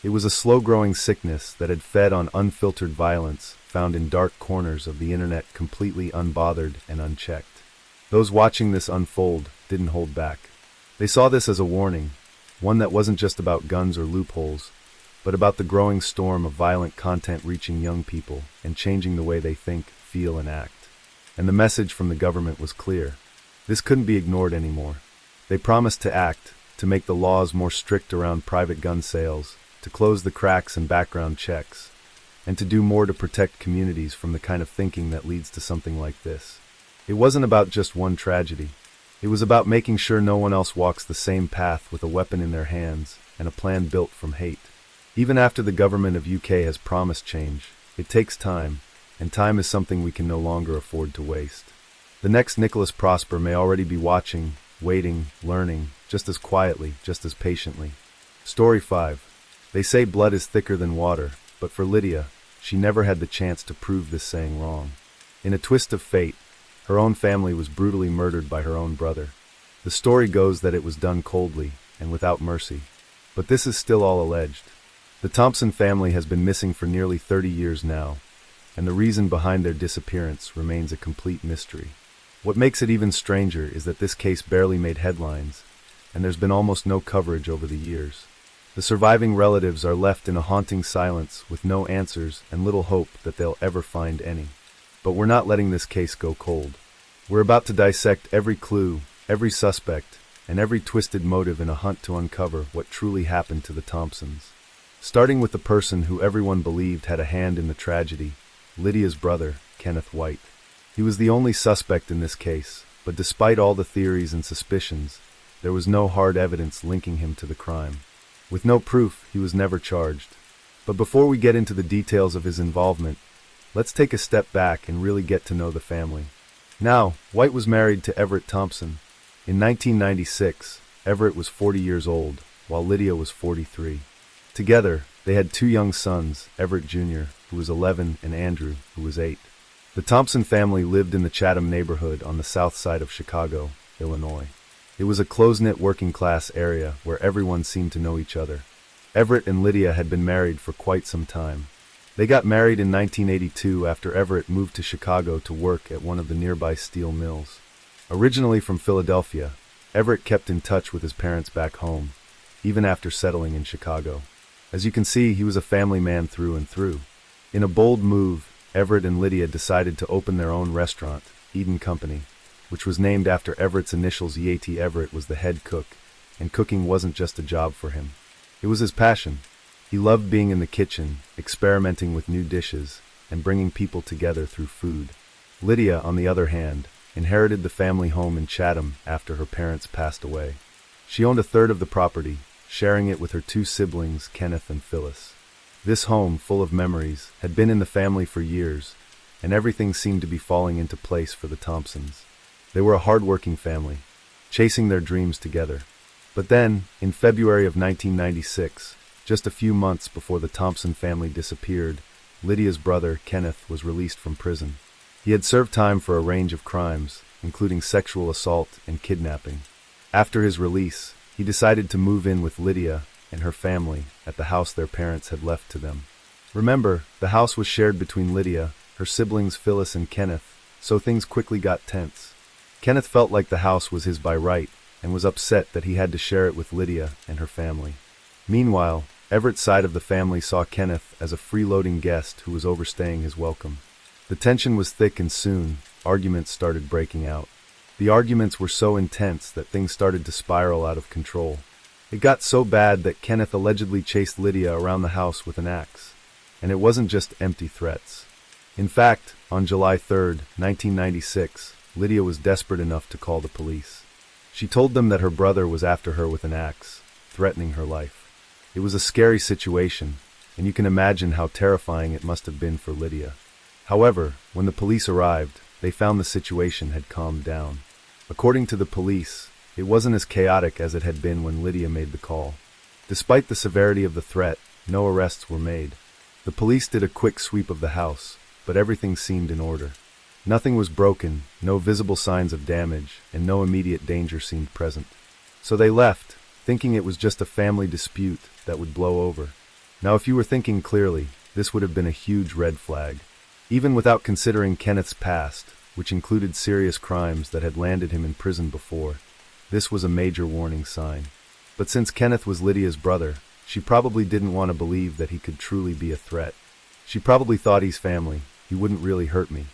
It was a slow-growing sickness that had fed on unfiltered violence found in dark corners of the internet, completely unbothered and unchecked. Those watching this unfold didn't hold back. They saw this as a warning, one that wasn't just about guns or loopholes, but about the growing storm of violent content reaching young people and changing the way they think, feel, and act. And the message from the government was clear. This couldn't be ignored anymore. They promised to act, to make the laws more strict around private gun sales, to close the cracks in background checks, and to do more to protect communities from the kind of thinking that leads to something like this. It wasn't about just one tragedy. It was about making sure no one else walks the same path with a weapon in their hands and a plan built from hate. Even after the government of UK has promised change, it takes time, and time is something we can no longer afford to waste. The next Nicholas Prosper may already be watching, waiting, learning, just as quietly, just as patiently. Story 5. They say blood is thicker than water, but for Lydia, she never had the chance to prove this saying wrong. In a twist of fate, her own family was brutally murdered by her own brother. The story goes that it was done coldly and without mercy. But this is still all alleged. The Thompson family has been missing for nearly 30 years now, and the reason behind their disappearance remains a complete mystery. What makes it even stranger is that this case barely made headlines, and there's been almost no coverage over the years. The surviving relatives are left in a haunting silence with no answers and little hope that they'll ever find any. But we're not letting this case go cold. We're about to dissect every clue, every suspect, and every twisted motive in a hunt to uncover what truly happened to the Thompsons. Starting with the person who everyone believed had a hand in the tragedy, Lydia's brother, Kenneth White. He was the only suspect in this case, but despite all the theories and suspicions, there was no hard evidence linking him to the crime. With no proof, he was never charged. But before we get into the details of his involvement, let's take a step back and really get to know the family. Now, White was married to Everett Thompson. In 1996, Everett was 40 years old, while Lydia was 43. Together, they had two young sons, Everett Jr., who was 11, and Andrew, who was 8. The Thompson family lived in the Chatham neighborhood on the south side of Chicago, Illinois. It was a close-knit working-class area where everyone seemed to know each other. Everett and Lydia had been married for quite some time. They got married in 1982 after Everett moved to Chicago to work at one of the nearby steel mills. Originally from Philadelphia, Everett kept in touch with his parents back home, even after settling in Chicago. As you can see, he was a family man through and through. In a bold move, Everett and Lydia decided to open their own restaurant, Eden Company, which was named after Everett's initials. Yati Everett was the head cook, and cooking wasn't just a job for him. It was his passion. He loved being in the kitchen, experimenting with new dishes, and bringing people together through food. Lydia, on the other hand, inherited the family home in Chatham after her parents passed away. She owned a third of the property, sharing it with her two siblings, Kenneth and Phyllis. This home, full of memories, had been in the family for years, and everything seemed to be falling into place for the Thompsons. They were a hard-working family, chasing their dreams together. But then, in February of 1996, just a few months before the Thompson family disappeared, Lydia's brother, Kenneth, was released from prison. He had served time for a range of crimes, including sexual assault and kidnapping. After his release, he decided to move in with Lydia and her family at the house their parents had left to them. Remember, the house was shared between Lydia, her siblings Phyllis and Kenneth, so things quickly got tense. Kenneth felt like the house was his by right and was upset that he had to share it with Lydia and her family. Meanwhile, Everett's side of the family saw Kenneth as a freeloading guest who was overstaying his welcome. The tension was thick, and soon, arguments started breaking out. The arguments were so intense that things started to spiral out of control. It got so bad that Kenneth allegedly chased Lydia around the house with an axe. And it wasn't just empty threats. In fact, on July 3, 1996, Lydia was desperate enough to call the police. She told them that her brother was after her with an axe, threatening her life. It was a scary situation, and you can imagine how terrifying it must have been for Lydia. However, when the police arrived, they found the situation had calmed down. According to the police, it wasn't as chaotic as it had been when Lydia made the call. Despite the severity of the threat, no arrests were made. The police did a quick sweep of the house, but everything seemed in order. Nothing was broken, no visible signs of damage, and no immediate danger seemed present. So they left, thinking it was just a family dispute that would blow over. Now, if you were thinking clearly, this would have been a huge red flag. Even without considering Kenneth's past, which included serious crimes that had landed him in prison before, This was a major warning sign. But since Kenneth was Lydia's brother, she probably didn't want to believe that he could truly be a threat. She probably thought he's family, he wouldn't really hurt me.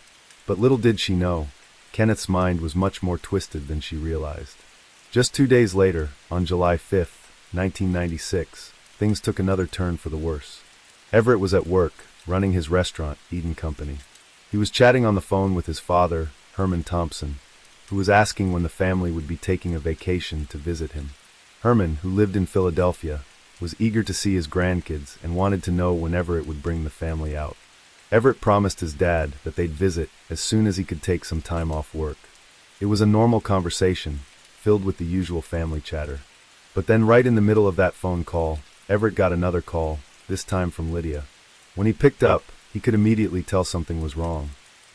But little did she know, Kenneth's mind was much more twisted than she realized. Just 2 days later, on July 5th, 1996, things took another turn for the worse. Everett was at work, running his restaurant, Eden Company. He was chatting on the phone with his father, Herman Thompson, who was asking when the family would be taking a vacation to visit him. Herman, who lived in Philadelphia, was eager to see his grandkids and wanted to know when Everett would bring the family out. Everett promised his dad that they'd visit as soon as he could take some time off work. It was a normal conversation, filled with the usual family chatter. But then right in the middle of that phone call, Everett got another call, this time from Lydia. When he picked up, he could immediately tell something was wrong.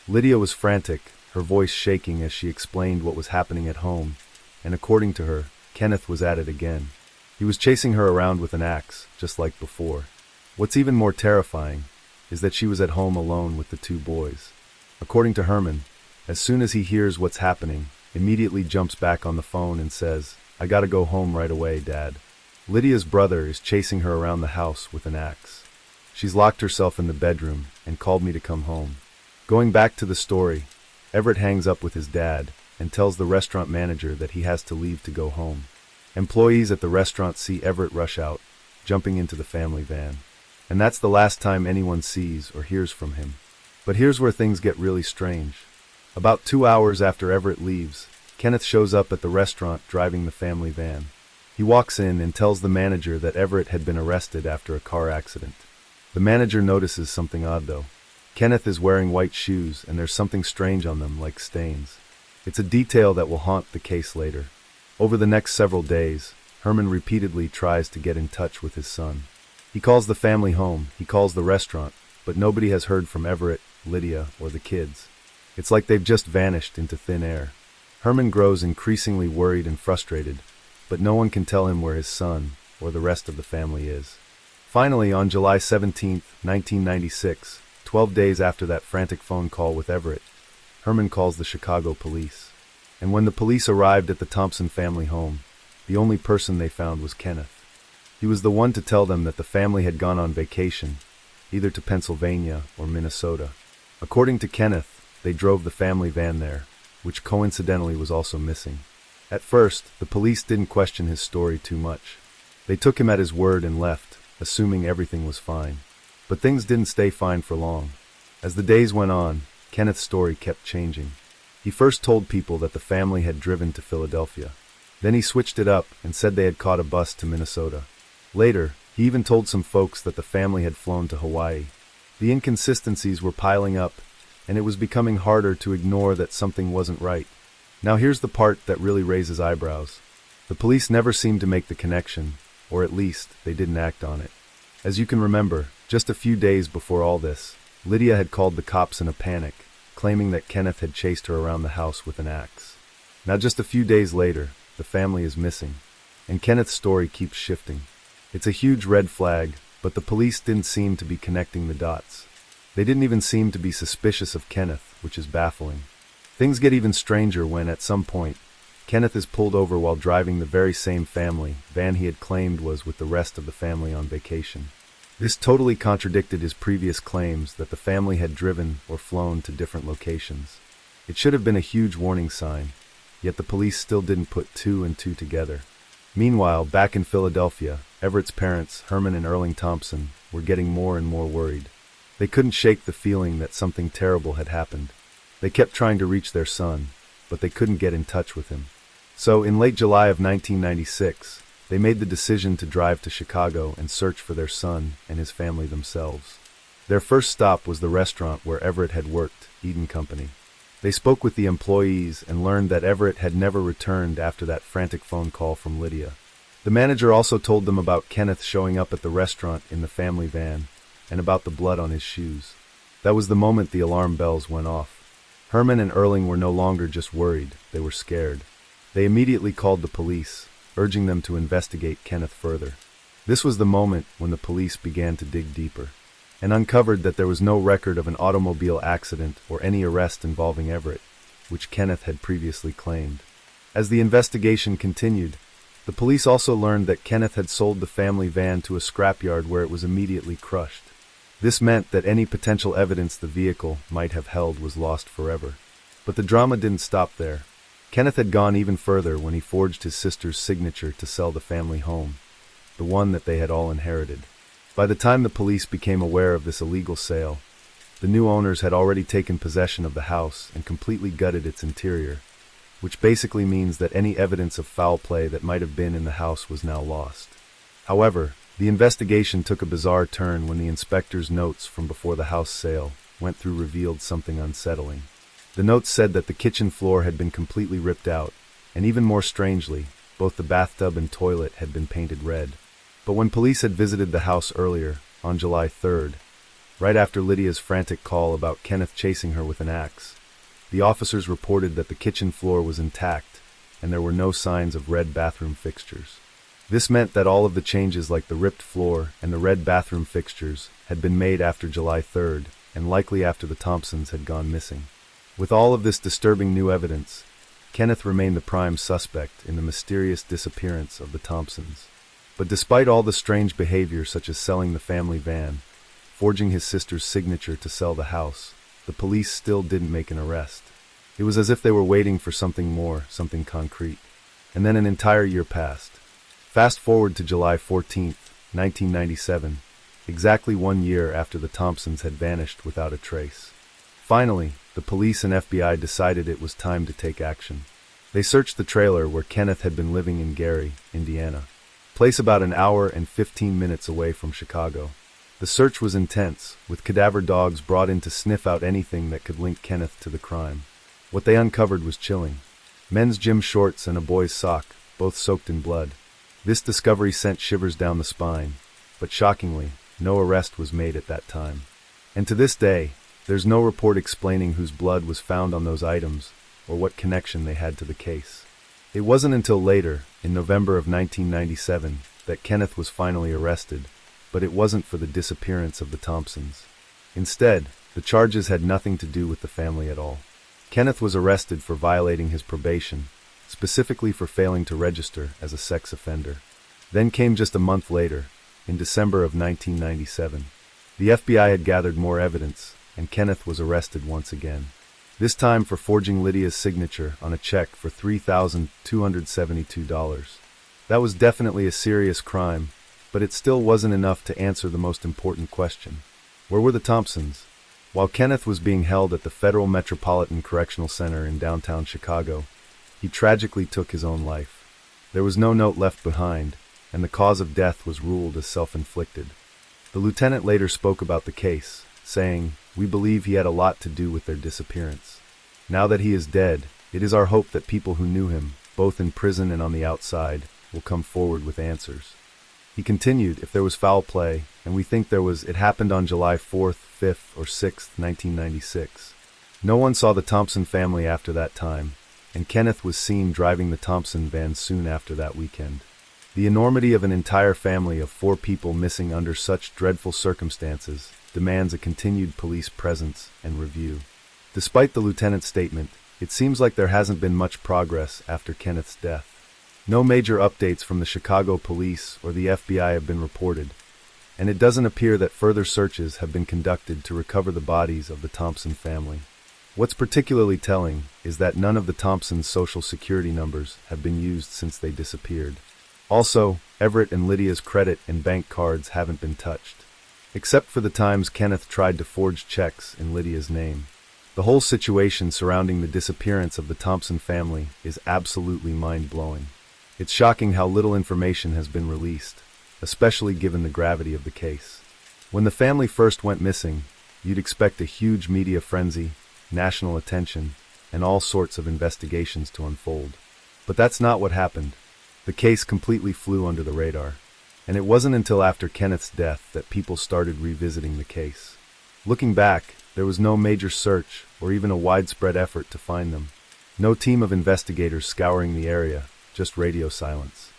Lydia was frantic, her voice shaking as she explained what was happening at home, and according to her, Kenneth was at it again. He was chasing her around with an axe, just like before. What's even more terrifying is that she was at home alone with the 2 boys. According to Herman, as soon as he hears what's happening, immediately jumps back on the phone and says, "I gotta go home right away, Dad." Lydia's brother is chasing her around the house with an axe. She's locked herself in the bedroom and called me to come home. Going back to the story, Everett hangs up with his dad and tells the restaurant manager that he has to leave to go home. Employees at the restaurant see Everett rush out, jumping into the family van. And that's the last time anyone sees or hears from him. But here's where things get really strange. About 2 hours after Everett leaves, Kenneth shows up at the restaurant driving the family van. He walks in and tells the manager that Everett had been arrested after a car accident. The manager notices something odd though. Kenneth is wearing white shoes and there's something strange on them, like stains. It's a detail that will haunt the case later. Over the next several days, Herman repeatedly tries to get in touch with his son. He calls the family home, he calls the restaurant, but nobody has heard from Everett, Lydia, or the kids. It's like they've just vanished into thin air. Herman grows increasingly worried and frustrated, but no one can tell him where his son, or the rest of the family is. Finally, on July 17, 1996, 12 days after that frantic phone call with Everett, Herman calls the Chicago police. And when the police arrived at the Thompson family home, the only person they found was Kenneth. He was the one to tell them that the family had gone on vacation, either to Pennsylvania or Minnesota. According to Kenneth, they drove the family van there, which coincidentally was also missing. At first, the police didn't question his story too much. They took him at his word and left, assuming everything was fine. But things didn't stay fine for long. As the days went on, Kenneth's story kept changing. He first told people that the family had driven to Philadelphia. Then he switched it up and said they had caught a bus to Minnesota. Later, he even told some folks that the family had flown to Hawaii. The inconsistencies were piling up, and it was becoming harder to ignore that something wasn't right. Now here's the part that really raises eyebrows. The police never seemed to make the connection, or at least, they didn't act on it. As you can remember, just a few days before all this, Lydia had called the cops in a panic, claiming that Kenneth had chased her around the house with an axe. Now just a few days later, the family is missing, and Kenneth's story keeps shifting. It's a huge red flag, but the police didn't seem to be connecting the dots. They didn't even seem to be suspicious of Kenneth, which is baffling. Things get even stranger when, at some point, Kenneth is pulled over while driving the very same family van he had claimed was with the rest of the family on vacation. This totally contradicted his previous claims that the family had driven or flown to different locations. It should have been a huge warning sign, yet the police still didn't put 2 and 2 together. Meanwhile, back in Philadelphia, Everett's parents, Herman and Erling Thompson, were getting more and more worried. They couldn't shake the feeling that something terrible had happened. They kept trying to reach their son, but they couldn't get in touch with him. So, in late July of 1996, they made the decision to drive to Chicago and search for their son and his family themselves. Their first stop was the restaurant where Everett had worked, Eden Company. They spoke with the employees and learned that Everett had never returned after that frantic phone call from Lydia. The manager also told them about Kenneth showing up at the restaurant in the family van and about the blood on his shoes. That was the moment the alarm bells went off. Herman and Erling were no longer just worried, they were scared. They immediately called the police, urging them to investigate Kenneth further. This was the moment when the police began to dig deeper, and uncovered that there was no record of an automobile accident or any arrest involving Everett, which Kenneth had previously claimed. As the investigation continued, the police also learned that Kenneth had sold the family van to a scrapyard where it was immediately crushed. This meant that any potential evidence the vehicle might have held was lost forever. But the drama didn't stop there. Kenneth had gone even further when he forged his sister's signature to sell the family home, the one that they had all inherited. By the time the police became aware of this illegal sale, the new owners had already taken possession of the house and completely gutted its interior, which basically means that any evidence of foul play that might have been in the house was now lost. However, the investigation took a bizarre turn when the inspector's notes from before the house sale went through revealed something unsettling. The notes said that the kitchen floor had been completely ripped out, and even more strangely, both the bathtub and toilet had been painted red. But when police had visited the house earlier, on July 3rd, right after Lydia's frantic call about Kenneth chasing her with an axe, the officers reported that the kitchen floor was intact and there were no signs of red bathroom fixtures. This meant that all of the changes like the ripped floor and the red bathroom fixtures had been made after July 3rd and likely after the Thompsons had gone missing. With all of this disturbing new evidence, Kenneth remained the prime suspect in the mysterious disappearance of the Thompsons. But despite all the strange behavior such as selling the family van, forging his sister's signature to sell the house, the police still didn't make an arrest. It was as if they were waiting for something more, something concrete. And then an entire year passed. Fast forward to July 14th, 1997, exactly 1 year after the Thompsons had vanished without a trace. Finally, the police and FBI decided it was time to take action. They searched the trailer where Kenneth had been living in Gary, Indiana, a place about an hour and 15 minutes away from Chicago. The search was intense, with cadaver dogs brought in to sniff out anything that could link Kenneth to the crime. What they uncovered was chilling. Men's gym shorts and a boy's sock, both soaked in blood. This discovery sent shivers down the spine, but shockingly, no arrest was made at that time. And to this day, there's no report explaining whose blood was found on those items or what connection they had to the case. It wasn't until later, in November of 1997, that Kenneth was finally arrested, but it wasn't for the disappearance of the Thompsons. Instead, the charges had nothing to do with the family at all. Kenneth was arrested for violating his probation, specifically for failing to register as a sex offender. Then came just a month later, in December of 1997. The FBI had gathered more evidence, and Kenneth was arrested once again. This time for forging Lydia's signature on a check for $3,272. That was definitely a serious crime, but it still wasn't enough to answer the most important question. Where were the Thompsons? While Kenneth was being held at the Federal Metropolitan Correctional Center in downtown Chicago, he tragically took his own life. There was no note left behind, and the cause of death was ruled as self-inflicted. The lieutenant later spoke about the case, saying, "We believe he had a lot to do with their disappearance. Now that he is dead, it is our hope that people who knew him, both in prison and on the outside, will come forward with answers." He continued, "If there was foul play, and we think there was, it happened on July 4th, 5th, or 6th, 1996. No one saw the Thompson family after that time, and Kenneth was seen driving the Thompson van soon after that weekend. The enormity of an entire family of 4 people missing under such dreadful circumstances demands a continued police presence and review." Despite the lieutenant's statement, it seems like there hasn't been much progress after Kenneth's death. No major updates from the Chicago police or the FBI have been reported, and it doesn't appear that further searches have been conducted to recover the bodies of the Thompson family. What's particularly telling is that none of the Thompsons' social security numbers have been used since they disappeared. Also, Everett and Lydia's credit and bank cards haven't been touched, except for the times Kenneth tried to forge checks in Lydia's name. The whole situation surrounding the disappearance of the Thompson family is absolutely mind-blowing. It's shocking how little information has been released, especially given the gravity of the case. When the family first went missing, you'd expect a huge media frenzy, national attention, and all sorts of investigations to unfold. But that's not what happened. The case completely flew under the radar, and it wasn't until after Kenneth's death that people started revisiting the case. Looking back, there was no major search or even a widespread effort to find them. No team of investigators scouring the area, just radio silence.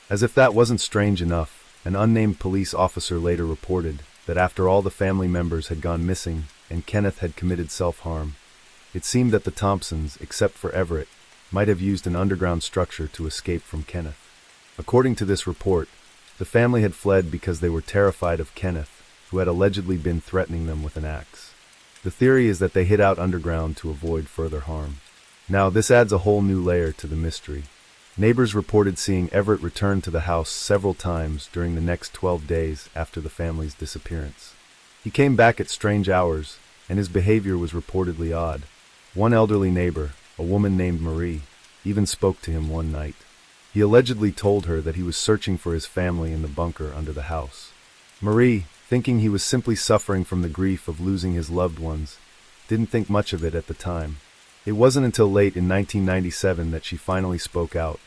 As if that wasn't strange enough, an unnamed police officer later reported that after all the family members had gone missing and Kenneth had committed self-harm, it seemed that the Thompsons, except for Everett, might have used an underground structure to escape from Kenneth. According to this report, the family had fled because they were terrified of Kenneth, who had allegedly been threatening them with an axe. The theory is that they hid out underground to avoid further harm. Now, this adds a whole new layer to the mystery. Neighbors reported seeing Everett return to the house several times during the next 12 days after the family's disappearance. He came back at strange hours, and his behavior was reportedly odd. One elderly neighbor, a woman named Marie, even spoke to him one night. He allegedly told her that he was searching for his family in the bunker under the house. Marie, thinking he was simply suffering from the grief of losing his loved ones, didn't think much of it at the time. It wasn't until late in 1997 that she finally spoke out,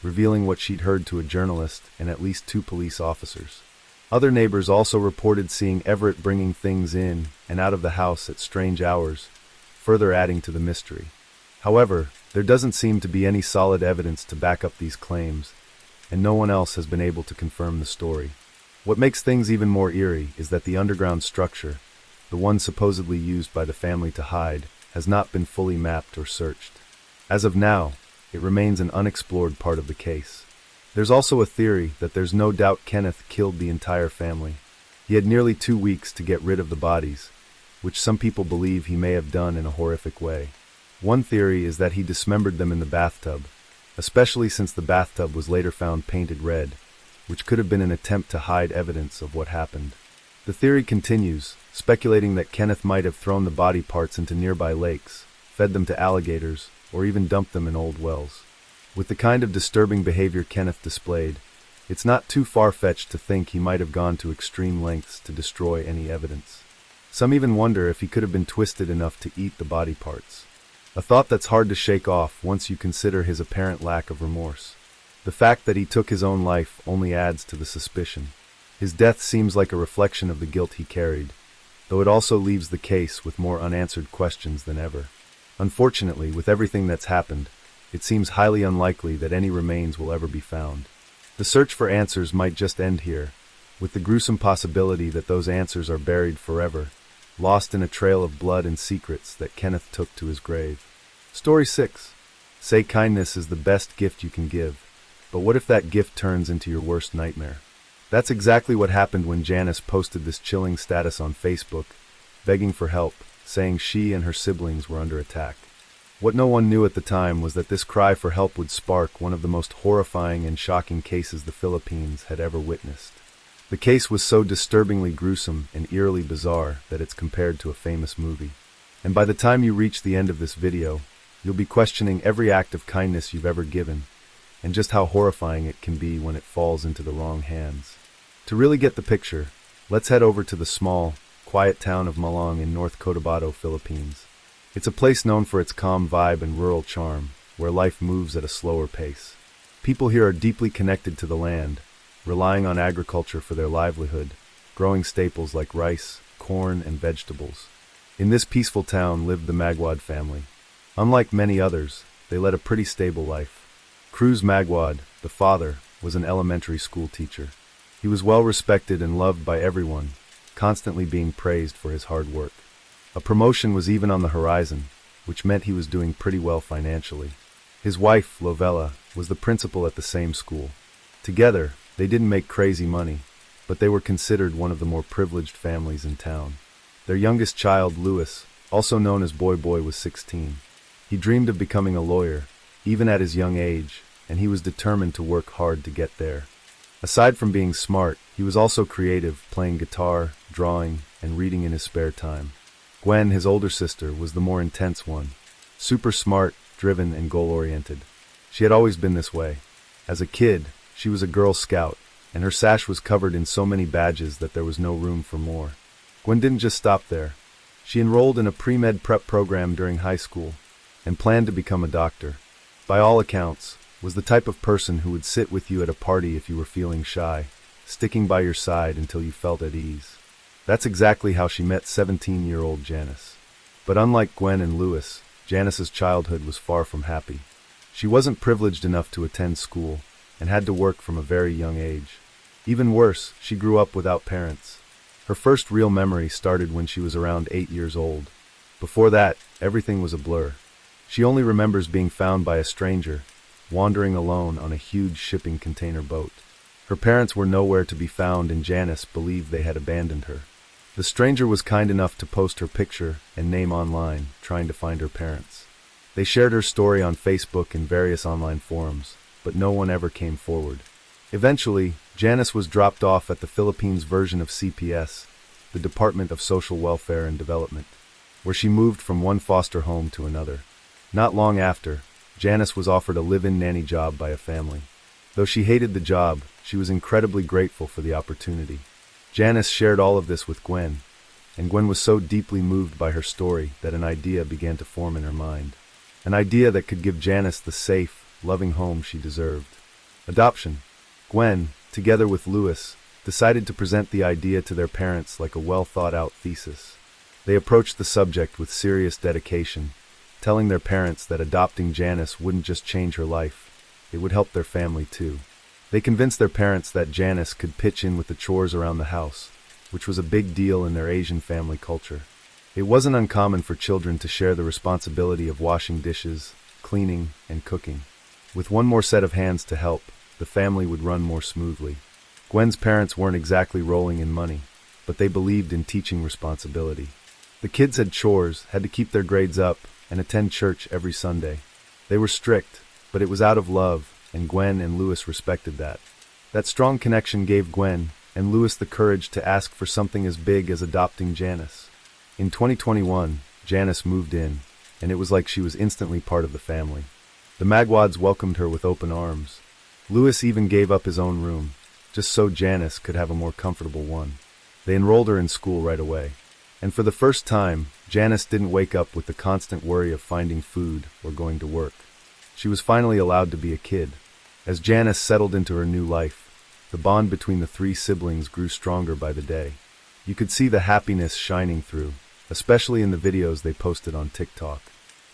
revealing what she'd heard to a journalist and at least 2 police officers. Other neighbors also reported seeing Everett bringing things in and out of the house at strange hours, further adding to the mystery. However, there doesn't seem to be any solid evidence to back up these claims, and no one else has been able to confirm the story. What makes things even more eerie is that the underground structure, the one supposedly used by the family to hide, has not been fully mapped or searched. As of now, it remains an unexplored part of the case. There's also a theory that there's no doubt Kenneth killed the entire family. He had nearly 2 weeks to get rid of the bodies, which some people believe he may have done in a horrific way. One theory is that he dismembered them in the bathtub, especially since the bathtub was later found painted red, which could have been an attempt to hide evidence of what happened. The theory continues, speculating that Kenneth might have thrown the body parts into nearby lakes, fed them to alligators, or even dumped them in old wells. With the kind of disturbing behavior Kenneth displayed, it's not too far-fetched to think he might have gone to extreme lengths to destroy any evidence. Some even wonder if he could have been twisted enough to eat the body parts. A thought that's hard to shake off once you consider his apparent lack of remorse. The fact that he took his own life only adds to the suspicion. His death seems like a reflection of the guilt he carried, though it also leaves the case with more unanswered questions than ever. Unfortunately, with everything that's happened, it seems highly unlikely that any remains will ever be found. The search for answers might just end here, with the gruesome possibility that those answers are buried forever, lost in a trail of blood and secrets that Kenneth took to his grave. Story 6. Say kindness is the best gift you can give, but what if that gift turns into your worst nightmare? That's exactly what happened when Janice posted this chilling status on Facebook, begging for help, saying she and her siblings were under attack. What no one knew at the time was that this cry for help would spark one of the most horrifying and shocking cases the Philippines had ever witnessed. The case was so disturbingly gruesome and eerily bizarre that it's compared to a famous movie. And by the time you reach the end of this video, you'll be questioning every act of kindness you've ever given, and just how horrifying it can be when it falls into the wrong hands. To really get the picture, let's head over to the small, quiet town of Malong in North Cotabato, Philippines. It's a place known for its calm vibe and rural charm, where life moves at a slower pace. People here are deeply connected to the land, relying on agriculture for their livelihood, growing staples like rice, corn, and vegetables. In this peaceful town lived the Magwad family. Unlike many others, they led a pretty stable life. Cruz Magwad, the father, was an elementary school teacher. He was well respected and loved by everyone, constantly being praised for his hard work. A promotion was even on the horizon, which meant he was doing pretty well financially. His wife, Lovella, was the principal at the same school. Together, they didn't make crazy money, but they were considered one of the more privileged families in town. Their youngest child, Louis, also known as Boy Boy, was 16. He dreamed of becoming a lawyer, even at his young age, and he was determined to work hard to get there. Aside from being smart, he was also creative, playing guitar, drawing, and reading in his spare time. Gwen, his older sister, was the more intense one. Super smart, driven, and goal-oriented. She had always been this way. As a kid, she was a Girl Scout, and her sash was covered in so many badges that there was no room for more. Gwen didn't just stop there. She enrolled in a pre-med prep program during high school, and planned to become a doctor. By all accounts, was the type of person who would sit with you at a party if you were feeling shy, sticking by your side until you felt at ease. That's exactly how she met 17-year-old Janice. But unlike Gwen and Louis, Janice's childhood was far from happy. She wasn't privileged enough to attend school, and had to work from a very young age. Even worse, she grew up without parents. Her first real memory started when she was around 8 years old. Before that, everything was a blur. She only remembers being found by a stranger, wandering alone on a huge shipping container boat. Her parents were nowhere to be found and Janice believed they had abandoned her. The stranger was kind enough to post her picture and name online, trying to find her parents. They shared her story on Facebook and various online forums, but no one ever came forward. Eventually, Janice was dropped off at the Philippines version of CPS, the Department of Social Welfare and Development, where she moved from one foster home to another. Not long after, Janice was offered a live-in nanny job by a family. Though she hated the job, she was incredibly grateful for the opportunity. Janice shared all of this with Gwen, and Gwen was so deeply moved by her story that an idea began to form in her mind. An idea that could give Janice the safe, loving home she deserved. Adoption. Gwen, together with Louis, decided to present the idea to their parents like a well-thought-out thesis. They approached the subject with serious dedication, telling their parents that adopting Janice wouldn't just change her life, it would help their family too. They convinced their parents that Janice could pitch in with the chores around the house, which was a big deal in their Asian family culture. It wasn't uncommon for children to share the responsibility of washing dishes, cleaning, and cooking. With one more set of hands to help, the family would run more smoothly. Gwen's parents weren't exactly rolling in money, but they believed in teaching responsibility. The kids had chores, had to keep their grades up, and attend church every Sunday. They were strict, but it was out of love, and Gwen and Louis respected that. That strong connection gave Gwen and Louis the courage to ask for something as big as adopting Janice. In 2021, Janice moved in, and it was like she was instantly part of the family. The Magwads welcomed her with open arms. Louis even gave up his own room, just so Janice could have a more comfortable one. They enrolled her in school right away. And for the first time, Janice didn't wake up with the constant worry of finding food or going to work. She was finally allowed to be a kid. As Janice settled into her new life, the bond between the three siblings grew stronger by the day. You could see the happiness shining through, especially in the videos they posted on TikTok.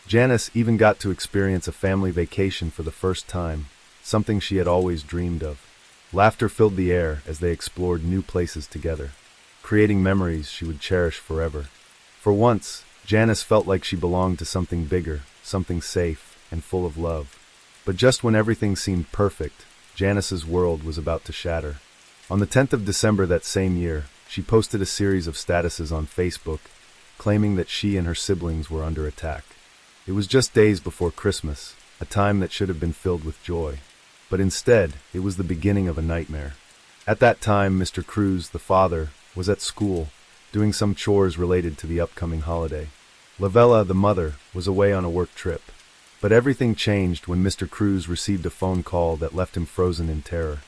Janice even got to experience a family vacation for the first time, something she had always dreamed of. Laughter filled the air as they explored new places together, creating memories she would cherish forever. For once, Janice felt like she belonged to something bigger, something safe, and full of love. But just when everything seemed perfect, Janice's world was about to shatter. On the 10th of December that same year, she posted a series of statuses on Facebook, claiming that she and her siblings were under attack. It was just days before Christmas, a time that should have been filled with joy. But instead, it was the beginning of a nightmare. At that time, Mr. Cruz, the father, was at school, doing some chores related to the upcoming holiday. Lavella, the mother, was away on a work trip. But everything changed when Mr. Cruz received a phone call that left him frozen in terror.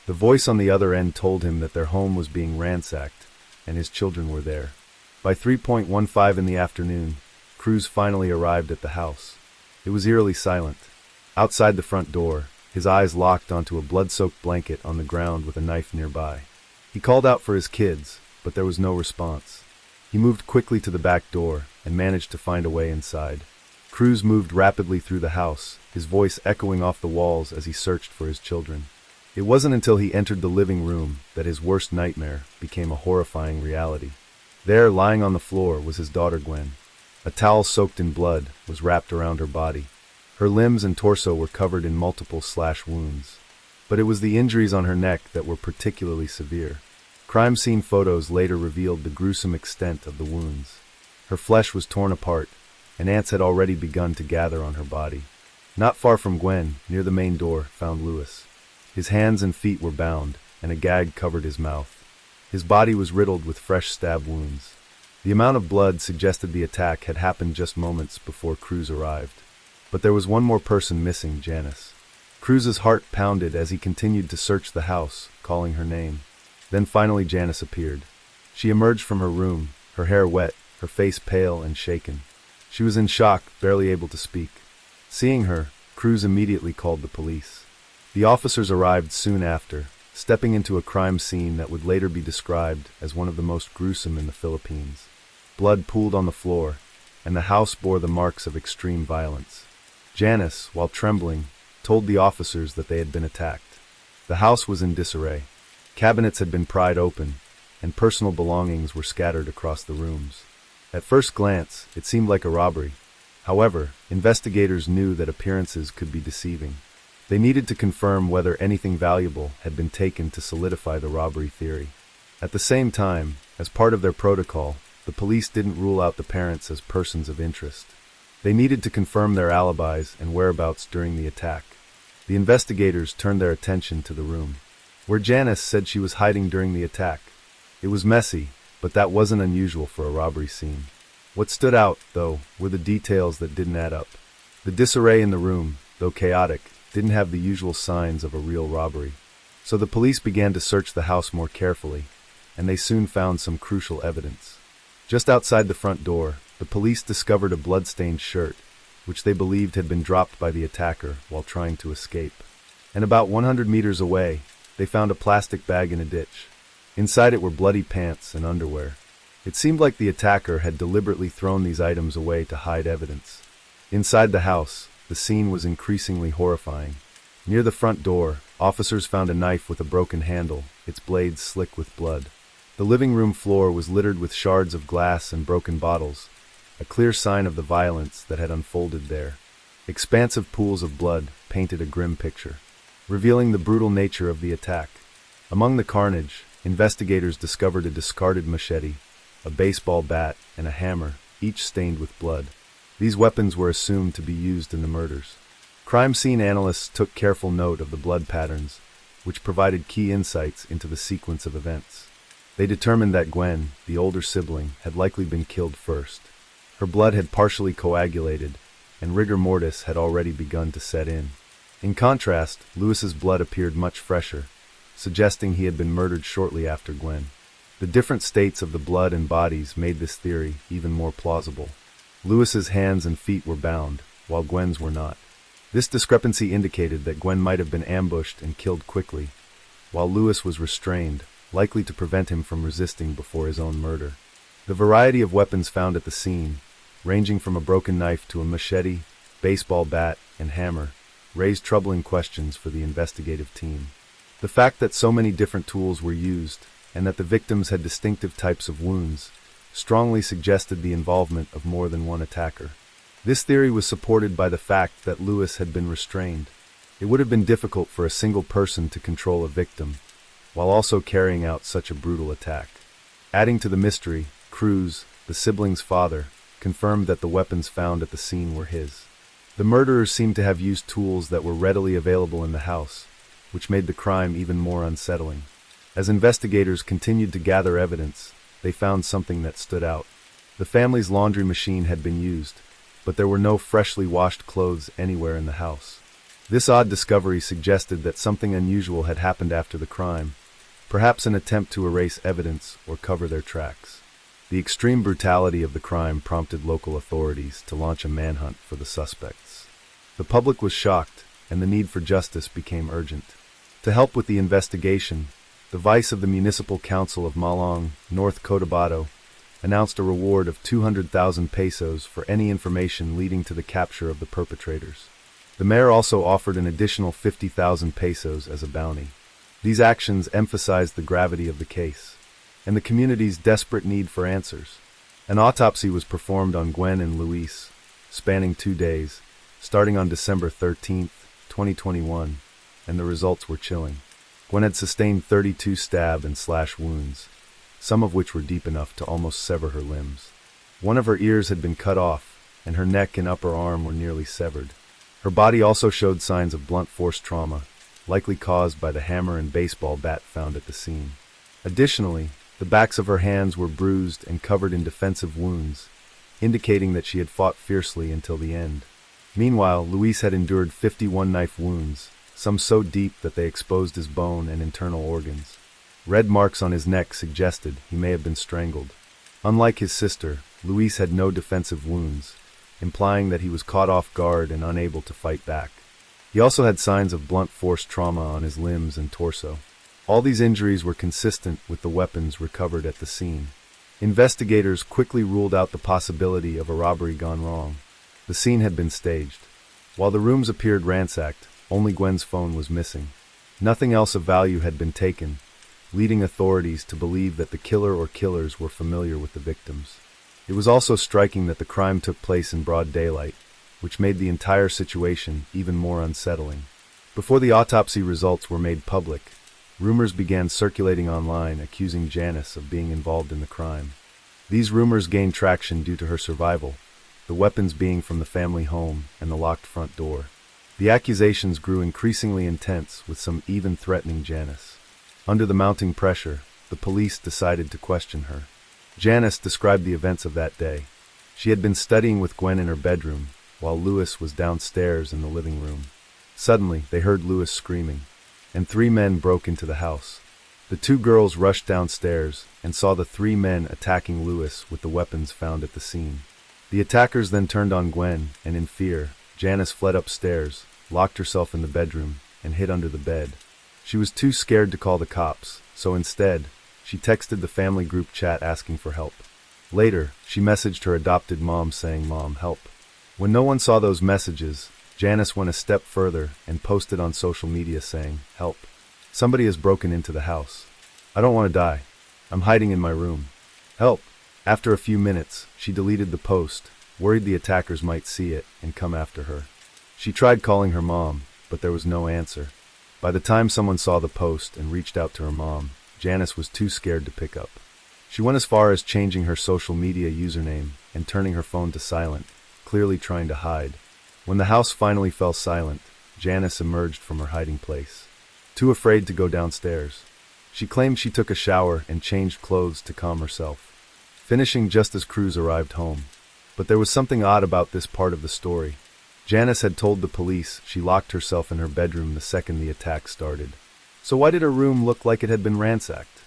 The voice on the other end told him that their home was being ransacked, and his children were there. By 3:15 in the afternoon, Cruz finally arrived at the house. It was eerily silent. Outside the front door, his eyes locked onto a blood-soaked blanket on the ground with a knife nearby. He called out for his kids, but there was no response. He moved quickly to the back door and managed to find a way inside. Cruz moved rapidly through the house, his voice echoing off the walls as he searched for his children. It wasn't until he entered the living room that his worst nightmare became a horrifying reality. There, lying on the floor, was his daughter Gwen. A towel soaked in blood was wrapped around her body. Her limbs and torso were covered in multiple slash wounds. But it was the injuries on her neck that were particularly severe. Crime scene photos later revealed the gruesome extent of the wounds. Her flesh was torn apart, and ants had already begun to gather on her body. Not far from Gwen, near the main door, found Louis. His hands and feet were bound, and a gag covered his mouth. His body was riddled with fresh stab wounds. The amount of blood suggested the attack had happened just moments before Cruz arrived. But there was one more person missing, Janice. Cruz's heart pounded as he continued to search the house, calling her name. Then finally Janice appeared. She emerged from her room, her hair wet, her face pale and shaken. She was in shock, barely able to speak. Seeing her, Cruz immediately called the police. The officers arrived soon after, stepping into a crime scene that would later be described as one of the most gruesome in the Philippines. Blood pooled on the floor, and the house bore the marks of extreme violence. Janice, while trembling, told the officers that they had been attacked. The house was in disarray. Cabinets had been pried open, and personal belongings were scattered across the rooms. At first glance, it seemed like a robbery. However, investigators knew that appearances could be deceiving. They needed to confirm whether anything valuable had been taken to solidify the robbery theory. At the same time, as part of their protocol, the police didn't rule out the parents as persons of interest. They needed to confirm their alibis and whereabouts during the attack. The investigators turned their attention to the room where Janice said she was hiding during the attack. It was messy, but that wasn't unusual for a robbery scene. What stood out, though, were the details that didn't add up. The disarray in the room, though chaotic, didn't have the usual signs of a real robbery. So the police began to search the house more carefully, and they soon found some crucial evidence. Just outside the front door, the police discovered a blood-stained shirt, which they believed had been dropped by the attacker while trying to escape. And about 100 meters away, they found a plastic bag in a ditch. Inside it were bloody pants and underwear. It seemed like the attacker had deliberately thrown these items away to hide evidence. Inside the house, the scene was increasingly horrifying. Near the front door, officers found a knife with a broken handle, its blades slick with blood. The living room floor was littered with shards of glass and broken bottles, a clear sign of the violence that had unfolded there. Expansive pools of blood painted a grim picture, revealing the brutal nature of the attack. Among the carnage, investigators discovered a discarded machete, a baseball bat, and a hammer, each stained with blood. These weapons were assumed to be used in the murders. Crime scene analysts took careful note of the blood patterns, which provided key insights into the sequence of events. They determined that Gwen, the older sibling, had likely been killed first. Her blood had partially coagulated, and rigor mortis had already begun to set in. In contrast, Lewis's blood appeared much fresher, suggesting he had been murdered shortly after Gwen. The different states of the blood and bodies made this theory even more plausible. Lewis's hands and feet were bound, while Gwen's were not. This discrepancy indicated that Gwen might have been ambushed and killed quickly, while Lewis was restrained, likely to prevent him from resisting before his own murder. The variety of weapons found at the scene, ranging from a broken knife to a machete, baseball bat, and hammer, raised troubling questions for the investigative team. The fact that so many different tools were used, and that the victims had distinctive types of wounds, strongly suggested the involvement of more than one attacker. This theory was supported by the fact that Lewis had been restrained. It would have been difficult for a single person to control a victim, while also carrying out such a brutal attack. Adding to the mystery, Cruz, the sibling's father, confirmed that the weapons found at the scene were his. The murderers seemed to have used tools that were readily available in the house, which made the crime even more unsettling. As investigators continued to gather evidence, they found something that stood out. The family's laundry machine had been used, but there were no freshly washed clothes anywhere in the house. This odd discovery suggested that something unusual had happened after the crime, perhaps an attempt to erase evidence or cover their tracks. The extreme brutality of the crime prompted local authorities to launch a manhunt for the suspects. The public was shocked, and the need for justice became urgent. To help with the investigation, the vice of the Municipal Council of Malong, North Cotabato, announced a reward of 200,000 pesos for any information leading to the capture of the perpetrators. The mayor also offered an additional 50,000 pesos as a bounty. These actions emphasized the gravity of the case, and the community's desperate need for answers. An autopsy was performed on Gwen and Luis, spanning 2 days, starting on December 13, 2021, and the results were chilling. Gwen had sustained 32 stab and slash wounds, some of which were deep enough to almost sever her limbs. One of her ears had been cut off, and her neck and upper arm were nearly severed. Her body also showed signs of blunt force trauma, likely caused by the hammer and baseball bat found at the scene. Additionally, the backs of her hands were bruised and covered in defensive wounds, indicating that she had fought fiercely until the end. Meanwhile, Luis had endured 51 knife wounds, some so deep that they exposed his bone and internal organs. Red marks on his neck suggested he may have been strangled. Unlike his sister, Luis had no defensive wounds, implying that he was caught off guard and unable to fight back. He also had signs of blunt force trauma on his limbs and torso. All these injuries were consistent with the weapons recovered at the scene. Investigators quickly ruled out the possibility of a robbery gone wrong. The scene had been staged. While the rooms appeared ransacked, only Gwen's phone was missing. Nothing else of value had been taken, leading authorities to believe that the killer or killers were familiar with the victims. It was also striking that the crime took place in broad daylight, which made the entire situation even more unsettling. Before the autopsy results were made public, rumors began circulating online accusing Janice of being involved in the crime. These rumors gained traction due to her survival, the weapons being from the family home and the locked front door. The accusations grew increasingly intense, with some even threatening Janice. Under the mounting pressure, the police decided to question her. Janice described the events of that day. She had been studying with Gwen in her bedroom, while Lewis was downstairs in the living room. Suddenly, they heard Lewis screaming, and 3 men broke into the house. The 2 girls rushed downstairs and saw the 3 men attacking Lewis with the weapons found at the scene. The attackers then turned on Gwen, and in fear, Janice fled upstairs, locked herself in the bedroom, and hid under the bed. She was too scared to call the cops, so instead, she texted the family group chat asking for help. Later, she messaged her adopted mom saying, "Mom, help." When no one saw those messages, Janice went a step further and posted on social media saying, "Help. Somebody has broken into the house. I don't want to die. I'm hiding in my room. Help." After a few minutes, she deleted the post, worried the attackers might see it and come after her. She tried calling her mom, but there was no answer. By the time someone saw the post and reached out to her mom, Janice was too scared to pick up. She went as far as changing her social media username and turning her phone to silent, clearly trying to hide. When the house finally fell silent, Janice emerged from her hiding place, too afraid to go downstairs. She claimed she took a shower and changed clothes to calm herself, finishing just as Cruz arrived home. But there was something odd about this part of the story. Janice had told the police she locked herself in her bedroom the second the attack started. So why did her room look like it had been ransacked?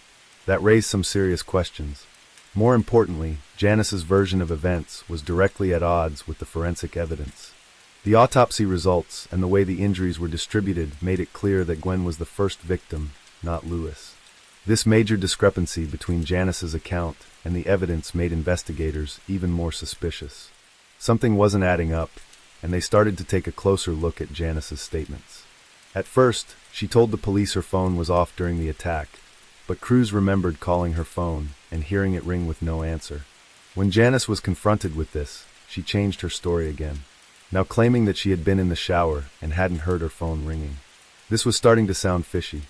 That raised some serious questions. More importantly, Janice's version of events was directly at odds with the forensic evidence. The autopsy results and the way the injuries were distributed made it clear that Gwen was the first victim, not Lewis. This major discrepancy between Janice's account and the evidence made investigators even more suspicious. Something wasn't adding up, and they started to take a closer look at Janice's statements. At first, she told the police her phone was off during the attack, but Cruz remembered calling her phone and hearing it ring with no answer. When Janice was confronted with this, she changed her story again, now claiming that she had been in the shower and hadn't heard her phone ringing. This was starting to sound fishy.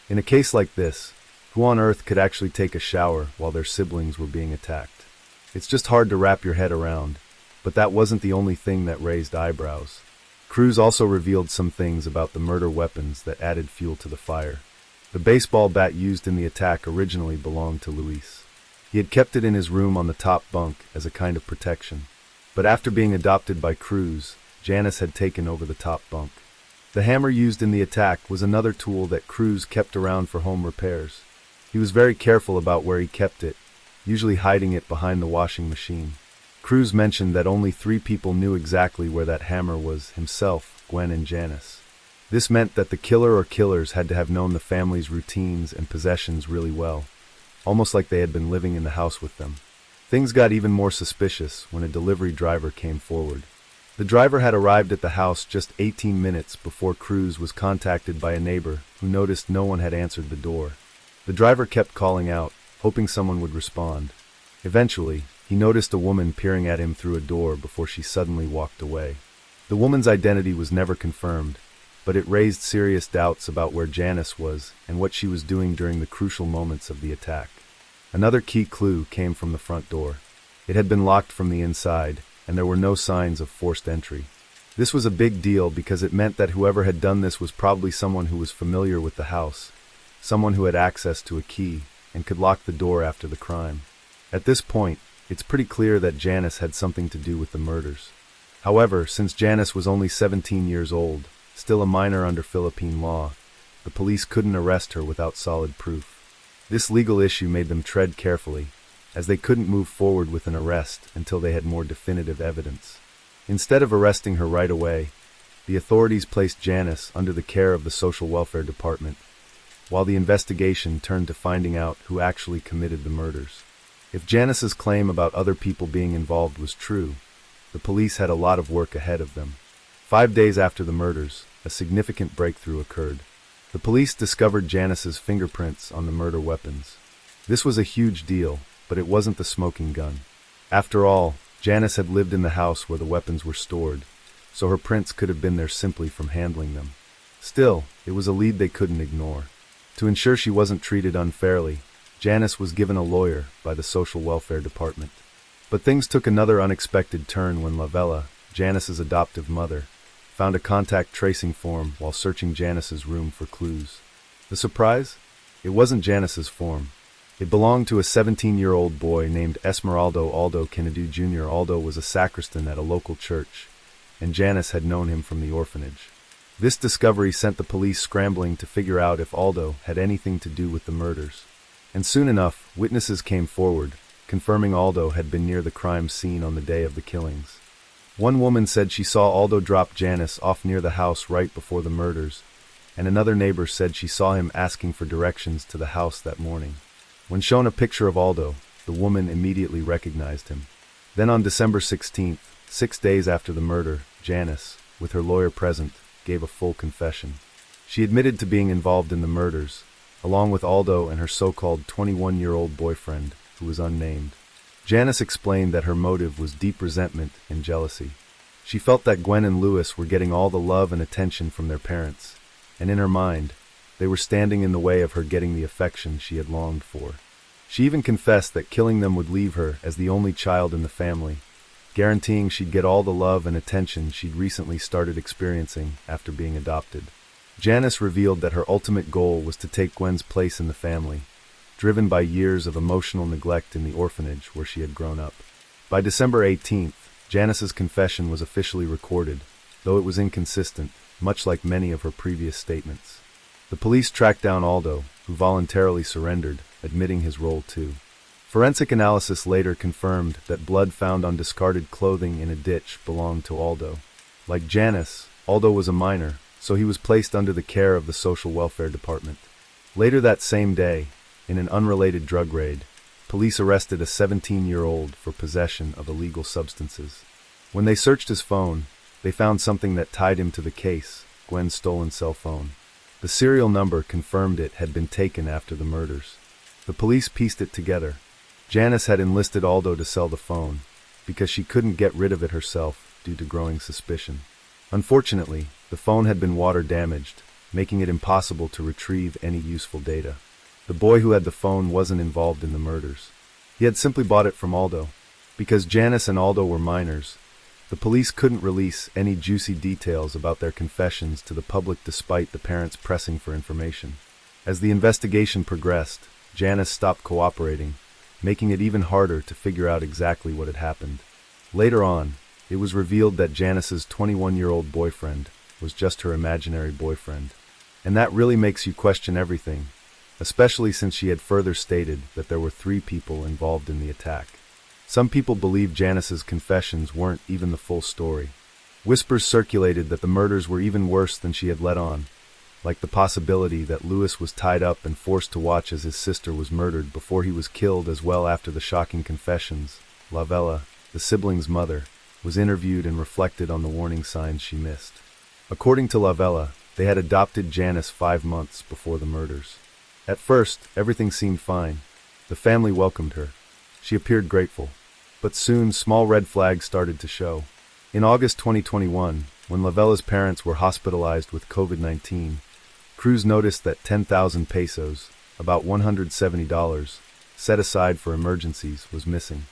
In a case like this, who on earth could actually take a shower while their siblings were being attacked? It's just hard to wrap your head around, but that wasn't the only thing that raised eyebrows. Cruz also revealed some things about the murder weapons that added fuel to the fire. The baseball bat used in the attack originally belonged to Luis. He had kept it in his room on the top bunk as a kind of protection. But after being adopted by Cruz, Janice had taken over the top bunk. The hammer used in the attack was another tool that Cruz kept around for home repairs. He was very careful about where he kept it, usually hiding it behind the washing machine. Cruz mentioned that only 3 people knew exactly where that hammer was: himself, Gwen, and Janice. This meant that the killer or killers had to have known the family's routines and possessions really well, almost like they had been living in the house with them. Things got even more suspicious when a delivery driver came forward. The driver had arrived at the house just 18 minutes before Cruz was contacted by a neighbor who noticed no one had answered the door. The driver kept calling out, hoping someone would respond. Eventually, he noticed a woman peering at him through a door before she suddenly walked away. The woman's identity was never confirmed, but it raised serious doubts about where Janice was and what she was doing during the crucial moments of the attack. Another key clue came from the front door. It had been locked from the inside, and there were no signs of forced entry. This was a big deal because it meant that whoever had done this was probably someone who was familiar with the house, someone who had access to a key and could lock the door after the crime. At this point, it's pretty clear that Janice had something to do with the murders. However, since Janice was only 17 years old, still a minor under Philippine law, the police couldn't arrest her without solid proof. This legal issue made them tread carefully, as they couldn't move forward with an arrest until they had more definitive evidence. Instead of arresting her right away, the authorities placed Janice under the care of the Social Welfare Department, while the investigation turned to finding out who actually committed the murders. If Janice's claim about other people being involved was true, the police had a lot of work ahead of them. 5 days after the murders, a significant breakthrough occurred. The police discovered Janice's fingerprints on the murder weapons. This was a huge deal, but it wasn't the smoking gun. After all, Janice had lived in the house where the weapons were stored, so her prints could have been there simply from handling them. Still, it was a lead they couldn't ignore. To ensure she wasn't treated unfairly, Janice was given a lawyer by the Social Welfare Department. But things took another unexpected turn when Lavella, Janice's adoptive mother, found a contact tracing form while searching Janice's room for clues. The surprise? It wasn't Janice's form. It belonged to a 17-year-old boy named Esmeraldo Aldo Kennedy Jr. Aldo was a sacristan at a local church, and Janice had known him from the orphanage. This discovery sent the police scrambling to figure out if Aldo had anything to do with the murders. And soon enough, witnesses came forward, confirming Aldo had been near the crime scene on the day of the killings. One woman said she saw Aldo drop Janice off near the house right before the murders, and another neighbor said she saw him asking for directions to the house that morning. When shown a picture of Aldo, the woman immediately recognized him. Then on December 16th, 6 days after the murder, Janice, with her lawyer present, gave a full confession. She admitted to being involved in the murders, along with Aldo and her so-called 21-year-old boyfriend, who was unnamed. Janice explained that her motive was deep resentment and jealousy. She felt that Gwen and Louis were getting all the love and attention from their parents, and in her mind, they were standing in the way of her getting the affection she had longed for. She even confessed that killing them would leave her as the only child in the family, guaranteeing she'd get all the love and attention she'd recently started experiencing after being adopted. Janice revealed that her ultimate goal was to take Gwen's place in the family, driven by years of emotional neglect in the orphanage where she had grown up. By December 18th, Janice's confession was officially recorded, though it was inconsistent, much like many of her previous statements. The police tracked down Aldo, who voluntarily surrendered, admitting his role too. Forensic analysis later confirmed that blood found on discarded clothing in a ditch belonged to Aldo. Like Janice, Aldo was a minor, so he was placed under the care of the Social Welfare Department. Later that same day, in an unrelated drug raid, police arrested a 17-year-old for possession of illegal substances. When they searched his phone, they found something that tied him to the case, Gwen's stolen cell phone. The serial number confirmed it had been taken after the murders. The police pieced it together. Janice had enlisted Aldo to sell the phone, because she couldn't get rid of it herself due to growing suspicion. Unfortunately, the phone had been water damaged, making it impossible to retrieve any useful data. The boy who had the phone wasn't involved in the murders. He had simply bought it from Aldo. Because Janice and Aldo were minors, the police couldn't release any juicy details about their confessions to the public despite the parents pressing for information. As the investigation progressed, Janice stopped cooperating, making it even harder to figure out exactly what had happened. Later on, it was revealed that Janice's 21-year-old boyfriend was just her imaginary boyfriend. And that really makes you question everything, especially since she had further stated that there were 3 people involved in the attack. Some people believed Janice's confessions weren't even the full story. Whispers circulated that the murders were even worse than she had let on, like the possibility that Louis was tied up and forced to watch as his sister was murdered before he was killed, as well. After the shocking confessions, Lavella, the sibling's mother, was interviewed and reflected on the warning signs she missed. According to Lavella, they had adopted Janice 5 months before the murders. At first, everything seemed fine. The family welcomed her. She appeared grateful. But soon, small red flags started to show. In August 2021, when Lavella's parents were hospitalized with COVID-19, crews noticed that 10,000 pesos, about $170, set aside for emergencies, was missing.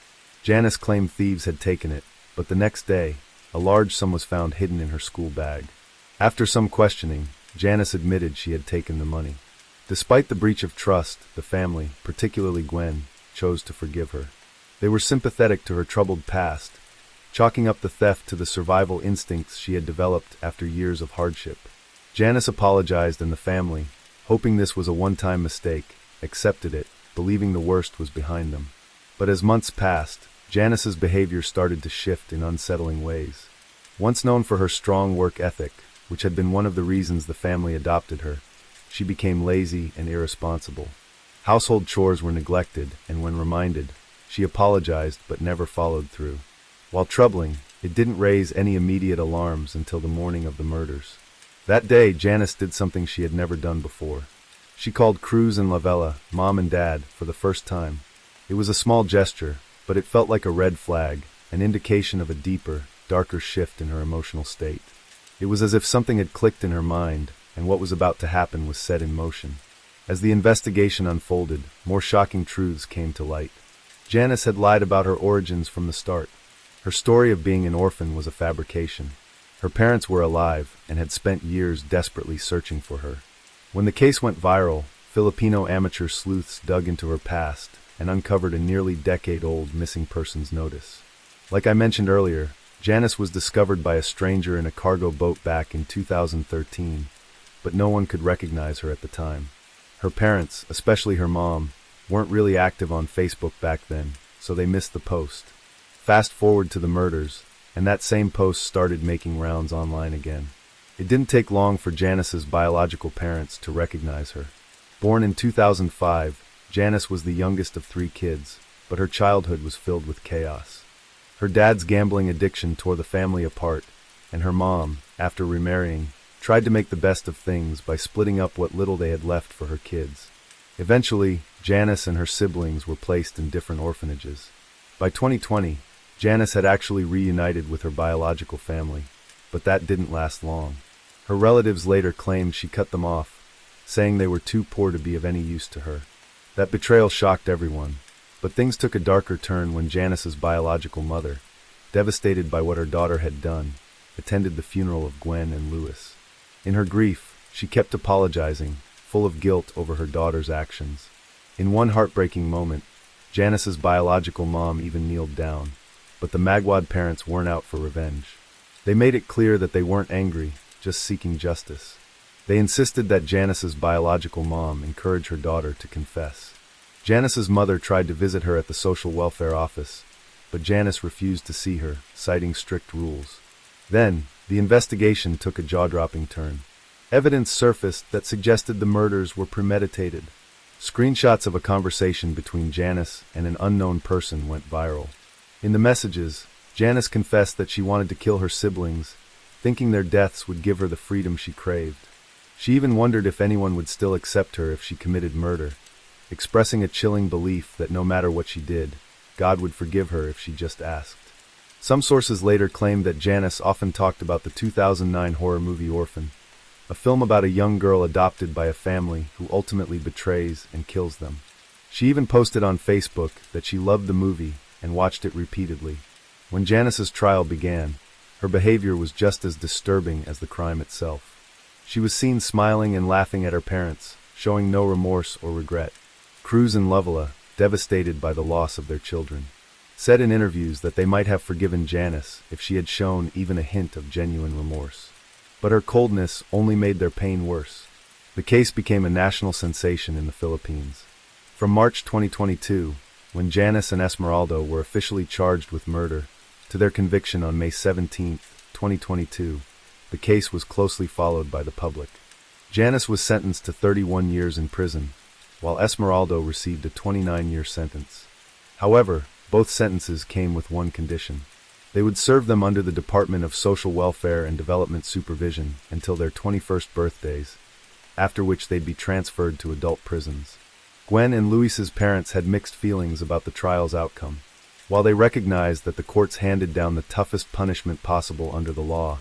Janice claimed thieves had taken it, but the next day, a large sum was found hidden in her school bag. After some questioning, Janice admitted she had taken the money. Despite the breach of trust, the family, particularly Gwen, chose to forgive her. They were sympathetic to her troubled past, chalking up the theft to the survival instincts she had developed after years of hardship. Janice apologized, and the family, hoping this was a one-time mistake, accepted it, believing the worst was behind them. But as months passed, Janice's behavior started to shift in unsettling ways. Once known for her strong work ethic, which had been one of the reasons the family adopted her, she became lazy and irresponsible. Household chores were neglected, and when reminded, she apologized but never followed through. While troubling, it didn't raise any immediate alarms until the morning of the murders. That day, Janice did something she had never done before. She called Cruz and Lavella, Mom and Dad, for the first time. It was a small gesture, but it felt like a red flag, an indication of a deeper, darker shift in her emotional state. It was as if something had clicked in her mind, and what was about to happen was set in motion. As the investigation unfolded, more shocking truths came to light. Janice had lied about her origins from the start. Her story of being an orphan was a fabrication. Her parents were alive and had spent years desperately searching for her. When the case went viral, Filipino amateur sleuths dug into her past and uncovered a nearly decade-old missing persons notice. Like I mentioned earlier, Janice was discovered by a stranger in a cargo boat back in 2013, but no one could recognize her at the time. Her parents, especially her mom, weren't really active on Facebook back then, so they missed the post. Fast forward to the murders, and that same post started making rounds online again. It didn't take long for Janice's biological parents to recognize her. Born in 2005, Janice was the youngest of 3 kids, but her childhood was filled with chaos. Her dad's gambling addiction tore the family apart, and her mom, after remarrying, tried to make the best of things by splitting up what little they had left for her kids. Eventually, Janice and her siblings were placed in different orphanages. By 2020, Janice had actually reunited with her biological family, but that didn't last long. Her relatives later claimed she cut them off, saying they were too poor to be of any use to her. That betrayal shocked everyone, but things took a darker turn when Janice's biological mother, devastated by what her daughter had done, attended the funeral of Gwen and Louis. In her grief, she kept apologizing, full of guilt over her daughter's actions. In one heartbreaking moment, Janice's biological mom even kneeled down, but the Magwad parents weren't out for revenge. They made it clear that they weren't angry, just seeking justice. They insisted that Janice's biological mom encourage her daughter to confess. Janice's mother tried to visit her at the social welfare office, but Janice refused to see her, citing strict rules. Then, the investigation took a jaw-dropping turn. Evidence surfaced that suggested the murders were premeditated. Screenshots of a conversation between Janice and an unknown person went viral. In the messages, Janice confessed that she wanted to kill her siblings, thinking their deaths would give her the freedom she craved. She even wondered if anyone would still accept her if she committed murder, expressing a chilling belief that no matter what she did, God would forgive her if she just asked. Some sources later claimed that Janice often talked about the 2009 horror movie Orphan, a film about a young girl adopted by a family who ultimately betrays and kills them. She even posted on Facebook that she loved the movie and watched it repeatedly. When Janice's trial began, her behavior was just as disturbing as the crime itself. She was seen smiling and laughing at her parents, showing no remorse or regret. Cruz and Loyola, devastated by the loss of their children, said in interviews that they might have forgiven Janice if she had shown even a hint of genuine remorse. But her coldness only made their pain worse. The case became a national sensation in the Philippines. From March 2022, when Janice and Esmeralda were officially charged with murder, to their conviction on May 17, 2022, the case was closely followed by the public. Janice was sentenced to 31 years in prison, while Esmeralda received a 29-year sentence. However, both sentences came with one condition. They would serve them under the Department of Social Welfare and Development Supervision until their 21st birthdays, after which they'd be transferred to adult prisons. Gwen and Louis's parents had mixed feelings about the trial's outcome. While they recognized that the courts handed down the toughest punishment possible under the law,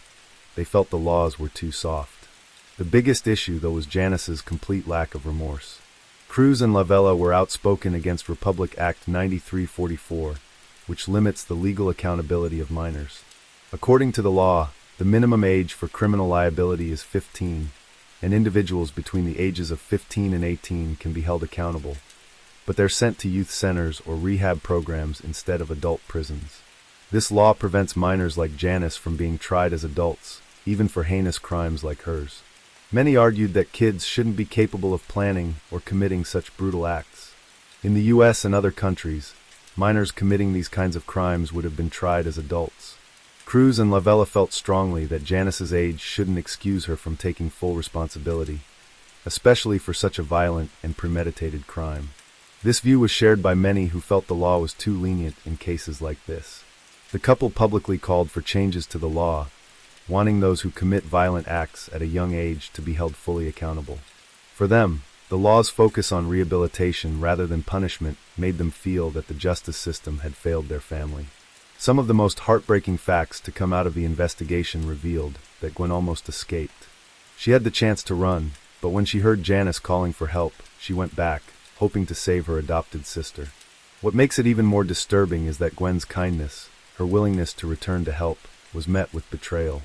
they felt the laws were too soft. The biggest issue, though, was Janice's complete lack of remorse. Cruz and Loyola were outspoken against Republic Act 9344, which limits the legal accountability of minors. According to the law, the minimum age for criminal liability is 15, and individuals between the ages of 15 and 18 can be held accountable, but they're sent to youth centers or rehab programs instead of adult prisons. This law prevents minors like Janice from being tried as adults, even for heinous crimes like hers. Many argued that kids shouldn't be capable of planning or committing such brutal acts. In the US and other countries, minors committing these kinds of crimes would have been tried as adults. Cruz and Loyola felt strongly that Janice's age shouldn't excuse her from taking full responsibility, especially for such a violent and premeditated crime. This view was shared by many who felt the law was too lenient in cases like this. The couple publicly called for changes to the law, wanting those who commit violent acts at a young age to be held fully accountable. For them, The law's focus on rehabilitation rather than punishment made them feel that the justice system had failed their family. Some of the most heartbreaking facts to come out of the investigation revealed that Gwen almost escaped. She had the chance to run, but when she heard Janice calling for help, she went back, hoping to save her adopted sister. What makes it even more disturbing is that Gwen's kindness, her willingness to return to help, was met with betrayal.